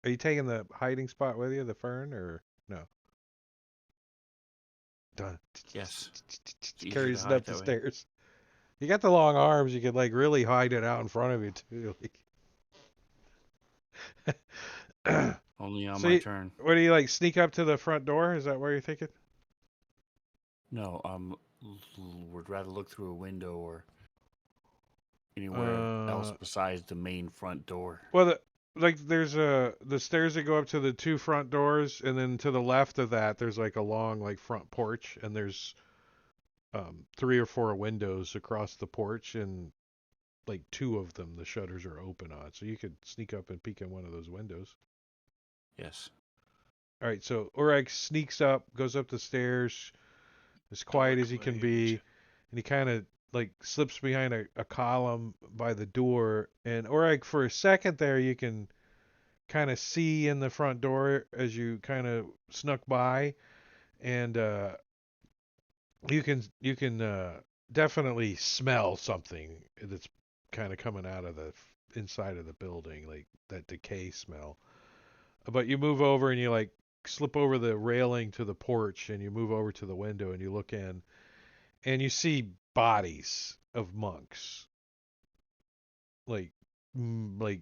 Speaker 1: Are you taking the hiding spot with you, the fern, or no? Done.
Speaker 7: Yes. easier
Speaker 1: Carries
Speaker 7: to
Speaker 1: it
Speaker 7: hide
Speaker 1: up the
Speaker 7: that way.
Speaker 1: stairs. You got the long arms. You could like really hide it out in front of you too.
Speaker 7: Only on
Speaker 1: So
Speaker 7: my turn.
Speaker 1: What do you like? Sneak up to the front door? Is that where you're thinking?
Speaker 7: No, would rather look through a window or anywhere else besides the main front door.
Speaker 1: Well, there's the stairs that go up to the two front doors, and then to the left of that, there's like a long like front porch, and there's 3 or 4 windows across the porch, and like 2 of them the shutters are open on, so you could sneak up and peek in one of those windows.
Speaker 7: Yes.
Speaker 1: All right, so Urag sneaks up, goes up the stairs, as quiet as he can be, and he kind of like slips behind a column by the door. And Urag, for a second there, you can kind of see in the front door as you kind of snuck by, and you can definitely smell something that's kind of coming out of the inside of the building, like that decay smell. But you move over and you like slip over the railing to the porch, and you move over to the window and you look in, and you see bodies of monks, like like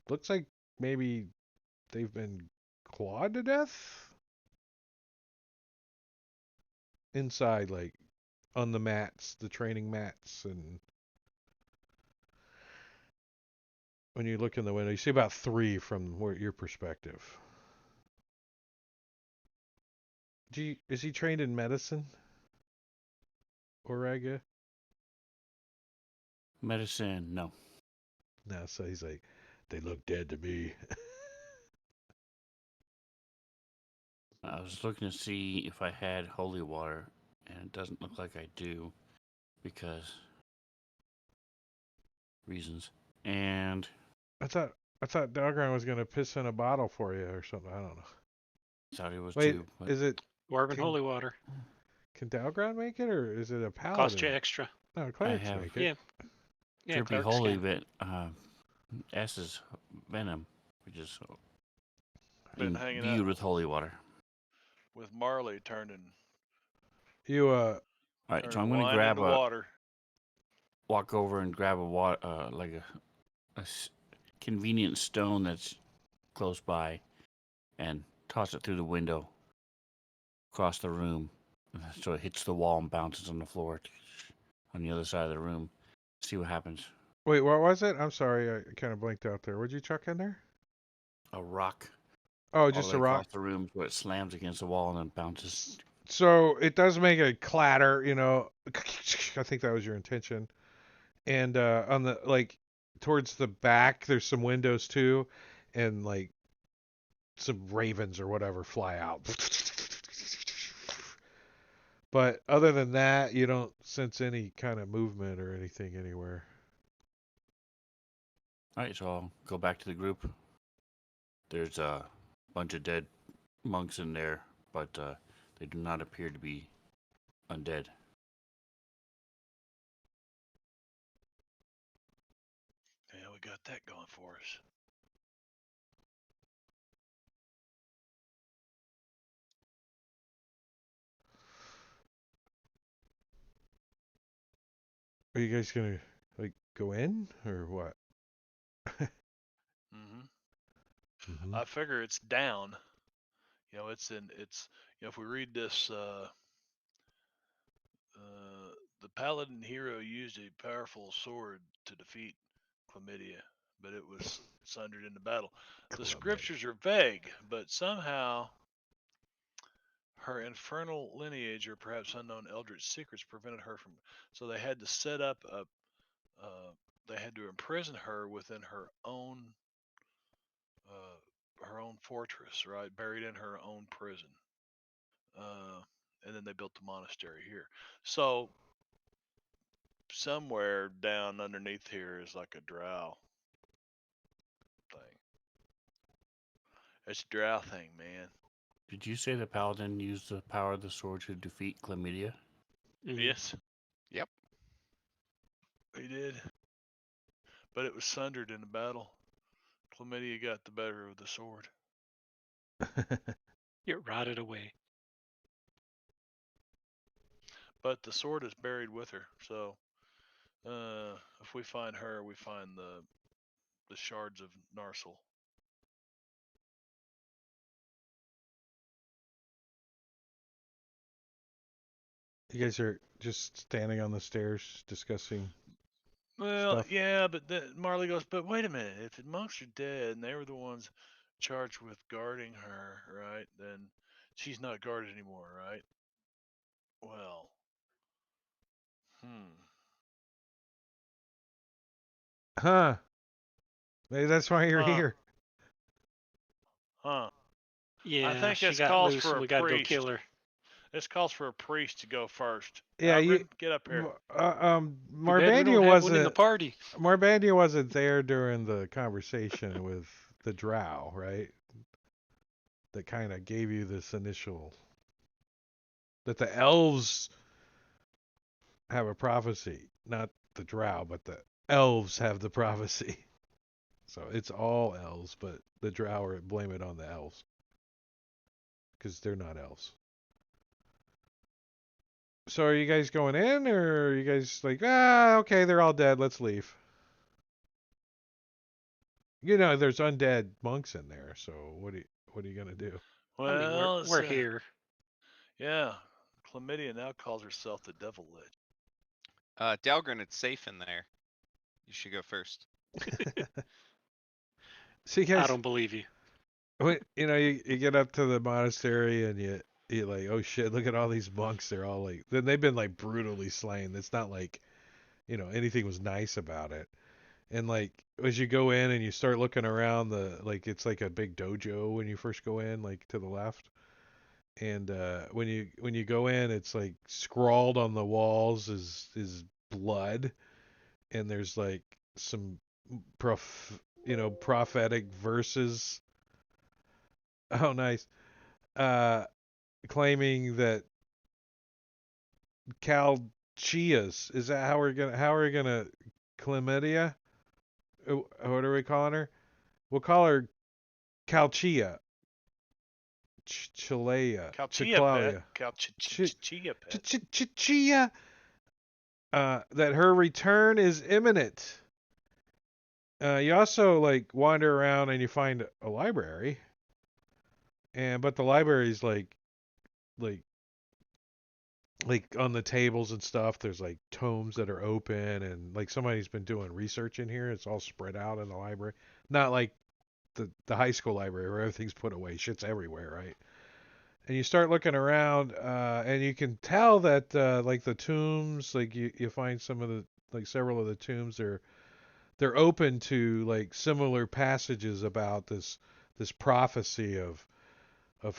Speaker 1: looks like maybe they've been clawed to death inside, like on the mats, the training mats. And when you look in the window, you see about 3 from your perspective. Is he trained in medicine, Oraga?
Speaker 7: Medicine, no.
Speaker 1: No, so he's like, they look dead to me.
Speaker 7: I was looking to see if I had holy water, and it doesn't look like I do, because reasons. And
Speaker 1: I thought Dalgron was gonna piss in a bottle for you or something. I don't know.
Speaker 7: thought it was
Speaker 1: Wait,
Speaker 7: too. But
Speaker 1: is it?
Speaker 3: Dwarven
Speaker 1: Can-
Speaker 3: holy water.
Speaker 1: Can Dalgron make it, or is it a paladin?
Speaker 3: Cost you extra.
Speaker 1: No, clerics
Speaker 7: have-
Speaker 1: make it.
Speaker 3: Yeah. Yeah,
Speaker 7: Drippy
Speaker 3: clerics
Speaker 7: holy,
Speaker 3: can.
Speaker 7: but S is venom, which is
Speaker 2: Been hanging
Speaker 7: imbued
Speaker 2: out
Speaker 7: with holy water.
Speaker 2: with Marley turning
Speaker 1: You
Speaker 7: All right, so I'm gonna
Speaker 2: wine
Speaker 7: grab
Speaker 2: into water.
Speaker 7: walk over and grab a water, like a convenient stone that's close by, and toss it through the window across the room So it hits the wall and bounces on the floor on the other side of the room. See what happens.
Speaker 1: Wait, what was it? I'm sorry, I kind of blanked out there. What'd you chuck in there?
Speaker 7: A rock
Speaker 1: Oh,
Speaker 7: all
Speaker 1: just
Speaker 7: the
Speaker 1: a
Speaker 7: way
Speaker 1: rock.
Speaker 7: across the room so it slams against the wall and then bounces.
Speaker 1: So it does make a clatter, you know. I think that was your intention. And on the like towards the back, there's some windows too, and like some ravens or whatever fly out. But other than that, you don't sense any kind of movement or anything anywhere.
Speaker 7: All right, so I'll go back to the group. There's a bunch of dead monks in there, but they do not appear to be undead.
Speaker 2: Yeah, we got that going for us.
Speaker 1: Are you guys gonna like go in or what?
Speaker 2: Hmm
Speaker 1: Mm-hmm.
Speaker 2: I figure it's down. It's if we read this, the paladin hero used a powerful sword to defeat chlamydia, but it was sundered in the battle. The scriptures are vague, but somehow her infernal lineage or perhaps unknown eldritch secrets prevented her from. So they had to set up a. They had to imprison her within her own fortress, right, buried in her own prison. Uh, and then they built the monastery here. So somewhere down underneath here is like a drow thing. It's a drow thing, man.
Speaker 7: Did you say the paladin used the power of the sword to defeat chlamydia?
Speaker 3: Mhm.
Speaker 2: Yes,
Speaker 4: Yep.
Speaker 2: he did. But it was sundered in the battle. Chlamydia got the better of the sword.
Speaker 3: It rotted away.
Speaker 2: But the sword is buried with her. So if we find her, we find the shards of Narsil.
Speaker 1: You guys are just standing on the stairs discussing
Speaker 2: Well,
Speaker 1: stuff.
Speaker 2: yeah, but then Marley goes, but wait a minute. If the monks are dead and they were the ones charged with guarding her, right, then she's not guarded anymore, right? Well, hmm.
Speaker 1: Huh. Maybe that's why you're
Speaker 2: Huh.
Speaker 1: here.
Speaker 2: Huh. I
Speaker 3: Yeah,
Speaker 2: think
Speaker 3: she
Speaker 2: this
Speaker 3: got
Speaker 2: calls
Speaker 3: loose,
Speaker 2: for
Speaker 3: and
Speaker 2: a
Speaker 3: we got to go kill
Speaker 2: priest.
Speaker 3: her.
Speaker 2: This calls for a priest to go first.
Speaker 1: Yeah,
Speaker 2: Algren, get up here.
Speaker 3: Too bad we don't have one in the party.
Speaker 1: Marbandia wasn't there during the conversation with the drow, right? That kind of gave you this initial that the elves have a prophecy, not the drow, but the elves have the prophecy. So it's all elves, but the drow are blame it on the elves because they're not elves. So are you guys going in, or are you guys like, okay, they're all dead, let's leave? You know, there's undead monks in there, so what are you gonna do?
Speaker 3: I mean,
Speaker 2: Well,
Speaker 3: we're here.
Speaker 2: yeah. Chlamydia now calls herself the Devil Lich.
Speaker 4: Dalgren, it's safe in there. You should go first.
Speaker 1: So you
Speaker 3: I
Speaker 1: guys,
Speaker 3: don't believe you.
Speaker 1: you get up to the monastery and you like, oh shit, look at all these monks. They're all like, then they've been like brutally slain. It's not like, anything was nice about it. And like as you go in and you start looking around like it's like a big dojo when you first go in, like to the left. And when you go in, it's like scrawled on the walls is blood, and there's like some prophetic verses. Oh, nice. Uh, Claiming that Calchias, is that how are we gonna chlamydia? What are we calling her? We'll call her Calchia. Chilea.
Speaker 2: Calchia pet.
Speaker 1: Chiclalia.
Speaker 2: Calchia pet.
Speaker 1: Chia. That her return is imminent. You also like wander around and you find a library, but the library is like like on the tables and stuff, there's like tomes that are open, and like somebody's been doing research in here. It's all spread out in the library, not like the high school library where everything's put away. Shit's everywhere, right? And you start looking around, and you can tell that like the tombs, like you find some of the like several of the tombs, they're open to like similar passages about this prophecy of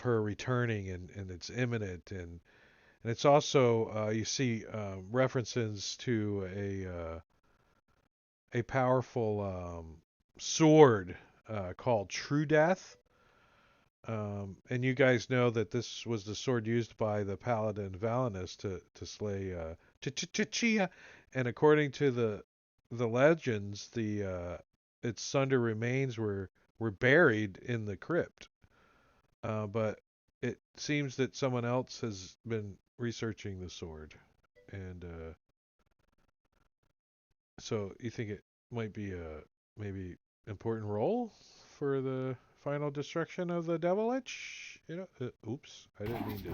Speaker 1: her returning, and it's imminent, and it's also you see references to a powerful sword called True Death. And you guys know that this was the sword used by the paladin Valinus to slay Chia. And according to the legends, the its sunder remains were buried in the crypt. But it seems that someone else has been researching the sword, and so you think it might be a maybe important role for the final destruction of the Devil Lich? You know, oops, I didn't mean to.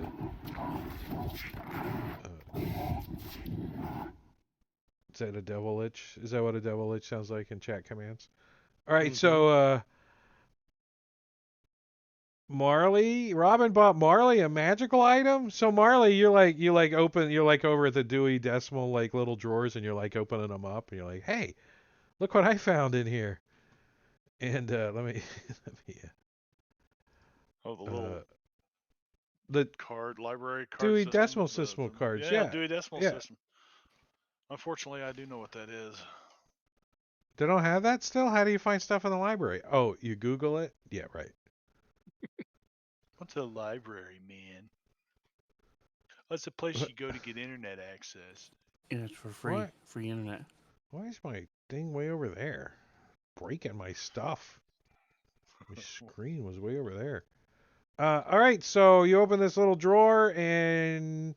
Speaker 1: Is that a Devil Lich? Is that what a Devil Lich sounds like in chat commands? All right, so Marley, Robin bought Marley a magical item. So Marley, you're like over at the Dewey Decimal like little drawers, and you're like opening them up, and you're like, hey, look what I found in here. And let me let me
Speaker 2: Oh, the little
Speaker 1: the
Speaker 2: card library card
Speaker 1: Dewey
Speaker 2: system.
Speaker 1: Decimal System cards.
Speaker 2: Yeah,
Speaker 1: Yeah,
Speaker 2: Dewey Decimal
Speaker 1: yeah.
Speaker 2: System. Unfortunately, I do know what that is.
Speaker 1: They don't have that still. How do you find stuff in the library? Oh, you Google it. Yeah, right.
Speaker 2: What's a library, man? That's a place you go to get internet access.
Speaker 7: Yeah, it's for free.
Speaker 1: What?
Speaker 7: Free internet.
Speaker 1: Why is my thing way over there? Breaking my stuff. My screen was way over there. All right, so you open this little drawer and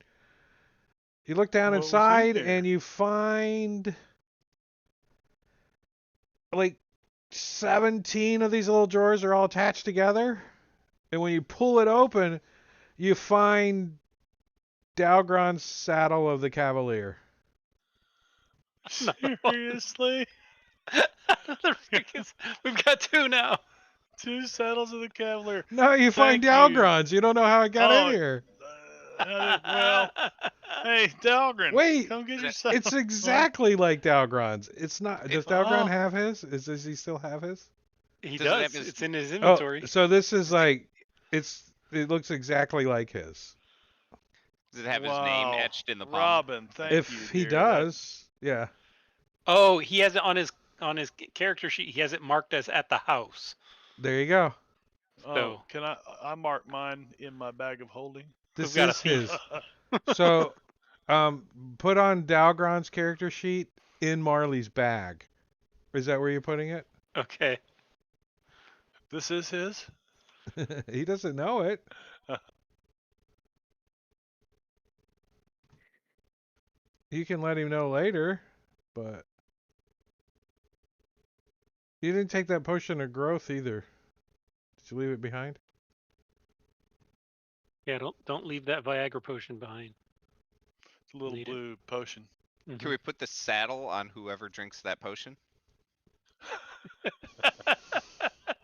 Speaker 1: you look down
Speaker 2: What was in
Speaker 1: inside
Speaker 2: there?
Speaker 1: and you find like 17 of these little drawers are all attached together. And when you pull it open, you find Dalgron's saddle of the Cavalier.
Speaker 2: Seriously?
Speaker 3: We've got two now.
Speaker 2: 2 saddles of the Cavalier.
Speaker 1: No, you find
Speaker 2: Thank you.
Speaker 1: Dalgron's. You don't know how it got
Speaker 2: Oh,
Speaker 1: in here.
Speaker 2: well, hey, Dalgren,
Speaker 1: Wait,
Speaker 2: come get your saddle.
Speaker 1: it's exactly like Dalgron's. It's not. Does Dalgron
Speaker 2: Oh.
Speaker 1: have his? Does he still have his?
Speaker 3: He
Speaker 4: Does it
Speaker 3: does.
Speaker 4: have his-
Speaker 3: It's in his
Speaker 1: Oh,
Speaker 3: inventory.
Speaker 1: so this is like it looks exactly like his.
Speaker 4: Does it have his name
Speaker 2: Wow.
Speaker 4: etched in the palm?
Speaker 2: Robin, thank you.
Speaker 1: If he
Speaker 2: dear.
Speaker 1: does, yeah.
Speaker 3: Oh, he has it on his character sheet. He has it marked as at the house.
Speaker 1: There you go.
Speaker 2: Oh, can I mark mine in my bag of holding?
Speaker 1: This
Speaker 3: got a
Speaker 1: is his. So, put on Dalgron's character sheet in Marley's bag. Is that where you're putting it?
Speaker 3: Okay.
Speaker 2: This is his?
Speaker 1: He doesn't know it. You can let him know later, but you didn't take that potion of growth either. Did you leave it behind?
Speaker 3: Yeah, don't leave that Viagra potion behind.
Speaker 2: It's a little
Speaker 3: Need it.
Speaker 2: blue potion.
Speaker 4: Can we put the saddle on whoever drinks that potion?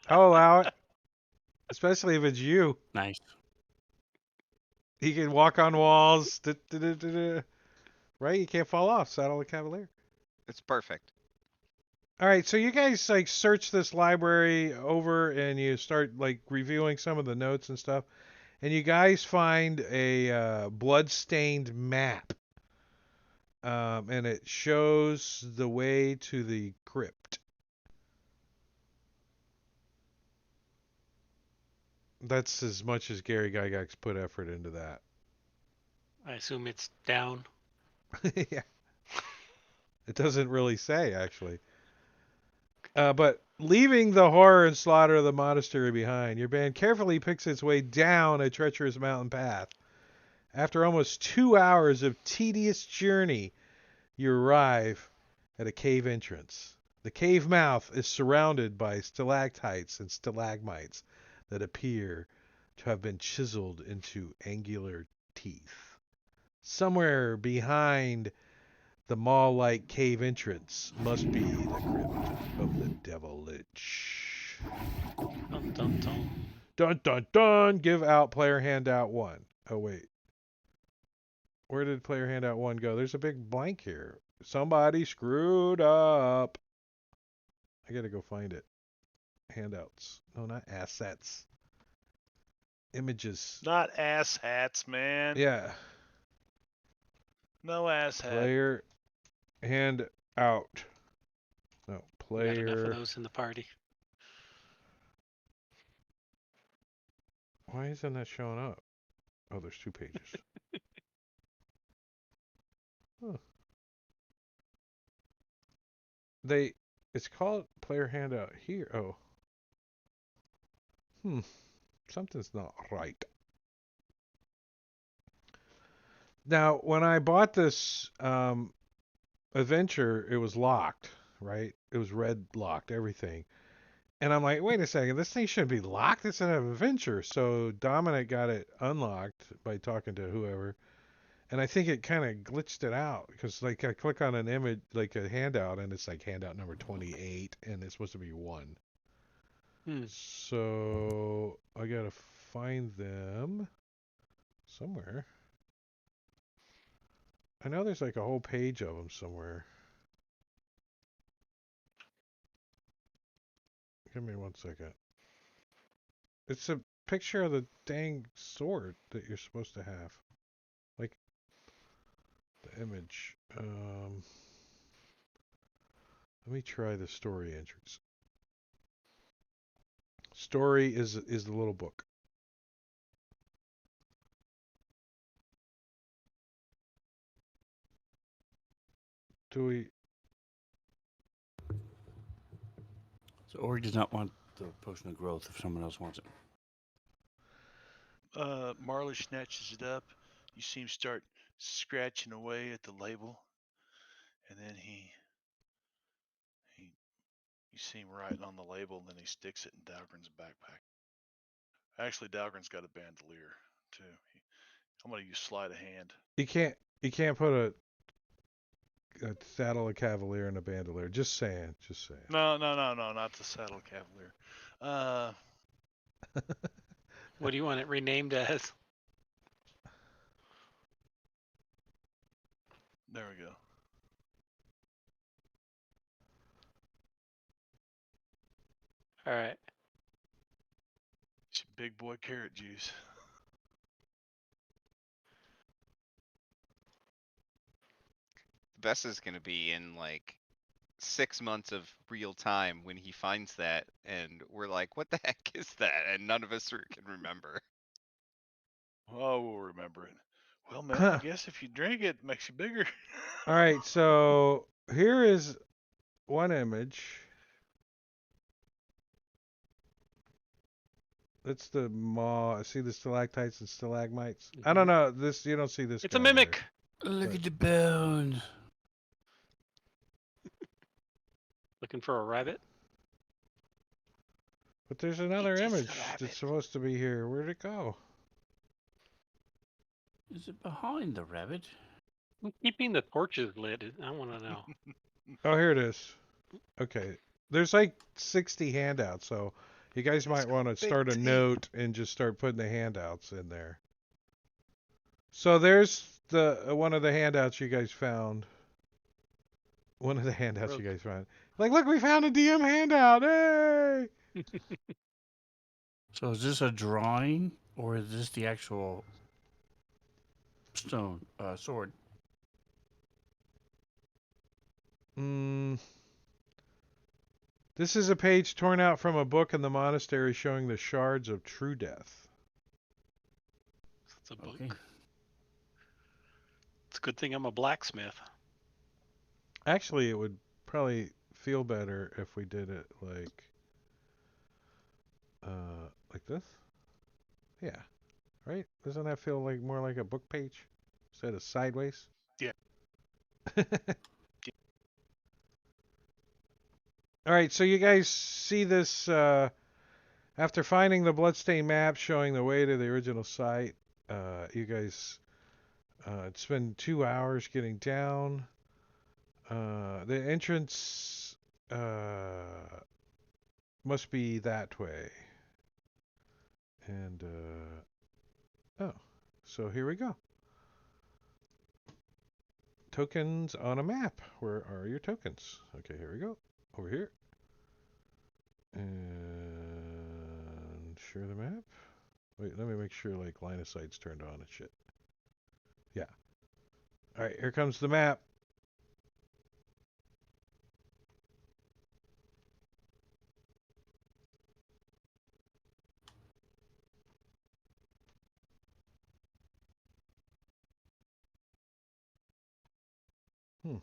Speaker 1: I'll allow it. Especially if it's you.
Speaker 7: Nice.
Speaker 1: He can walk on walls. Right? You can't fall off. Saddle the Cavalier.
Speaker 4: It's perfect.
Speaker 1: All right, so you guys like search this library over and you start like reviewing some of the notes and stuff, and you guys find a blood-stained map, and it shows the way to the crypt. That's as much as Gary Gygax put effort into that.
Speaker 3: I assume it's down.
Speaker 1: Yeah. It doesn't really say, actually. But leaving the horror and slaughter of the monastery behind, your band carefully picks its way down a treacherous mountain path. After almost 2 hours of tedious journey, you arrive at a cave entrance. The cave mouth is surrounded by stalactites and stalagmites that appear to have been chiseled into angular teeth. Somewhere behind the mall-like cave entrance must be the crypt of the Devil Lich.
Speaker 3: Dun, dun, dun.
Speaker 1: Dun dun dun! Give out player handout 1. Oh wait. Where did player handout 1 go? There's a big blank here. Somebody screwed up. I gotta go find it. Handouts. No, not assets. Images.
Speaker 2: Not ass hats, man.
Speaker 1: Yeah.
Speaker 2: No ass hat.
Speaker 1: Player handout. No,
Speaker 3: We got enough of
Speaker 1: player.
Speaker 3: those in the party.
Speaker 1: Why isn't that showing up? Oh, there's 2 pages. Huh. It's called player handout here. Oh. Something's not right. Now, when I bought this adventure, it was locked, right? It was red locked, everything. And I'm like, wait a second, this thing shouldn't be locked. It's an adventure. So Dominic got it unlocked by talking to whoever. And I think it kind of glitched it out because like I click on an image, like a handout, and it's like handout number 28, and it's supposed to be 1. So I gotta find them somewhere. I know there's like a whole page of them somewhere. Give me 1 second. It's a picture of the dang sword that you're supposed to have. Like the image. Let me try the story entrance. Story is the little book. Do we?
Speaker 7: So Ori does not want the potion of growth if someone else wants it.
Speaker 2: Marley snatches it up. You see him start scratching away at the label, and then you see him writing on the label, and then he sticks it in Dalgrin's backpack. Actually, Dalgrin's got a bandolier too. I'm gonna use sleight of hand.
Speaker 1: You can't put a saddle, a cavalier, and a bandolier. Just saying.
Speaker 2: No, not the saddle cavalier.
Speaker 3: What do you want it renamed as?
Speaker 2: There we go.
Speaker 3: All right.
Speaker 2: It's big boy carrot juice.
Speaker 4: The best is going to be in like 6 months of real time when he finds that, and we're like, "What the heck is that?" And none of us can remember.
Speaker 2: Oh, we'll remember it. Well, man, I guess if you drink it, it makes you bigger.
Speaker 1: All right, so here is one image. That's the maw. See the stalactites and stalagmites? I don't know. This you don't see this.
Speaker 3: It's a
Speaker 1: guy
Speaker 3: mimic.
Speaker 1: there.
Speaker 7: Look at the bones.
Speaker 3: Looking for a rabbit?
Speaker 1: But there's another
Speaker 3: It is a
Speaker 1: image
Speaker 3: rabbit.
Speaker 1: that's supposed to be here. Where'd it go?
Speaker 7: Is it behind the rabbit?
Speaker 3: I'm keeping the torches lit. I want to know.
Speaker 1: Oh, here it is. Okay. There's like 60 handouts, so you guys might want to start a note and just start putting the handouts in there. So there's the one of the handouts you guys found. One of the handouts you guys found. Like, look, we found a DM handout. Hey!
Speaker 7: So is this a drawing or is this the actual sword?
Speaker 1: This is a page torn out from a book in the monastery showing the shards of true death.
Speaker 3: It's a book.
Speaker 7: Okay.
Speaker 3: It's a good thing I'm a blacksmith.
Speaker 1: Actually, it would probably feel better if we did it like this. Yeah. Right? Doesn't that feel like more like a book page instead of sideways?
Speaker 2: Yeah.
Speaker 1: All right, so you guys see this after finding the bloodstained map showing the way to the original site. You guys It's been 2 hours getting down. The entrance must be that way. And, oh, so here we go. Tokens on a map. Where are your tokens? Okay, here we go. Over here. And share the map. Wait, let me make sure like line of sight's turned on and shit. Yeah. All right, here comes the map. Hmm.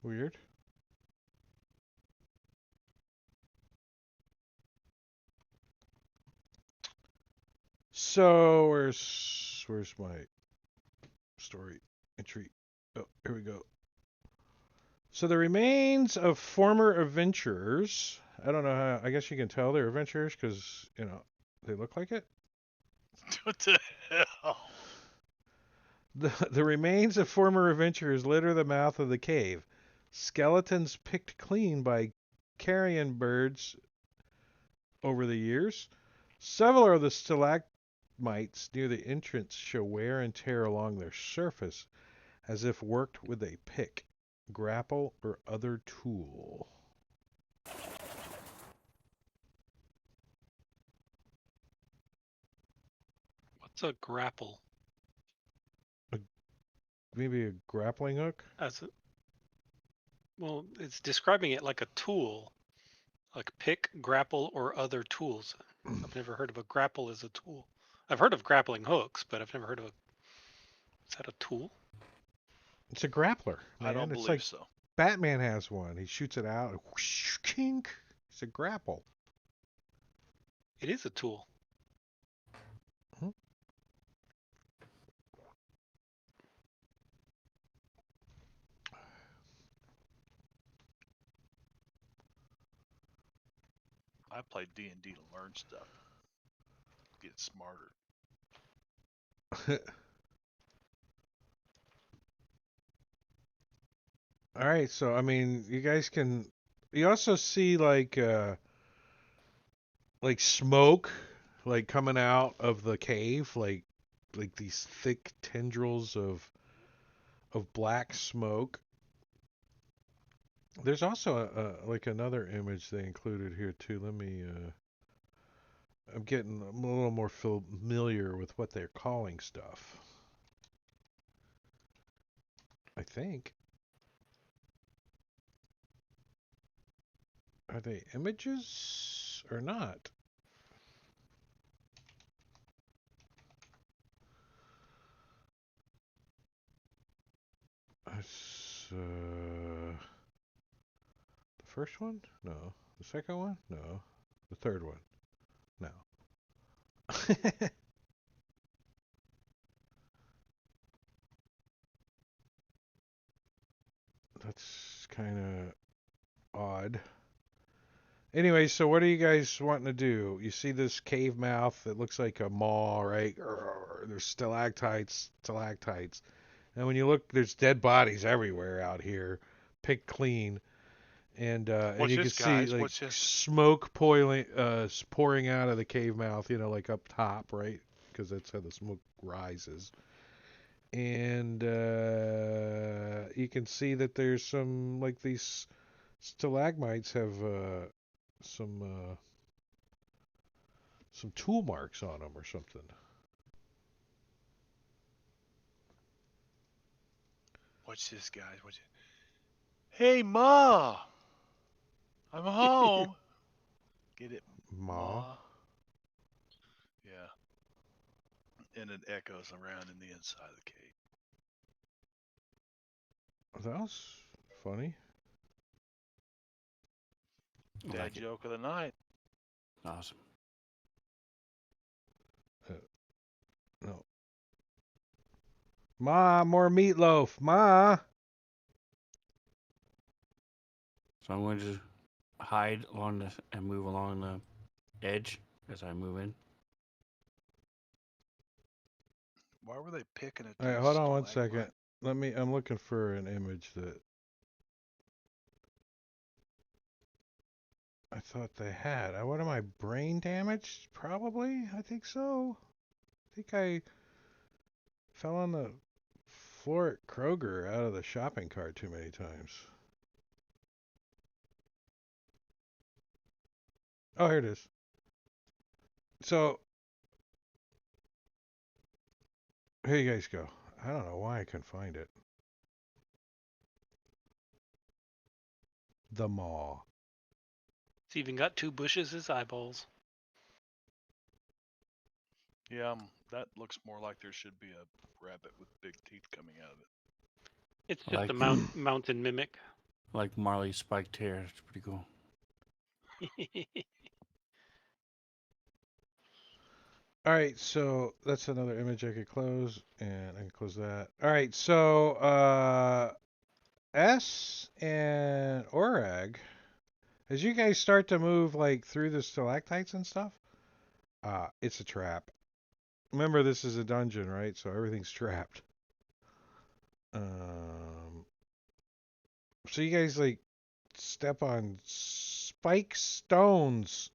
Speaker 1: Weird. So where's my story entry? Oh, here we go. So the remains of former adventurers. I don't know how. I guess you can tell they're adventurers because they look like it.
Speaker 2: What the hell?
Speaker 1: The remains of former adventurers litter the mouth of the cave. Skeletons picked clean by carrion birds over the years. Several of the stalagmites near the entrance show wear and tear along their surface, as if worked with a pick, grapple, or other tool.
Speaker 3: What's a grapple?
Speaker 1: Maybe a grappling hook?
Speaker 3: Well, it's describing it like a tool, like pick, grapple, or other tools. I've never heard of a grapple as a tool. I've heard of grappling hooks, but I've never heard of is that a tool?
Speaker 1: It's a grappler, man.
Speaker 2: I don't
Speaker 1: It's
Speaker 2: believe
Speaker 1: like
Speaker 2: so.
Speaker 1: Batman has one. He shoots it out. Whoosh, kink. It's a grapple.
Speaker 3: It is a tool.
Speaker 1: Hmm.
Speaker 2: I play D&D to learn stuff, get smarter.
Speaker 1: All right, so I mean, you guys can. You also see like smoke, like coming out of the cave, like these thick tendrils of black smoke. There's also like another image they included here too. Let me. I'm getting a little more familiar with what they're calling stuff. I think. Are they images or not? It's, the first one? No. The second one? No. The third one? No. That's kind of odd. Anyway, so what are you guys wanting to do? You see this cave mouth that looks like a maw, right? There's stalactites. And when you look, there's dead bodies everywhere out here, picked clean. And
Speaker 2: Watch
Speaker 1: you can
Speaker 2: this,
Speaker 1: see
Speaker 2: guys.
Speaker 1: like
Speaker 2: Watch this.
Speaker 1: smoke pouring out of the cave mouth, like up top, right? Because that's how the smoke rises. And you can see that there's some like these stalagmites have some some tool marks on them or something.
Speaker 2: Watch this, guys. Watch it. Hey, Ma! I'm home. Get it?
Speaker 1: Ma.
Speaker 2: Yeah. And it echoes around in the inside of the cave.
Speaker 1: That was funny.
Speaker 7: I
Speaker 2: Dad
Speaker 7: like it.
Speaker 2: joke of the night.
Speaker 7: Awesome.
Speaker 1: No. Ma, more meatloaf. Ma.
Speaker 7: So I'm going to hide along and move along the edge as I move in.
Speaker 2: Why were they picking at
Speaker 1: All right,
Speaker 2: these
Speaker 1: hold on one
Speaker 2: stalagmites?
Speaker 1: second. I'm looking for an image that I thought they had. What am I, brain damaged? Probably. I think so. I think I fell on the floor at Kroger out of the shopping cart too many times. Oh, here it is. So, here you guys go. I don't know why I couldn't find it. The Maw.
Speaker 3: It's even got 2 bushes as eyeballs.
Speaker 2: Yeah, that looks more like there should be a rabbit with big teeth coming out of it.
Speaker 3: It's
Speaker 7: I
Speaker 3: just
Speaker 7: like
Speaker 3: a mountain mimic.
Speaker 7: Like Marley's spiked hair. It's pretty cool.
Speaker 1: All right, so that's another image I could close, and I can close that. All right, so S and Orag, as you guys start to move like through the stalactites and stuff, it's a trap. Remember, this is a dungeon, right? So everything's trapped. So you guys like step on spike stones.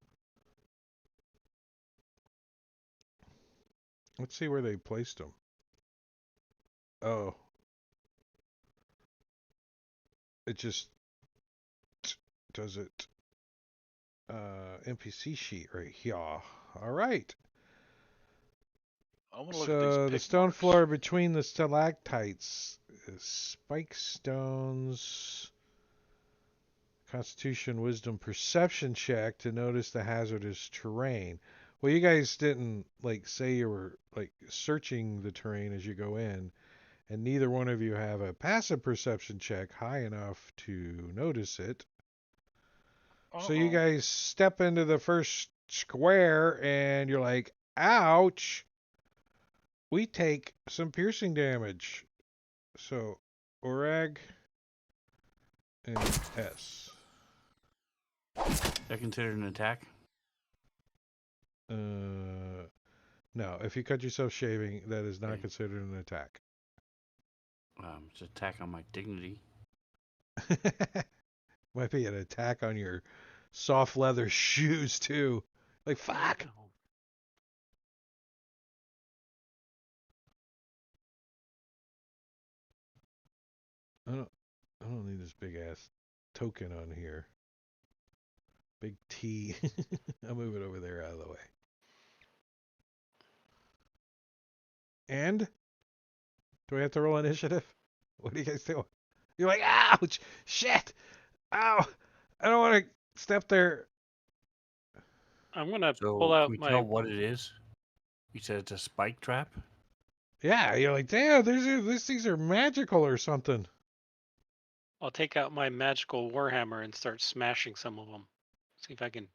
Speaker 1: Let's see where they placed them. Oh. It just does it. NPC sheet right here. All right.
Speaker 2: I want to look at these
Speaker 1: So the
Speaker 2: pick
Speaker 1: stone
Speaker 2: marks.
Speaker 1: floor between the stalactites is spike stones. Constitution, wisdom, perception check to notice the hazardous terrain. Well, you guys didn't like say you were like searching the terrain as you go in, and neither one of you have a passive perception check high enough to notice it. So you guys step into the first square and you're like, ouch! We take some piercing damage. So, Orag and S.
Speaker 7: That considered an attack?
Speaker 1: No, if you cut yourself shaving, that is not
Speaker 7: Okay.
Speaker 1: considered an attack.
Speaker 7: It's an attack on my dignity.
Speaker 1: Might be an attack on your soft leather shoes too. Like fuck. I don't need this big ass token on here. Big T. I'll move it over there out of the way. And do I have to roll initiative? What are you guys doing? You're like, ouch, shit, ow, I don't want to step there.
Speaker 3: I'm gonna
Speaker 7: So
Speaker 3: pull
Speaker 7: can
Speaker 3: out
Speaker 7: we
Speaker 3: my.
Speaker 7: tell what it is? You said it's a spike trap?
Speaker 1: Yeah, you're like, damn, these things are magical or something.
Speaker 3: I'll take out my magical warhammer and start smashing some of them. See if I can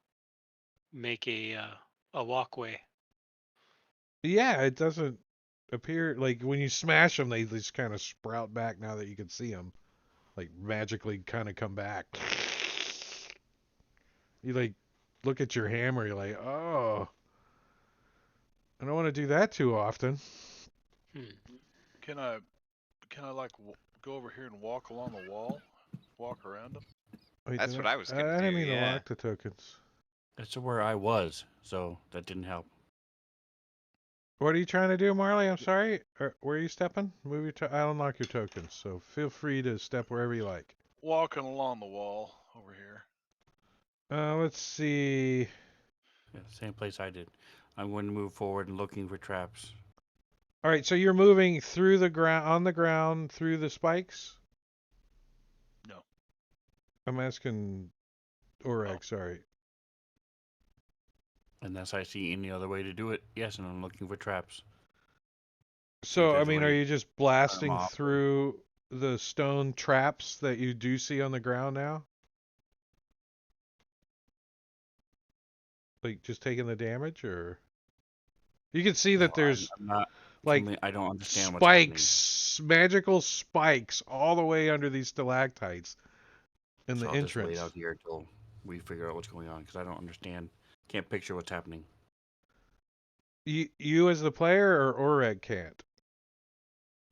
Speaker 3: make a walkway.
Speaker 1: Yeah, it doesn't appear like when you smash them, they just kind of sprout back now that you can see them, like magically kind of come back. You like look at your hammer, you're like, oh, I don't want to do that too often.
Speaker 2: Can I like go over here and walk along the wall, walk around them?
Speaker 1: Wait,
Speaker 4: That's what I was
Speaker 1: I
Speaker 4: gonna
Speaker 1: didn't
Speaker 4: do,
Speaker 1: mean to
Speaker 4: yeah.
Speaker 1: lock the tokens.
Speaker 7: That's where I was, so that didn't help.
Speaker 1: What are you trying to do, Marley? I'm sorry. Where are you stepping? Move your. I'll unlock your tokens, so feel free to step wherever you like.
Speaker 2: Walking along the wall over here.
Speaker 1: Let's see.
Speaker 7: Yeah, same place I did. I'm going to move forward and looking for traps.
Speaker 1: All right, so you're moving through the ground, on the ground, through the spikes.
Speaker 2: No.
Speaker 1: I'm asking Orag.
Speaker 2: Oh.
Speaker 1: Sorry.
Speaker 7: Unless I see any other way to do it, yes, and I'm looking for traps.
Speaker 1: So, I
Speaker 7: there's a
Speaker 1: mean,
Speaker 7: way
Speaker 1: are
Speaker 7: to
Speaker 1: you just blasting
Speaker 7: off.
Speaker 1: through the stone traps that you do see on the ground now? Like, just taking the damage, or? You can see that there's
Speaker 7: I'm not,
Speaker 1: like
Speaker 7: I don't understand what's happening.
Speaker 1: spikes, magical spikes all the way under these stalactites. in
Speaker 7: So
Speaker 1: the
Speaker 7: I'll just wait
Speaker 1: entrance.
Speaker 7: out here until we figure out what's going on because I don't understand. Can't picture what's happening.
Speaker 1: You as the player or Oreg can't?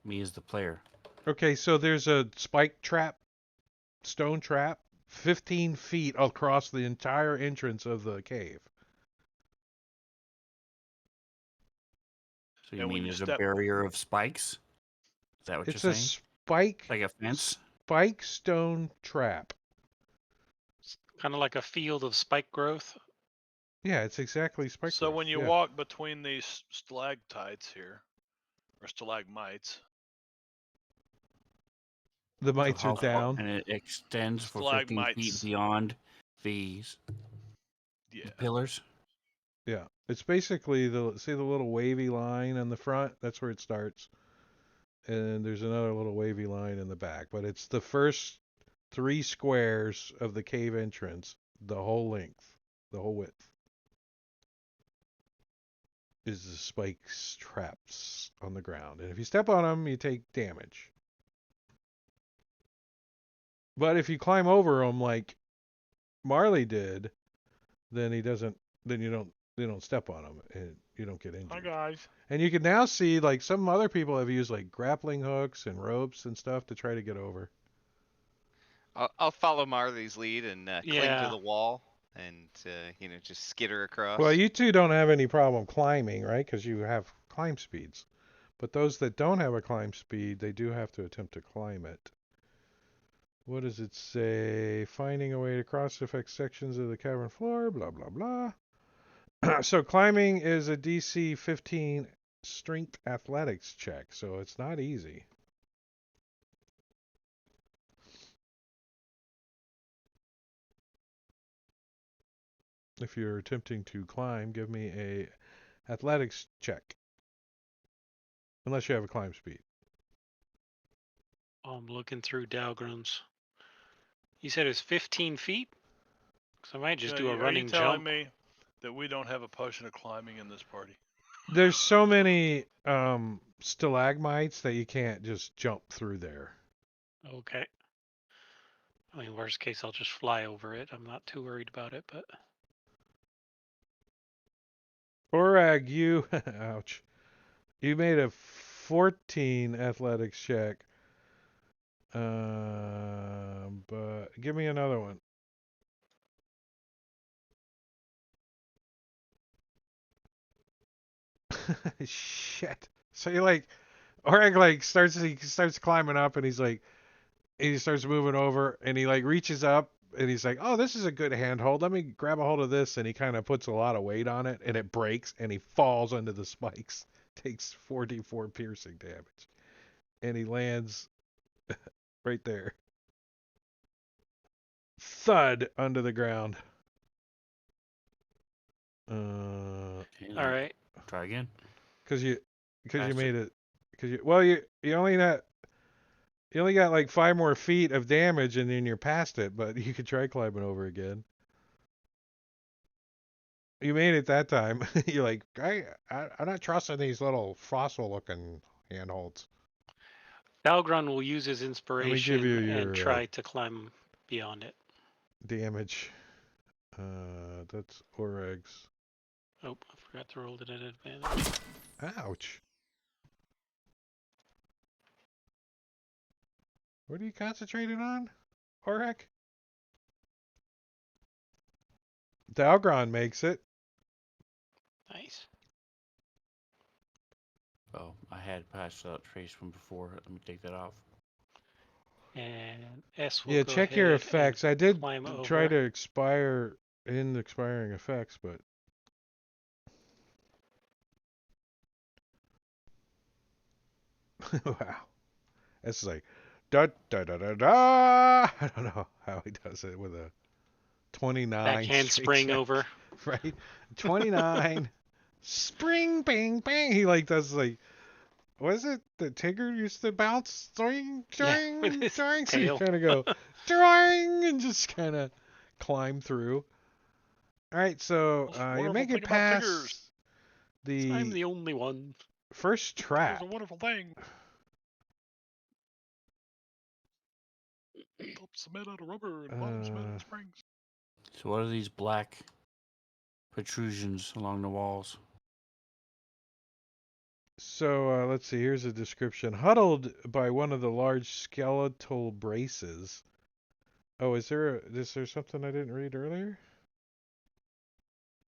Speaker 7: Me as the player.
Speaker 1: Okay, so there's a spike trap, stone trap, 15 feet across the entire entrance of the cave.
Speaker 7: So you
Speaker 2: And when
Speaker 7: mean
Speaker 2: you
Speaker 7: there's a
Speaker 2: step,
Speaker 7: barrier of spikes? Is that what
Speaker 1: It's
Speaker 7: you're
Speaker 1: a
Speaker 7: saying?
Speaker 1: spike
Speaker 7: Like a fence?
Speaker 1: spike stone trap.
Speaker 3: Kind of like a field of spike growth.
Speaker 1: Yeah, it's exactly spike
Speaker 2: so
Speaker 1: growth.
Speaker 2: when you
Speaker 1: Yeah.
Speaker 2: walk between these stalactites here, or stalagmites,
Speaker 1: The
Speaker 7: So
Speaker 1: mites are
Speaker 7: how far?
Speaker 1: down.
Speaker 7: And it extends for 15 feet
Speaker 2: stalagmites,
Speaker 7: beyond these
Speaker 2: yeah.
Speaker 7: pillars?
Speaker 1: Yeah. It's basically see the little wavy line on the front? That's where it starts. And there's another little wavy line in the back. But it's the first 3 squares of the cave entrance, the whole length, the whole width. Is the spikes traps on the ground. And if you step on them, you take damage. But if you climb over them like Marley did, then you don't step on them and you don't get
Speaker 2: Hi
Speaker 1: injured.
Speaker 2: guys.
Speaker 1: And you can now see like some other people have used like grappling hooks and ropes and stuff to try to get over.
Speaker 4: I'll follow Marley's lead and cling to
Speaker 3: Yeah.
Speaker 4: the wall and just skitter across.
Speaker 1: Well, you two don't have any problem climbing, right? Because you have climb speeds. But those that don't have a climb speed, they do have to attempt to climb it. What does it say? Finding a way to cross affect sections of the cavern floor, blah, blah, blah. So climbing is a DC 15 strength athletics check, so it's not easy. If you're attempting to climb, give me a athletics check. Unless you have a climb speed.
Speaker 3: I'm looking through Dalgrun's. You said it's 15 feet? So I might just do a
Speaker 2: Are you
Speaker 3: running
Speaker 2: telling
Speaker 3: jump.
Speaker 2: me that we don't have a potion of climbing in this party?
Speaker 1: There's so many stalagmites that you can't just jump through there.
Speaker 3: Okay. I mean, worst case, I'll just fly over it. I'm not too worried about it, but
Speaker 1: Orag, you ouch. You made a 14 athletics check. But give me another one. Shit. So you're like, Oreg like he starts climbing up and he starts moving over and he like reaches up and he's like, oh, this is a good handhold. Let me grab a hold of this. And he kind of puts a lot of weight on it and it breaks and he falls under the spikes. Takes 4d4 piercing damage. And he lands right there. Thud under the ground.
Speaker 7: Okay,
Speaker 3: all right.
Speaker 7: Try again.
Speaker 1: Because you
Speaker 7: Faster.
Speaker 1: made it. You only got like 5 more feet of damage and then you're past it, but you could try climbing over again. You made it that time. You're like, I'm not trusting these little fossil-looking handholds.
Speaker 3: Dalgrun will use his
Speaker 1: Let me
Speaker 3: inspiration
Speaker 1: give you
Speaker 3: and
Speaker 1: your
Speaker 3: try to climb beyond it.
Speaker 1: damage. That's Oreg's.
Speaker 3: Oh, I forgot to roll it at advantage.
Speaker 1: Ouch. What are you concentrating on, Oreg? Dalgron makes it.
Speaker 3: Nice.
Speaker 7: Oh, I had passed out trace from before. Let me take that off.
Speaker 3: And S will
Speaker 1: Yeah,
Speaker 3: go
Speaker 1: check your
Speaker 3: ahead
Speaker 1: effects.
Speaker 3: and
Speaker 1: I did
Speaker 3: climb
Speaker 1: try
Speaker 3: over.
Speaker 1: to expire in expiring effects, but wow. It's like da da da da da. I don't know how he does it with a 29
Speaker 3: Backhand
Speaker 1: straight
Speaker 3: spring
Speaker 1: check,
Speaker 3: over.
Speaker 1: right? 29 spring bang bang. He like does like was it the Tigger used to bounce doing
Speaker 3: Yeah, with
Speaker 1: doing
Speaker 3: his
Speaker 1: doing so you
Speaker 3: tail.
Speaker 1: kind of go doing and just kind of climb through. All right, so
Speaker 2: Most
Speaker 1: you
Speaker 2: wonderful
Speaker 1: make
Speaker 2: thing
Speaker 1: it
Speaker 2: about Tiggers.
Speaker 1: past
Speaker 3: I'm
Speaker 1: the
Speaker 3: the only one.
Speaker 1: first
Speaker 2: It's
Speaker 1: trap.
Speaker 2: a wonderful thing. Top cement out of rubber and bottom cement out of springs.
Speaker 7: So what are these black protrusions along the walls?
Speaker 1: So let's see. Here's a description. Huddled by one of the large skeletal braces. Oh, is there something I didn't read earlier?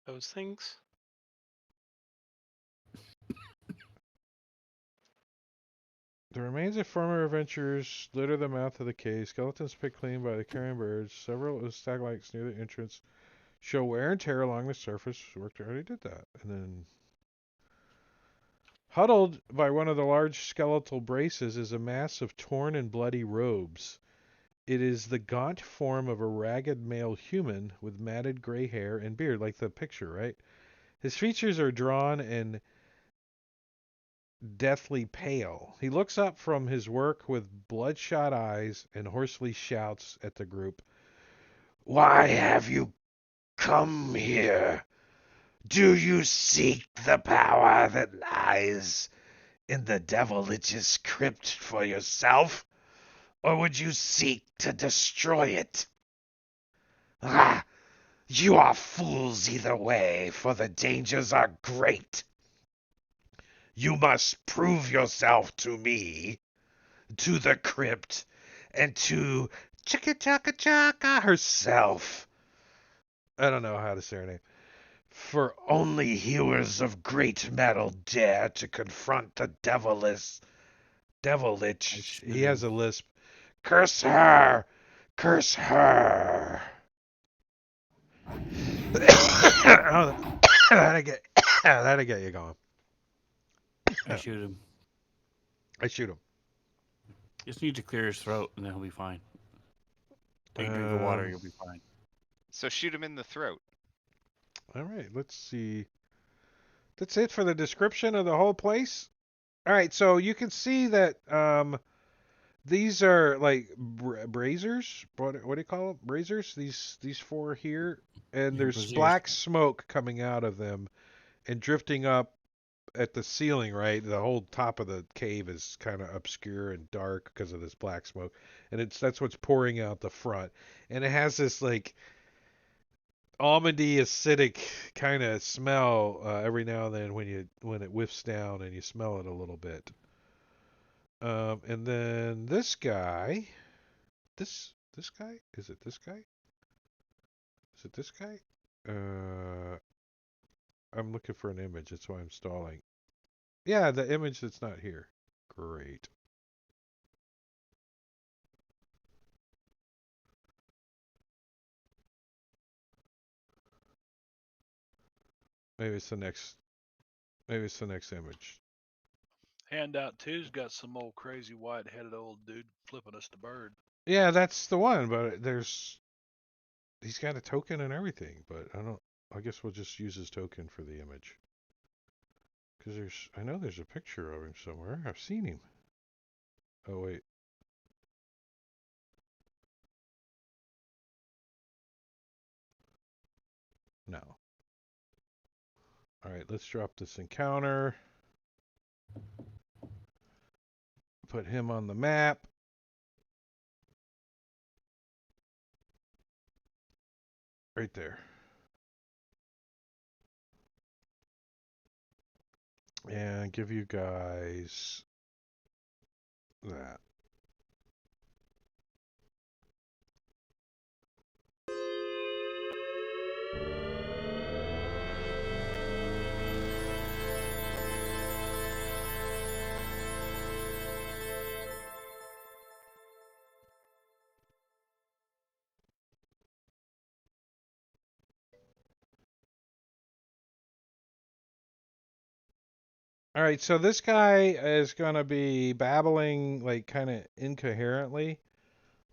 Speaker 3: Those things.
Speaker 1: The remains of former adventurers litter the mouth of the cave. Skeletons picked clean by the carrion birds. Several of stalagmites near the entrance show wear and tear along the surface. Worked already did that. And then huddled by one of the large skeletal braces is a mass of torn and bloody robes. It is the gaunt form of a ragged male human with matted gray hair and beard, like the picture, right? His features are drawn and deathly pale. He looks up from his work with bloodshot eyes and hoarsely shouts at the group. Why have you come here? Do you seek the power that lies in the Devil Lich's crypt for yourself? Or would you seek to destroy it? Ah, you are fools either way, for the dangers are great. You must prove yourself to me, to the crypt, and to Chicka Chaka Chaka herself. I don't know how to say her name. For only hewers of great metal dare to confront the Devil Lich. He has a lisp. Curse her! Curse her! That'll get you going.
Speaker 7: I shoot him.
Speaker 1: I shoot him.
Speaker 7: Just need to clear his throat, and then he'll be fine. Take a drink of water, you'll be fine.
Speaker 4: So shoot him in the throat.
Speaker 1: All right, let's see. That's it for the description of the whole place. All right, so you can see that these are like braziers. What do you call them? Braziers. These four here, and
Speaker 7: Yeah,
Speaker 1: there's
Speaker 7: braziers.
Speaker 1: black smoke coming out of them and drifting up at the ceiling. Right, the whole top of the cave is kind of obscure and dark because of this black smoke, and that's what's pouring out the front, and it has this like almondy acidic kind of smell every now and then when it whiffs down and you smell it a little bit. And then this guy, this guy, is it this guy? Is it this guy? I'm looking for an image. That's why I'm stalling. Yeah, the image that's not here. Great. Maybe it's the next. Maybe it's the next image.
Speaker 2: Handout two's got some old crazy white-headed old dude flipping us the bird.
Speaker 1: Yeah, that's the one. But he's got a token and everything. But I guess we'll just use his token for the image. Because I know there's a picture of him somewhere. I've seen him. Oh wait. No. All right, let's drop this encounter. Put him on the map. Right there. And give you guys that. All right, so this guy is going to be babbling like kind of incoherently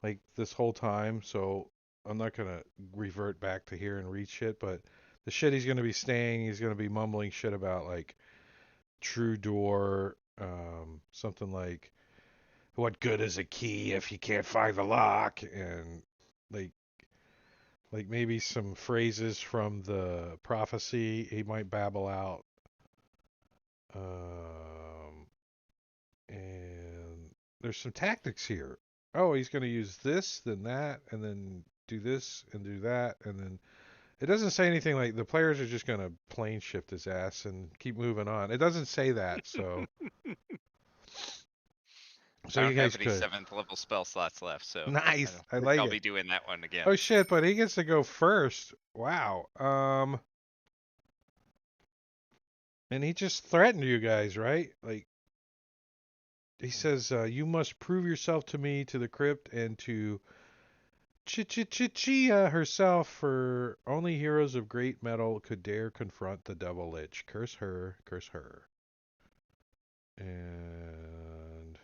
Speaker 1: like this whole time, so I'm not going to revert back to here and read shit, but the shit he's going to be saying, he's going to be mumbling shit about like true door, something like what good is a key if you can't find the lock, and like maybe some phrases from the prophecy he might babble out. And there's some tactics here. oh, he's going to use this, then that, and then do this and do that, and then it doesn't say anything like the players are just going to plane shift his ass and keep moving on. It doesn't say that, so
Speaker 4: I
Speaker 1: you
Speaker 4: don't
Speaker 1: guys
Speaker 4: have any
Speaker 1: could.
Speaker 4: 7th level spell slots left, so I
Speaker 1: Nice.
Speaker 4: don't
Speaker 1: I
Speaker 4: think
Speaker 1: like
Speaker 4: I'll
Speaker 1: it.
Speaker 4: be doing that one again.
Speaker 1: Oh shit, but he gets to go first. Wow. And he just threatened you guys, right? Like he says, you must prove yourself to me, to the crypt, and to Chia herself, for only heroes of great metal could dare confront the devil lich. Curse her, curse her. And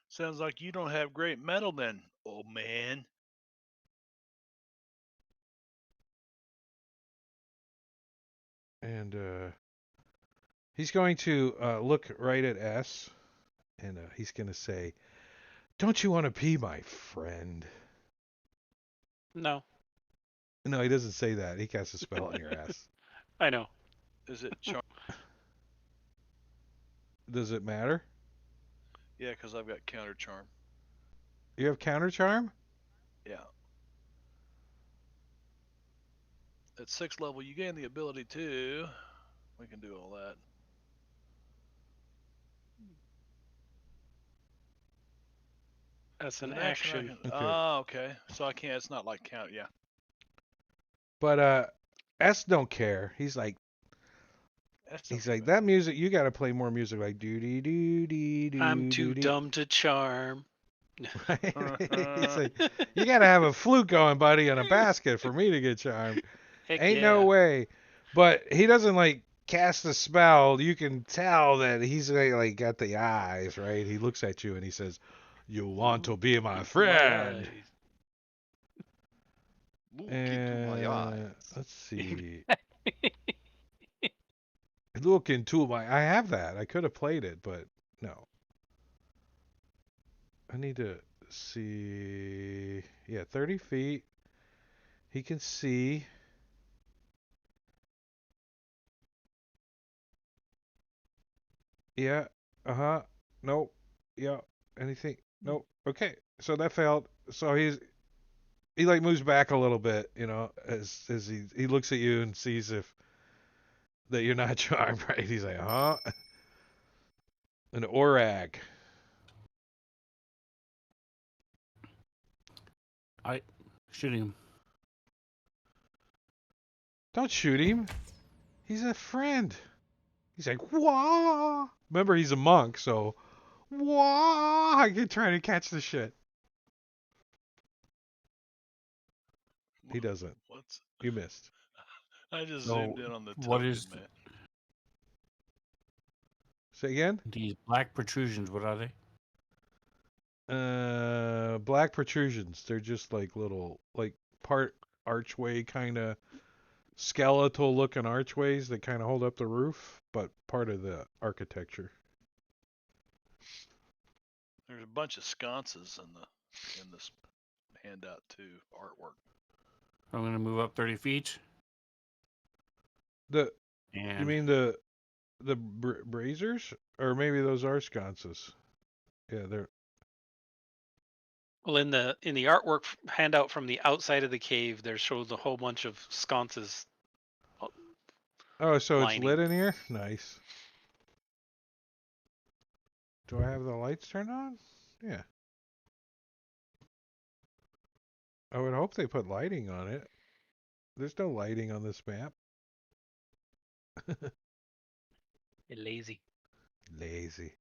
Speaker 2: Sounds like you don't have great metal then, old man.
Speaker 1: and he's going to look right at S, and he's going to say, "Don't you want to be my friend?"
Speaker 3: No,
Speaker 1: No, he doesn't say that. He casts a spell on your ass.
Speaker 3: I know.
Speaker 2: Is it charm?
Speaker 1: Does it matter?
Speaker 2: Yeah, because I've got counter charm.
Speaker 1: You have counter charm?
Speaker 2: Yeah. At 6th level, you gain the ability to. We can do all that.
Speaker 3: That's
Speaker 2: Is
Speaker 3: an
Speaker 2: it action?
Speaker 3: action.
Speaker 1: Okay.
Speaker 2: Oh, okay. So I can't. It's not like count. Yeah.
Speaker 1: But S don't care.
Speaker 2: That's
Speaker 1: He's
Speaker 2: something
Speaker 1: like, that music, you got to play more music like doo dee doo dee
Speaker 3: I'm
Speaker 1: doo
Speaker 3: too
Speaker 1: doo.
Speaker 3: dumb to charm.
Speaker 1: He's like, you got to have a flute going, buddy, and a basket for me to get charmed.
Speaker 3: Heck
Speaker 1: Ain't
Speaker 3: yeah.
Speaker 1: no way. But he doesn't like cast a spell. You can tell that he's like got the eyes, right? He looks at you and he says, "You want to be my friend?"
Speaker 3: eyes.
Speaker 4: Look into my eyes.
Speaker 1: And let's see. Look into my. I have that. I could have played it, but no. I need to see. Yeah, 30 feet. He can see. Yeah. Uh-huh. Nope. Yeah. Anything? Nope. Okay. So that failed. So he like moves back a little bit, as he looks at you and sees if that you're not charmed, right? He's like, huh? An orag.
Speaker 7: Shoot him.
Speaker 1: Don't shoot him. He's a friend. He's like, wah. Remember, he's a monk, so wah. I can try to catch the shit. He doesn't.
Speaker 2: What's?
Speaker 1: You missed.
Speaker 2: I just
Speaker 7: So,
Speaker 2: zoomed in on the
Speaker 7: what
Speaker 2: token,
Speaker 7: is
Speaker 2: man.
Speaker 1: Say again?
Speaker 7: these black protrusions? What are they?
Speaker 1: Black protrusions. They're just like little, like part archway kind of skeletal looking archways that kind of hold up the roof, but part of the architecture.
Speaker 2: There's a bunch of sconces in this handout too. Artwork.
Speaker 7: I'm gonna move up 30 feet.
Speaker 1: You
Speaker 7: And
Speaker 1: mean the braziers, or maybe those are sconces? Yeah, they're.
Speaker 3: Well, in the artwork handout from the outside of the cave, there shows a whole bunch of sconces.
Speaker 1: Oh, so it's
Speaker 3: lining.
Speaker 1: lit in here. Nice. Do I have the lights turned on? Yeah. I would hope they put lighting on it. There's no lighting on this map.
Speaker 3: You're lazy.
Speaker 1: Lazy.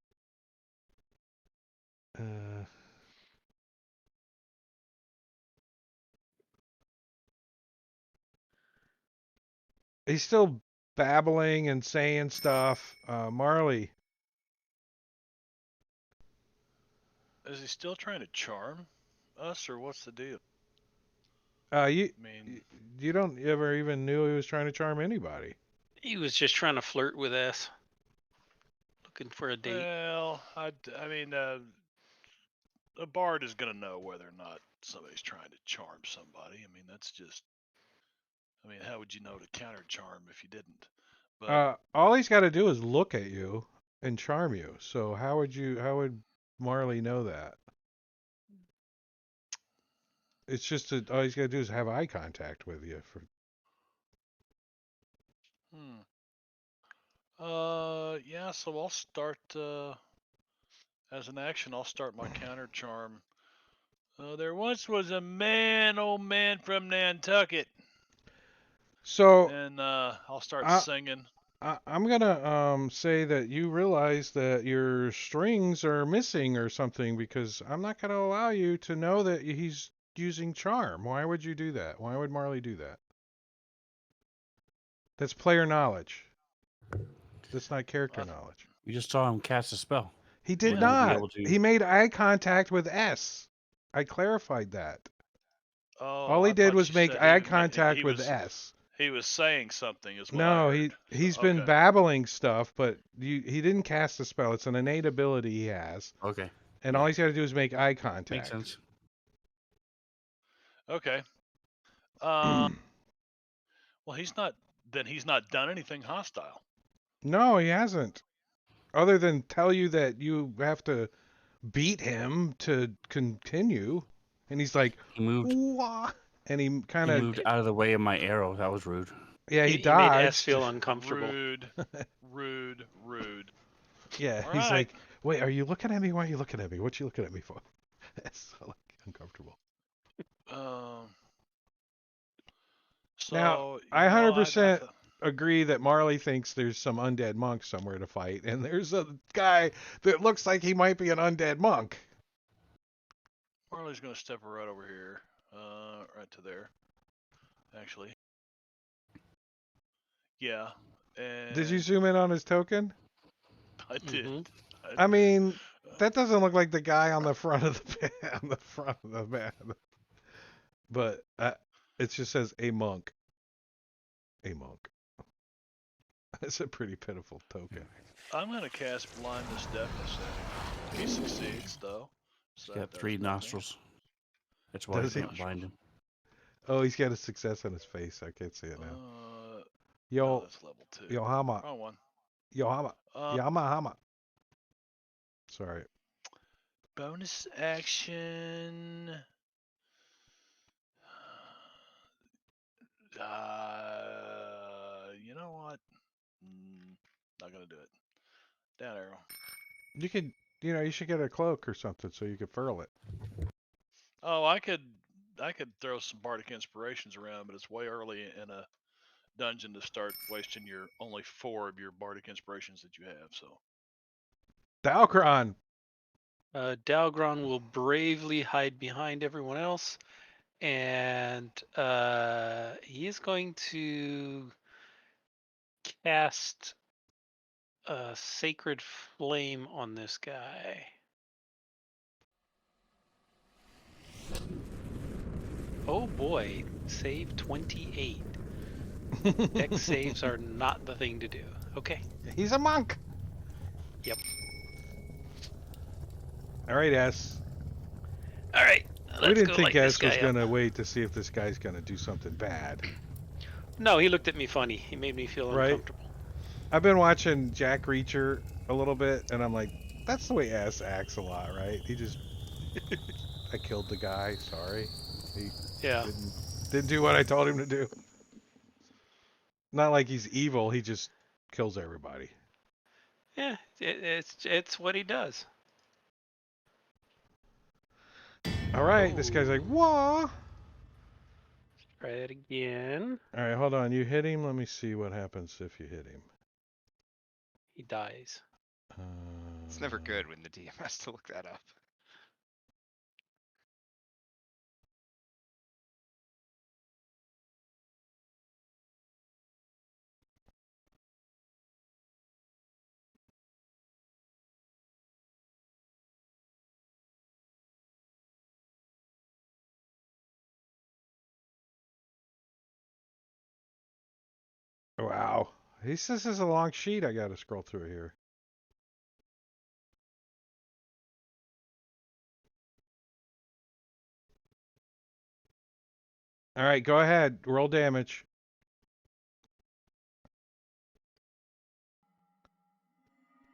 Speaker 1: He's still babbling and saying stuff. Marley.
Speaker 2: Is he still trying to charm us, or what's the deal?
Speaker 1: You
Speaker 2: I mean,
Speaker 1: you don't ever even knew he was trying to charm anybody.
Speaker 3: He was just trying to flirt with us, looking for a date.
Speaker 2: well, I mean, a bard is gonna know whether or not somebody's trying to charm somebody. I mean, that's just. I mean, how would you know to counter charm if you didn't? But
Speaker 1: All he's got to do is look at you and charm you. So how would Marley know that? It's just that all he's got to do is have eye contact with you.
Speaker 2: Yeah. So I'll start as an action. I'll start my counter charm. There once was a man, old man from Nantucket,
Speaker 1: So
Speaker 2: and I'll start
Speaker 1: I,
Speaker 2: singing.
Speaker 1: I'm gonna say that you realize that your strings are missing or something because I'm not gonna allow you to know that he's using charm. Why would you do that? Why would Marley do that? That's player knowledge. That's not character
Speaker 2: I,
Speaker 1: knowledge.
Speaker 7: We just saw him cast a spell.
Speaker 1: He
Speaker 7: He
Speaker 1: did
Speaker 2: Yeah.
Speaker 7: wouldn't be
Speaker 1: not.
Speaker 7: able to.
Speaker 1: He made eye contact with S. I clarified that.
Speaker 2: oh,
Speaker 1: All he
Speaker 2: I
Speaker 1: did
Speaker 2: thought
Speaker 1: was
Speaker 2: you
Speaker 1: make
Speaker 2: said
Speaker 1: eye contact
Speaker 2: he
Speaker 1: with
Speaker 2: was
Speaker 1: S.
Speaker 2: he was saying something is what I
Speaker 1: No,
Speaker 2: heard. So
Speaker 1: he's been
Speaker 2: okay.
Speaker 1: babbling stuff, but he didn't cast a spell. It's an innate ability he has,
Speaker 7: Okay.
Speaker 1: and
Speaker 7: Yeah.
Speaker 1: all he's got to do is make eye
Speaker 7: Makes
Speaker 1: contact.
Speaker 7: sense.
Speaker 2: Okay. Well, he's not. Then he's not done anything hostile.
Speaker 1: No, he hasn't. Other than tell you that you have to beat him to continue, and he's like,
Speaker 7: He moved.
Speaker 1: "Wah," and he kind
Speaker 7: He
Speaker 1: of,
Speaker 7: moved out of the way of my arrow. That was rude.
Speaker 1: yeah, he
Speaker 3: He made S
Speaker 1: dodged.
Speaker 3: feel uncomfortable.
Speaker 2: Rude, rude, rude.
Speaker 1: Yeah,
Speaker 2: All
Speaker 1: he's
Speaker 2: right.
Speaker 1: like, "Wait, are you looking at me? Why are you looking at me? What you looking at me for?" It's so, like, uncomfortable.
Speaker 2: Um.
Speaker 1: Now,
Speaker 2: So
Speaker 1: I
Speaker 2: you know, I
Speaker 1: 100% agree that Marley thinks there's some undead monk somewhere to fight, and there's a guy that looks like he might be an undead monk.
Speaker 2: Marley's gonna step right over here. Right to there. Actually. Yeah. And
Speaker 1: Did you zoom in on his token?
Speaker 2: I did.
Speaker 3: Mm-hmm.
Speaker 1: I
Speaker 2: did.
Speaker 1: mean, that doesn't look like the guy on the front of the on the front of the map, but it just says a monk. A monk. It's a pretty pitiful token.
Speaker 2: I'm gonna cast blindness deafness at him. He succeeds though. So
Speaker 7: He's got
Speaker 2: that
Speaker 7: 3
Speaker 2: does nothing.
Speaker 7: nostrils. That's why
Speaker 1: Does
Speaker 7: you
Speaker 1: he?
Speaker 7: can't blind him.
Speaker 1: Oh, he's got a success on his face. I can't see it now.
Speaker 2: No,
Speaker 1: Yo,
Speaker 2: that's level 2.
Speaker 1: Yohama,
Speaker 2: Wrong one.
Speaker 1: Yohama,
Speaker 2: Uh,
Speaker 1: Yamahama. Sorry.
Speaker 2: bonus action. You know what? Not gonna do it. Down arrow.
Speaker 1: You could, you should get a cloak or something so you could furl it.
Speaker 2: Oh, I could throw some bardic inspirations around, but it's way early in a dungeon to start wasting your only 4 of your bardic inspirations that you have. So
Speaker 1: Dalcron.
Speaker 3: Dalgron will bravely hide behind everyone else, and he is going to cast a sacred flame on this guy. Oh boy, save 28. Dex saves are not the thing to do. Okay.
Speaker 1: He's a monk.
Speaker 3: Yep.
Speaker 1: All right, S.
Speaker 3: All right.
Speaker 1: We
Speaker 3: Let's
Speaker 1: didn't
Speaker 3: go
Speaker 1: think
Speaker 3: light this
Speaker 1: S was
Speaker 3: guy
Speaker 1: going
Speaker 3: up.
Speaker 1: to wait to see if this guy's going to do something bad.
Speaker 3: No, he looked at me funny. He made me feel
Speaker 1: Right?
Speaker 3: uncomfortable.
Speaker 1: I've been watching Jack Reacher a little bit, and I'm like, that's the way S acts a lot, right? He just, I killed the guy. Sorry. He
Speaker 3: Yeah.
Speaker 1: didn't do what I told him to do. Not like he's evil. He just kills everybody.
Speaker 3: Yeah. It's what he does.
Speaker 1: All right. This guy's like,
Speaker 3: Ooh.
Speaker 1: whoa.
Speaker 3: Try it again.
Speaker 1: All right, hold on. You hit him. Let me see what happens if you hit him.
Speaker 3: He dies.
Speaker 4: It's never good when the DM has to look that up.
Speaker 1: Wow. He says this is a long sheet. I got to scroll through here. All right, go ahead. Roll damage.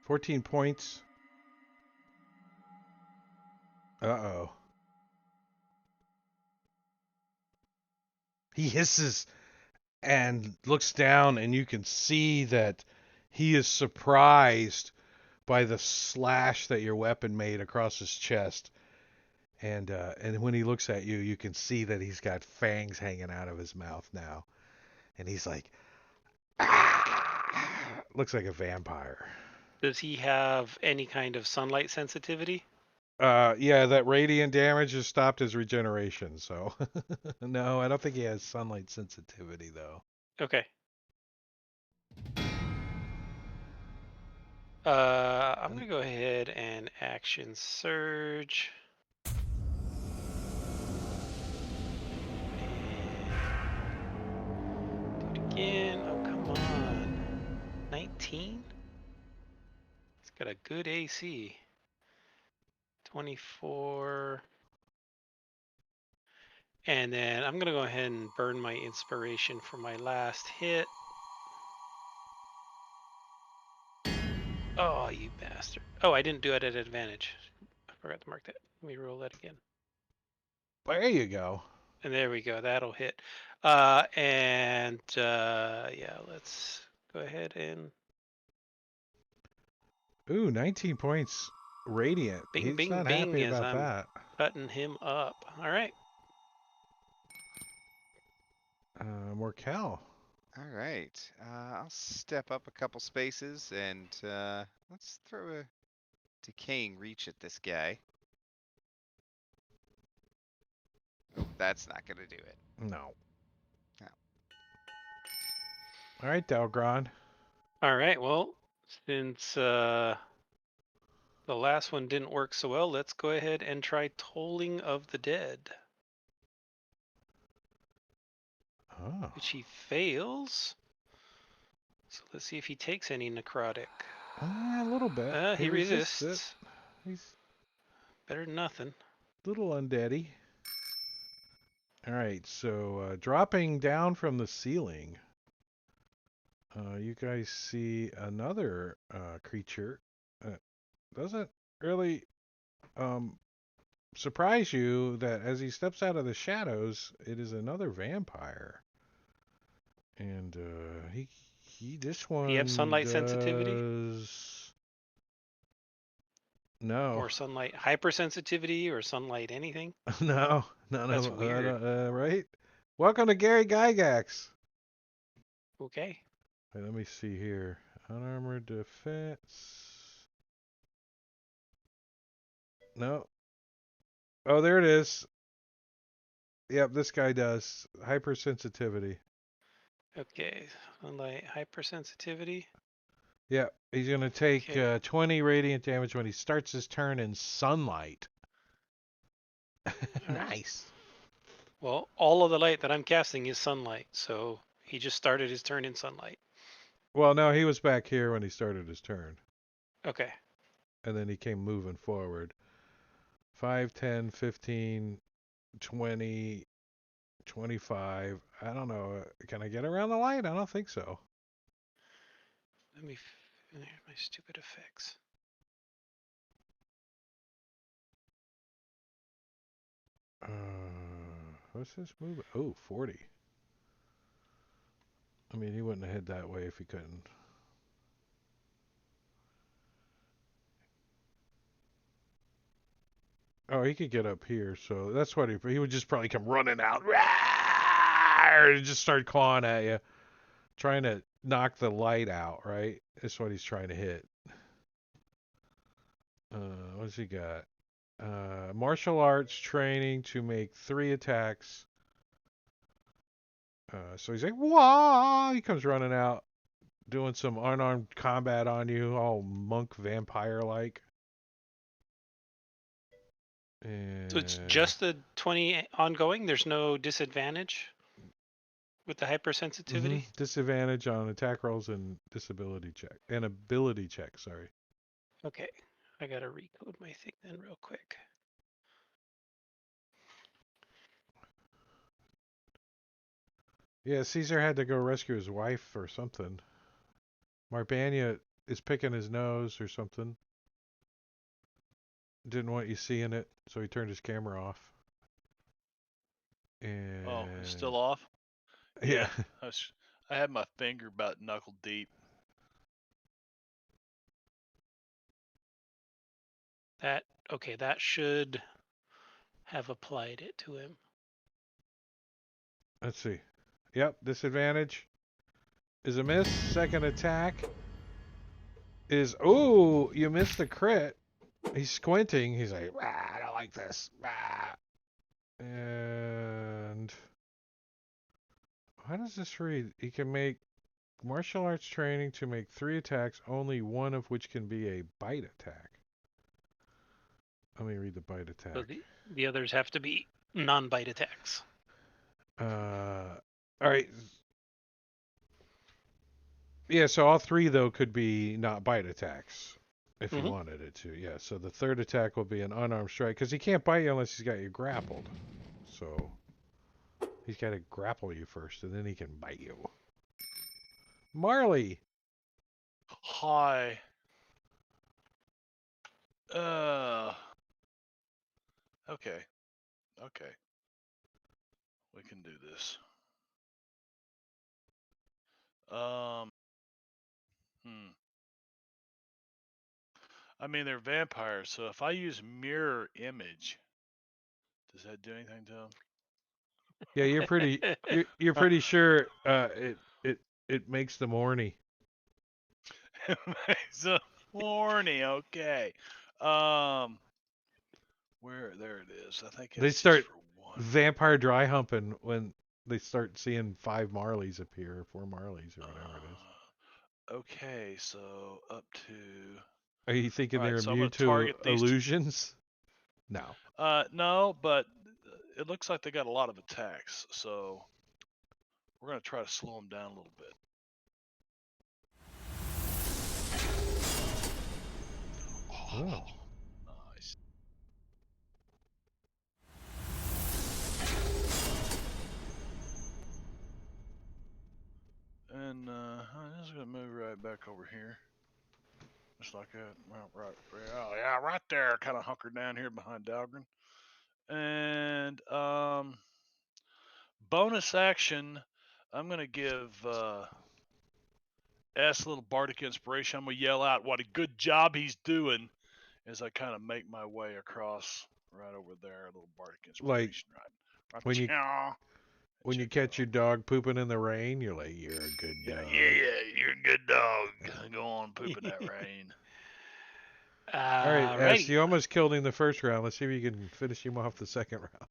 Speaker 1: $14 points. Uh-oh. He hisses and looks down, and you can see that he is surprised by the slash that your weapon made across his chest. And when he looks at you, you can see that he's got fangs hanging out of his mouth now. And he's like, ah! Looks like a vampire.
Speaker 3: Does he have any kind of sunlight sensitivity?
Speaker 1: Yeah, that radiant damage has stopped his regeneration, so no, I don't think he has sunlight sensitivity though.
Speaker 3: Okay. I'm gonna go ahead and action surge. And do it again. Oh, come on. 19? It's got a good AC. 24. And then I'm gonna go ahead and burn my inspiration for my last hit. Oh, you bastard. Oh, I didn't do it at advantage. I forgot to mark that. Let me roll that again.
Speaker 1: There you go.
Speaker 3: And there we go. That'll hit. Yeah, let's go ahead and
Speaker 1: Ooh, 19 points radiant.
Speaker 3: bing,
Speaker 1: He's
Speaker 3: bing,
Speaker 1: not
Speaker 3: bing
Speaker 1: happy
Speaker 3: as
Speaker 1: about
Speaker 3: I'm
Speaker 1: that.
Speaker 3: cutting him up. All right.
Speaker 1: Morkel.
Speaker 4: All right. I'll step up a couple spaces and let's throw a decaying reach at this guy. Oh, that's not gonna do it.
Speaker 1: No.
Speaker 4: No.
Speaker 1: All right, Dalgron.
Speaker 3: All right. Well, since the last one didn't work so well, let's go ahead and try Tolling of the Dead,
Speaker 1: Oh.
Speaker 3: which he fails. So let's see if he takes any necrotic.
Speaker 1: A little bit.
Speaker 3: He
Speaker 1: resists
Speaker 3: resists.
Speaker 1: it. He's
Speaker 3: Better than nothing.
Speaker 1: a little undeady. All right, so dropping down from the ceiling, you guys see another creature. Doesn't really surprise you that as he steps out of the shadows, it is another vampire. And this one
Speaker 3: Do you have sunlight sensitivity?
Speaker 1: does no,
Speaker 3: Or sunlight hypersensitivity or sunlight anything?
Speaker 1: no, none
Speaker 3: That's
Speaker 1: of
Speaker 3: weird.
Speaker 1: right. Welcome to Gary Gygax.
Speaker 3: Okay.
Speaker 1: Wait, let me see here. Unarmored defense. No. Oh, there it is. Yep, this guy does. Hypersensitivity.
Speaker 3: Okay. Sunlight hypersensitivity.
Speaker 1: Yep, he's going to take
Speaker 3: Okay.
Speaker 1: 20 radiant damage when he starts his turn in sunlight.
Speaker 3: Alright.
Speaker 1: Nice.
Speaker 3: Well, all of the light that I'm casting is sunlight, so he just started his turn in sunlight.
Speaker 1: Well, no, he was back here when he started his turn.
Speaker 3: Okay.
Speaker 1: And then he came moving forward. 5, 10, 15, 20, 25. I don't know. Can I get around the light? I don't think so.
Speaker 3: Let me finish my stupid effects.
Speaker 1: What's this move? Oh, 40. I mean, he wouldn't have hit that way if he couldn't. Oh, he could get up here, so that's what he would just probably come running out, and just start clawing at you, trying to knock the light out. Right? That's what he's trying to hit. What's he got? Martial arts training to make 3 attacks. So he's like, "Wah!" He comes running out, doing some unarmed combat on you, all monk vampire like.
Speaker 3: So it's
Speaker 1: And
Speaker 3: just the 20 ongoing? There's no disadvantage with the hypersensitivity?
Speaker 1: disadvantage on attack rolls and disability check and ability check. Sorry.
Speaker 3: Okay. I gotta recode my thing then real quick.
Speaker 1: Yeah, Caesar had to go rescue his wife or something. Marbania is picking his nose or something. Didn't want you seeing it, so he turned his camera off. And
Speaker 2: Oh, it's still off?
Speaker 1: Yeah.
Speaker 2: I had my finger about knuckle deep.
Speaker 3: That should have applied it to him.
Speaker 1: Let's see. Yep, disadvantage is a miss. Second attack is, oh, you missed the crit. He's squinting. He's like, I don't like this. And how does this read? He can make martial arts training to make 3 attacks, only one of which can be a bite attack. Let me read the bite attack.
Speaker 3: So the others have to be non-bite attacks.
Speaker 1: All right. Yeah, so all 3 though could be not bite attacks if you wanted it to. Yeah, so the third attack will be an unarmed strike because he can't bite you unless he's got you grappled. So he's got to grapple you first, and then he can bite you. Marley.
Speaker 2: Hi. Okay. Okay. We can do this. I mean, they're vampires, so if I use mirror image, does that do anything to them?
Speaker 1: Yeah, you're pretty sure it makes them horny.
Speaker 2: It makes them horny. Okay. Where there it is. I think it's
Speaker 1: They start
Speaker 2: just for one.
Speaker 1: vampire dry humping when they start seeing 5 Marleys appear, 4 Marleys or whatever it is.
Speaker 2: Okay, so up to.
Speaker 1: Are you thinking
Speaker 2: Alright,
Speaker 1: they're
Speaker 2: so I'm
Speaker 1: immune
Speaker 2: gonna
Speaker 1: to
Speaker 2: target these
Speaker 1: illusions? No.
Speaker 2: No, but it looks like they got a lot of attacks, so we're gonna try to slow them down a little bit.
Speaker 1: Oh.
Speaker 2: Nice. And I'm just gonna move right back over here, just like that. Right there, kind of hunkered down here behind Dahlgren. And bonus action, I'm gonna give S a little bardic inspiration. I'm gonna yell out what a good job he's doing as I kind of make my way across right over there. A little bardic inspiration, right
Speaker 1: when you
Speaker 2: there.
Speaker 1: when you catch your dog pooping in the rain, you're like, you're a good dog.
Speaker 2: Yeah, you're a good dog. Go on, poop in that rain.
Speaker 1: All right, S, you almost killed him the first round. Let's see if you can finish him off the second round.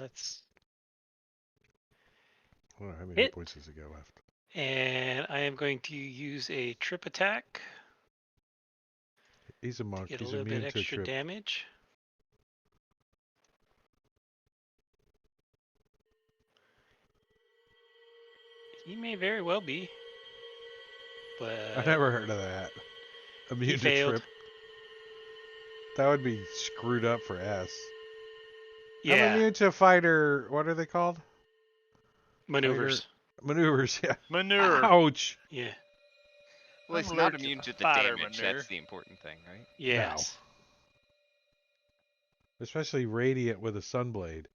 Speaker 3: Let's.
Speaker 1: I don't know how many hit points does he got left.
Speaker 3: And I am going to use a trip attack.
Speaker 1: He's a monk.
Speaker 3: Get
Speaker 1: He's
Speaker 3: a little
Speaker 1: immune
Speaker 3: bit
Speaker 1: to
Speaker 3: extra
Speaker 1: trip.
Speaker 3: damage. He may very well be. But
Speaker 1: I never heard of that. Immune to
Speaker 3: failed.
Speaker 1: trip. That would be screwed up for S.
Speaker 3: Yeah.
Speaker 1: I'm immune to fighter. What are they called?
Speaker 3: Maneuvers.
Speaker 1: Maneuvers, yeah.
Speaker 2: Manure.
Speaker 1: Ouch.
Speaker 3: Yeah.
Speaker 4: Well,
Speaker 2: I'm
Speaker 4: he's not
Speaker 2: allergic
Speaker 4: immune
Speaker 2: to
Speaker 4: to the
Speaker 2: fighter
Speaker 4: damage.
Speaker 2: manure.
Speaker 4: That's the important thing, right?
Speaker 3: Yes.
Speaker 1: Especially radiant with a sunblade.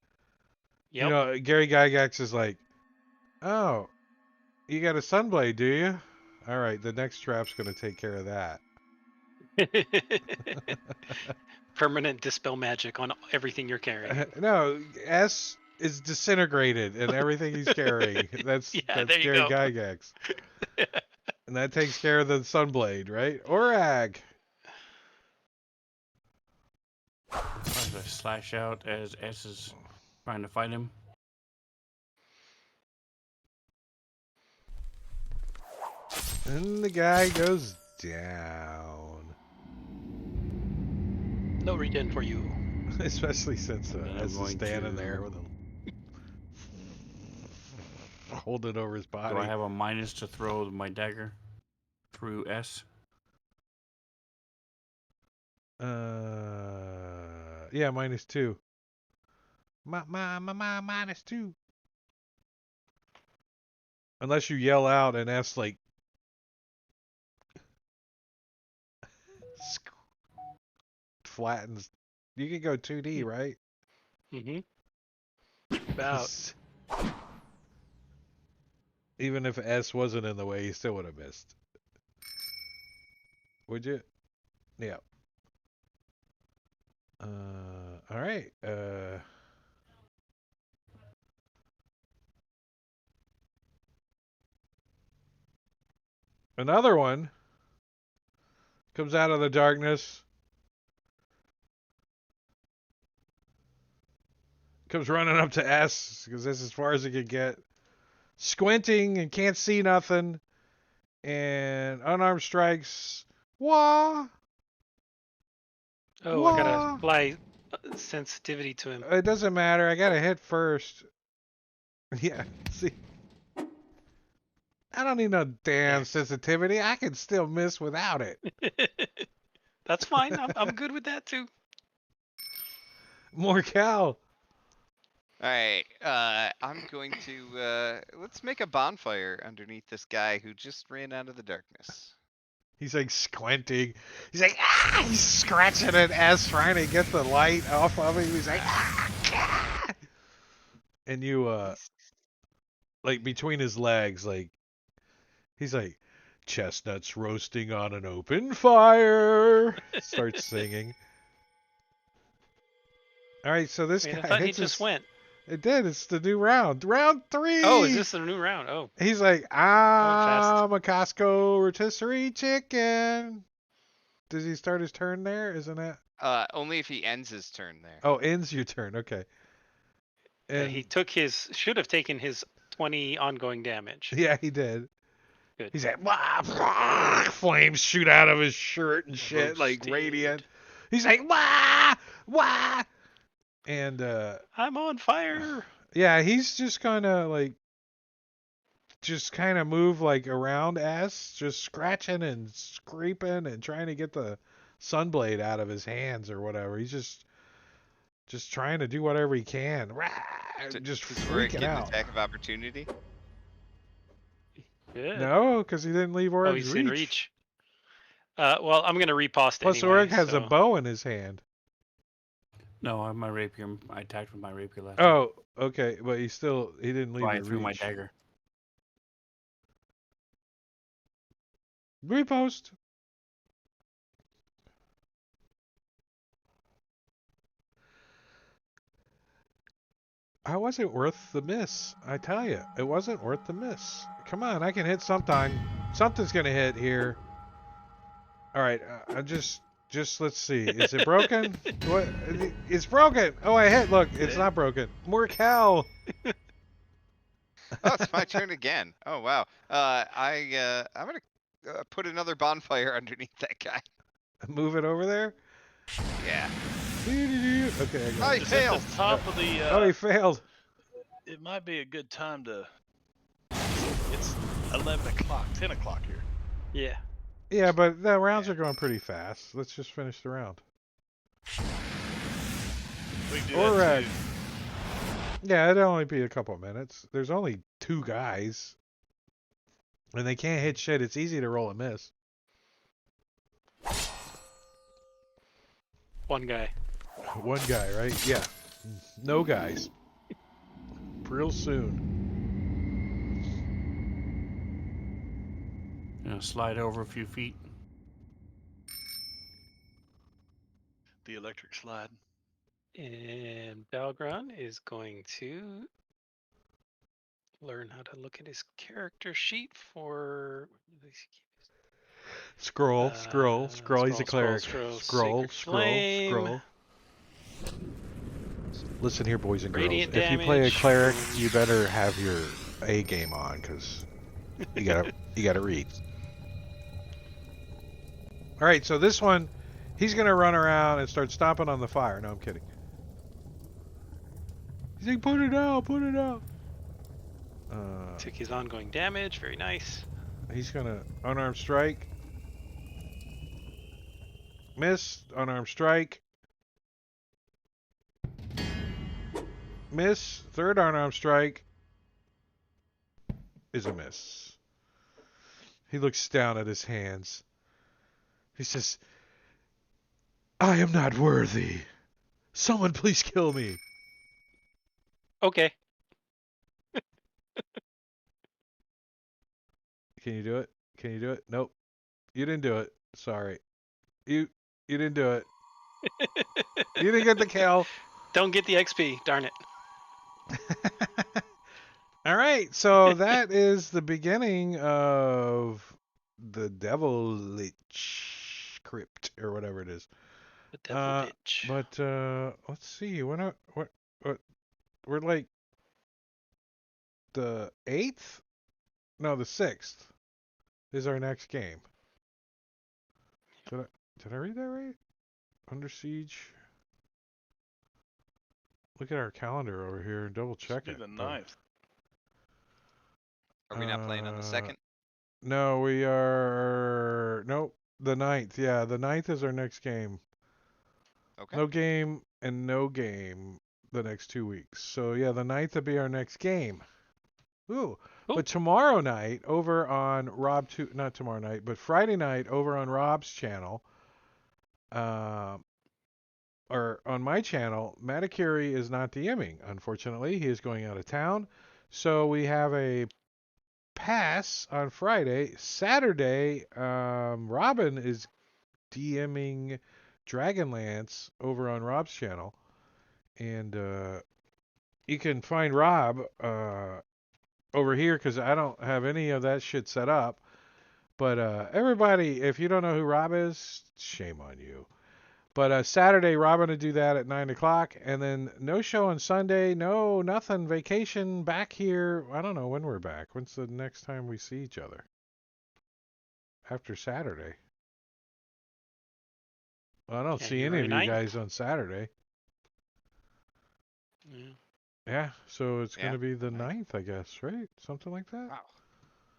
Speaker 3: Yep.
Speaker 1: You know, Gary Gygax is like, oh, you got a sunblade, do you? All right, the next trap's going to take care of that.
Speaker 3: Permanent dispel magic on everything you're carrying.
Speaker 1: No, S is disintegrated in everything he's carrying. That's Gary Gygax. And that takes care of the sunblade, right? Orag.
Speaker 7: I'm going to slash out as S is trying to fight him.
Speaker 1: And the guy goes down.
Speaker 3: No regen for you.
Speaker 1: Especially since
Speaker 7: And
Speaker 1: S is standing there
Speaker 7: to...
Speaker 1: with a hold it over his body.
Speaker 7: Do I have a minus to throw my dagger through S?
Speaker 1: Yeah, -2. -2. Unless you yell out and S like flattens. You can go 2D, right?
Speaker 3: Mm-hmm. About.
Speaker 1: Even if S wasn't in the way, he still would have missed. Would you? Yeah. All right. Another one comes out of the darkness. Comes running up to S because that's as far as it could get. Squinting and can't see nothing. And unarmed strikes. Wah!
Speaker 3: Oh, I gotta apply sensitivity to him.
Speaker 1: It doesn't matter. I gotta hit first. Yeah, see. I don't need no damn sensitivity. I can still miss without it.
Speaker 3: That's fine. I'm good with that too.
Speaker 1: More cow.
Speaker 4: All right, I'm going to let's make a bonfire underneath this guy who just ran out of the darkness.
Speaker 1: He's like squinting. He's like, ah! He's scratching an S trying to get the light off of him. He's like, ah! And you, like between his legs, like, he's like, chestnuts roasting on an open fire. Starts singing. All right, so this
Speaker 3: Wait,
Speaker 1: guy
Speaker 3: I thought he
Speaker 1: hits
Speaker 3: just went.
Speaker 1: It did. It's the new round. Round 3.
Speaker 3: Oh, is this the new round? Oh.
Speaker 1: He's like,
Speaker 3: fast.
Speaker 1: I'm a Costco rotisserie chicken. Does he start his turn there? Isn't it?
Speaker 4: Only if he ends his turn there.
Speaker 1: Oh, ends your turn. Okay. And
Speaker 3: He should have taken his 20 ongoing damage.
Speaker 1: yeah, he did.
Speaker 3: Good.
Speaker 1: He's like, wah, wah, flames shoot out of his shirt and shit, like
Speaker 3: Roasted.
Speaker 1: radiant. He's like, wah, wah. And
Speaker 3: I'm on fire.
Speaker 1: yeah, he's just kind of move like around S, just scratching and scraping and trying to get the sunblade out of his hands or whatever. He's just trying to do whatever he can. Just
Speaker 4: Does Oric
Speaker 1: freaking
Speaker 4: get an
Speaker 1: out.
Speaker 4: attack of opportunity?
Speaker 3: Yeah.
Speaker 1: No, because he didn't leave
Speaker 3: Oh,
Speaker 1: Oric's
Speaker 3: he's in reach. Well, I'm gonna repost
Speaker 1: Plus,
Speaker 3: anyway.
Speaker 1: Oric has a
Speaker 3: so-
Speaker 1: bow in his hand.
Speaker 7: No, I have my rapier. I attacked with my rapier last time.
Speaker 1: Oh, okay, but he didn't leave
Speaker 7: So I
Speaker 1: your
Speaker 7: threw my
Speaker 1: reach.
Speaker 7: dagger.
Speaker 1: Repost. I wasn't worth the miss. I tell you, it wasn't worth the miss. Come on, I can hit sometime. Something's gonna hit here. All right, just let's see. Is it broken? What? It's broken. Oh, I hit. Look, it's not broken. More cow.
Speaker 4: Oh, it's my turn again. Oh wow. I'm gonna put another bonfire underneath that guy.
Speaker 1: Move it over there.
Speaker 4: Yeah.
Speaker 1: Okay, I got
Speaker 4: I
Speaker 1: it.
Speaker 2: Just at
Speaker 4: failed.
Speaker 2: the top of the.
Speaker 1: Oh, he failed.
Speaker 2: It might be a good time to. It's 11 o'clock, 10 o'clock here.
Speaker 3: Yeah.
Speaker 1: Yeah, but the rounds are going pretty fast. Let's just finish the round.
Speaker 2: We can do
Speaker 1: Or
Speaker 2: that too.
Speaker 1: yeah, it'll only be a couple minutes. There's only 2 guys, and they can't hit shit. It's easy to roll a miss.
Speaker 3: One guy.
Speaker 1: One guy, right? Yeah. No guys. Real soon.
Speaker 7: Slide over a few feet.
Speaker 2: The electric slide.
Speaker 3: And Balgron is going to learn how to look at his character sheet for.
Speaker 1: Scroll. He's a cleric.
Speaker 3: Scroll.
Speaker 1: Scroll.
Speaker 3: Sacred Flame.
Speaker 1: Listen here, boys and girls.
Speaker 3: Radiant
Speaker 1: If you play a
Speaker 3: damage.
Speaker 1: cleric, you better have your A game on, because you gotta read. All right, so this one, he's gonna run around and start stomping on the fire. No, I'm kidding. He's like, put it out.
Speaker 3: Took his ongoing damage. Very nice.
Speaker 1: He's gonna unarmed strike. Miss. Unarmed strike. Miss. Third unarmed strike. Is a miss. He looks down at his hands. He says, I am not worthy. Someone please kill me.
Speaker 3: Okay.
Speaker 1: Can you do it? Can you do it? Nope. You didn't do it. Sorry. You didn't do it. You didn't get the kill.
Speaker 3: Don't get the XP. Darn it.
Speaker 1: All right, so that is the beginning of the Devilish Crypt or whatever it is.
Speaker 3: The devil bitch.
Speaker 1: But let's see. What we're like the 8th? No, the 6th is our next game. Did I read that right? Under Siege. Look at our calendar over here and double check
Speaker 2: Should
Speaker 1: it.
Speaker 2: be the
Speaker 1: but-
Speaker 2: 9th.
Speaker 4: Are we not playing on the second?
Speaker 1: No, we are. Nope. The 9th. Yeah, the 9th is our next game.
Speaker 4: Okay.
Speaker 1: No game and no game the next 2 weeks. So, yeah, the 9th will be our next game. Ooh.
Speaker 3: Cool.
Speaker 1: But tomorrow night over on not tomorrow night, but Friday night over on Rob's channel, or on my channel, Matakiri is not DMing. Unfortunately, he is going out of town. So we have a pass on Friday. Saturday, Robin is DMing Dragonlance over on Rob's channel. And you can find Rob over here because I don't have any of that shit set up. But everybody, if you don't know who Rob is, shame on you. But Saturday, Robin to do that at 9 o'clock. And then no show on Sunday. No, nothing. Vacation back here. I don't know when we're back. When's the next time we see each other? After Saturday. Well, I don't see any of
Speaker 3: January
Speaker 1: you
Speaker 3: 9th?
Speaker 1: guys on Saturday.
Speaker 3: Yeah.
Speaker 1: Yeah, so it's
Speaker 4: Yeah,
Speaker 1: going to be the
Speaker 4: ninth.
Speaker 1: 9th, I guess, right? Something like that?
Speaker 4: Wow.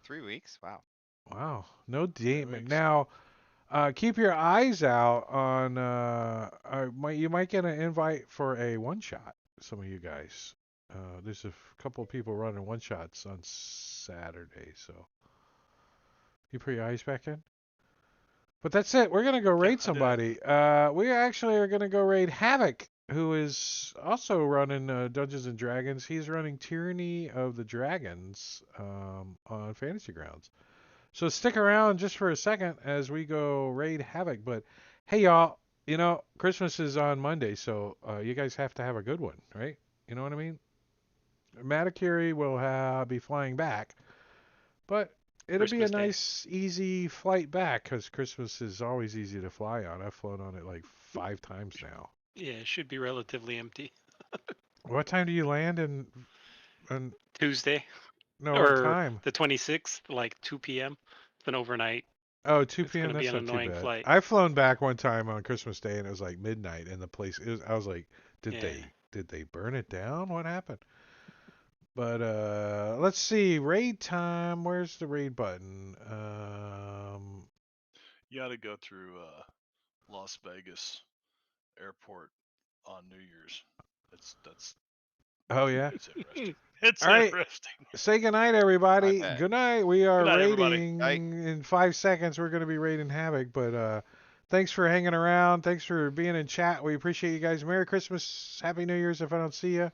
Speaker 4: 3 weeks. Wow.
Speaker 1: Wow. No damn.
Speaker 2: weeks.
Speaker 1: Now, keep your eyes out on. You might get an invite for a one shot. Some of you guys. There's a couple of people running one shots on Saturday, so you put your eyes back in. But that's it. We're gonna go raid
Speaker 2: I did.
Speaker 1: somebody. We actually are gonna go raid Havoc, who is also running Dungeons and Dragons. He's running Tyranny of the Dragons on Fantasy Grounds. So stick around just for a second as we go raid Havoc. But hey, y'all, Christmas is on Monday, so you guys have to have a good one, right? You know what I mean? Matakiri will be flying back, but it'll be a
Speaker 3: Christmas Day.
Speaker 1: nice, easy flight back because Christmas is always easy to fly on. I've flown on it like 5 times now.
Speaker 3: Yeah, it should be relatively empty.
Speaker 1: What time do you land in
Speaker 3: Tuesday
Speaker 1: no, what
Speaker 3: or
Speaker 1: time?
Speaker 3: the 26th, like 2 p.m. It's an overnight.
Speaker 1: Oh, 2
Speaker 3: It's
Speaker 1: p.m.
Speaker 3: gonna be
Speaker 1: That's
Speaker 3: an
Speaker 1: not too
Speaker 3: annoying
Speaker 1: bad.
Speaker 3: flight.
Speaker 1: I've flown back one time on Christmas Day and it was like midnight and I was like, did
Speaker 3: Yeah.
Speaker 1: they burn it down? What happened? But let's see, raid time. Where's the raid button?
Speaker 2: You got to go through Las Vegas airport on New Year's. That's
Speaker 1: Oh yeah.
Speaker 2: it's interesting. It's
Speaker 1: All right.
Speaker 2: interesting.
Speaker 1: Say goodnight, everybody.
Speaker 4: bet.
Speaker 1: Good night. We are
Speaker 2: Good night, everybody.
Speaker 1: raiding
Speaker 4: Night.
Speaker 1: in 5 seconds. We're going to be raiding Havoc, but thanks for hanging around. Thanks for being in chat. We appreciate you guys. Merry Christmas. Happy New Year's if I don't see you.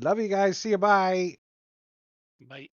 Speaker 1: Love you guys. See you. Bye.
Speaker 3: Bye.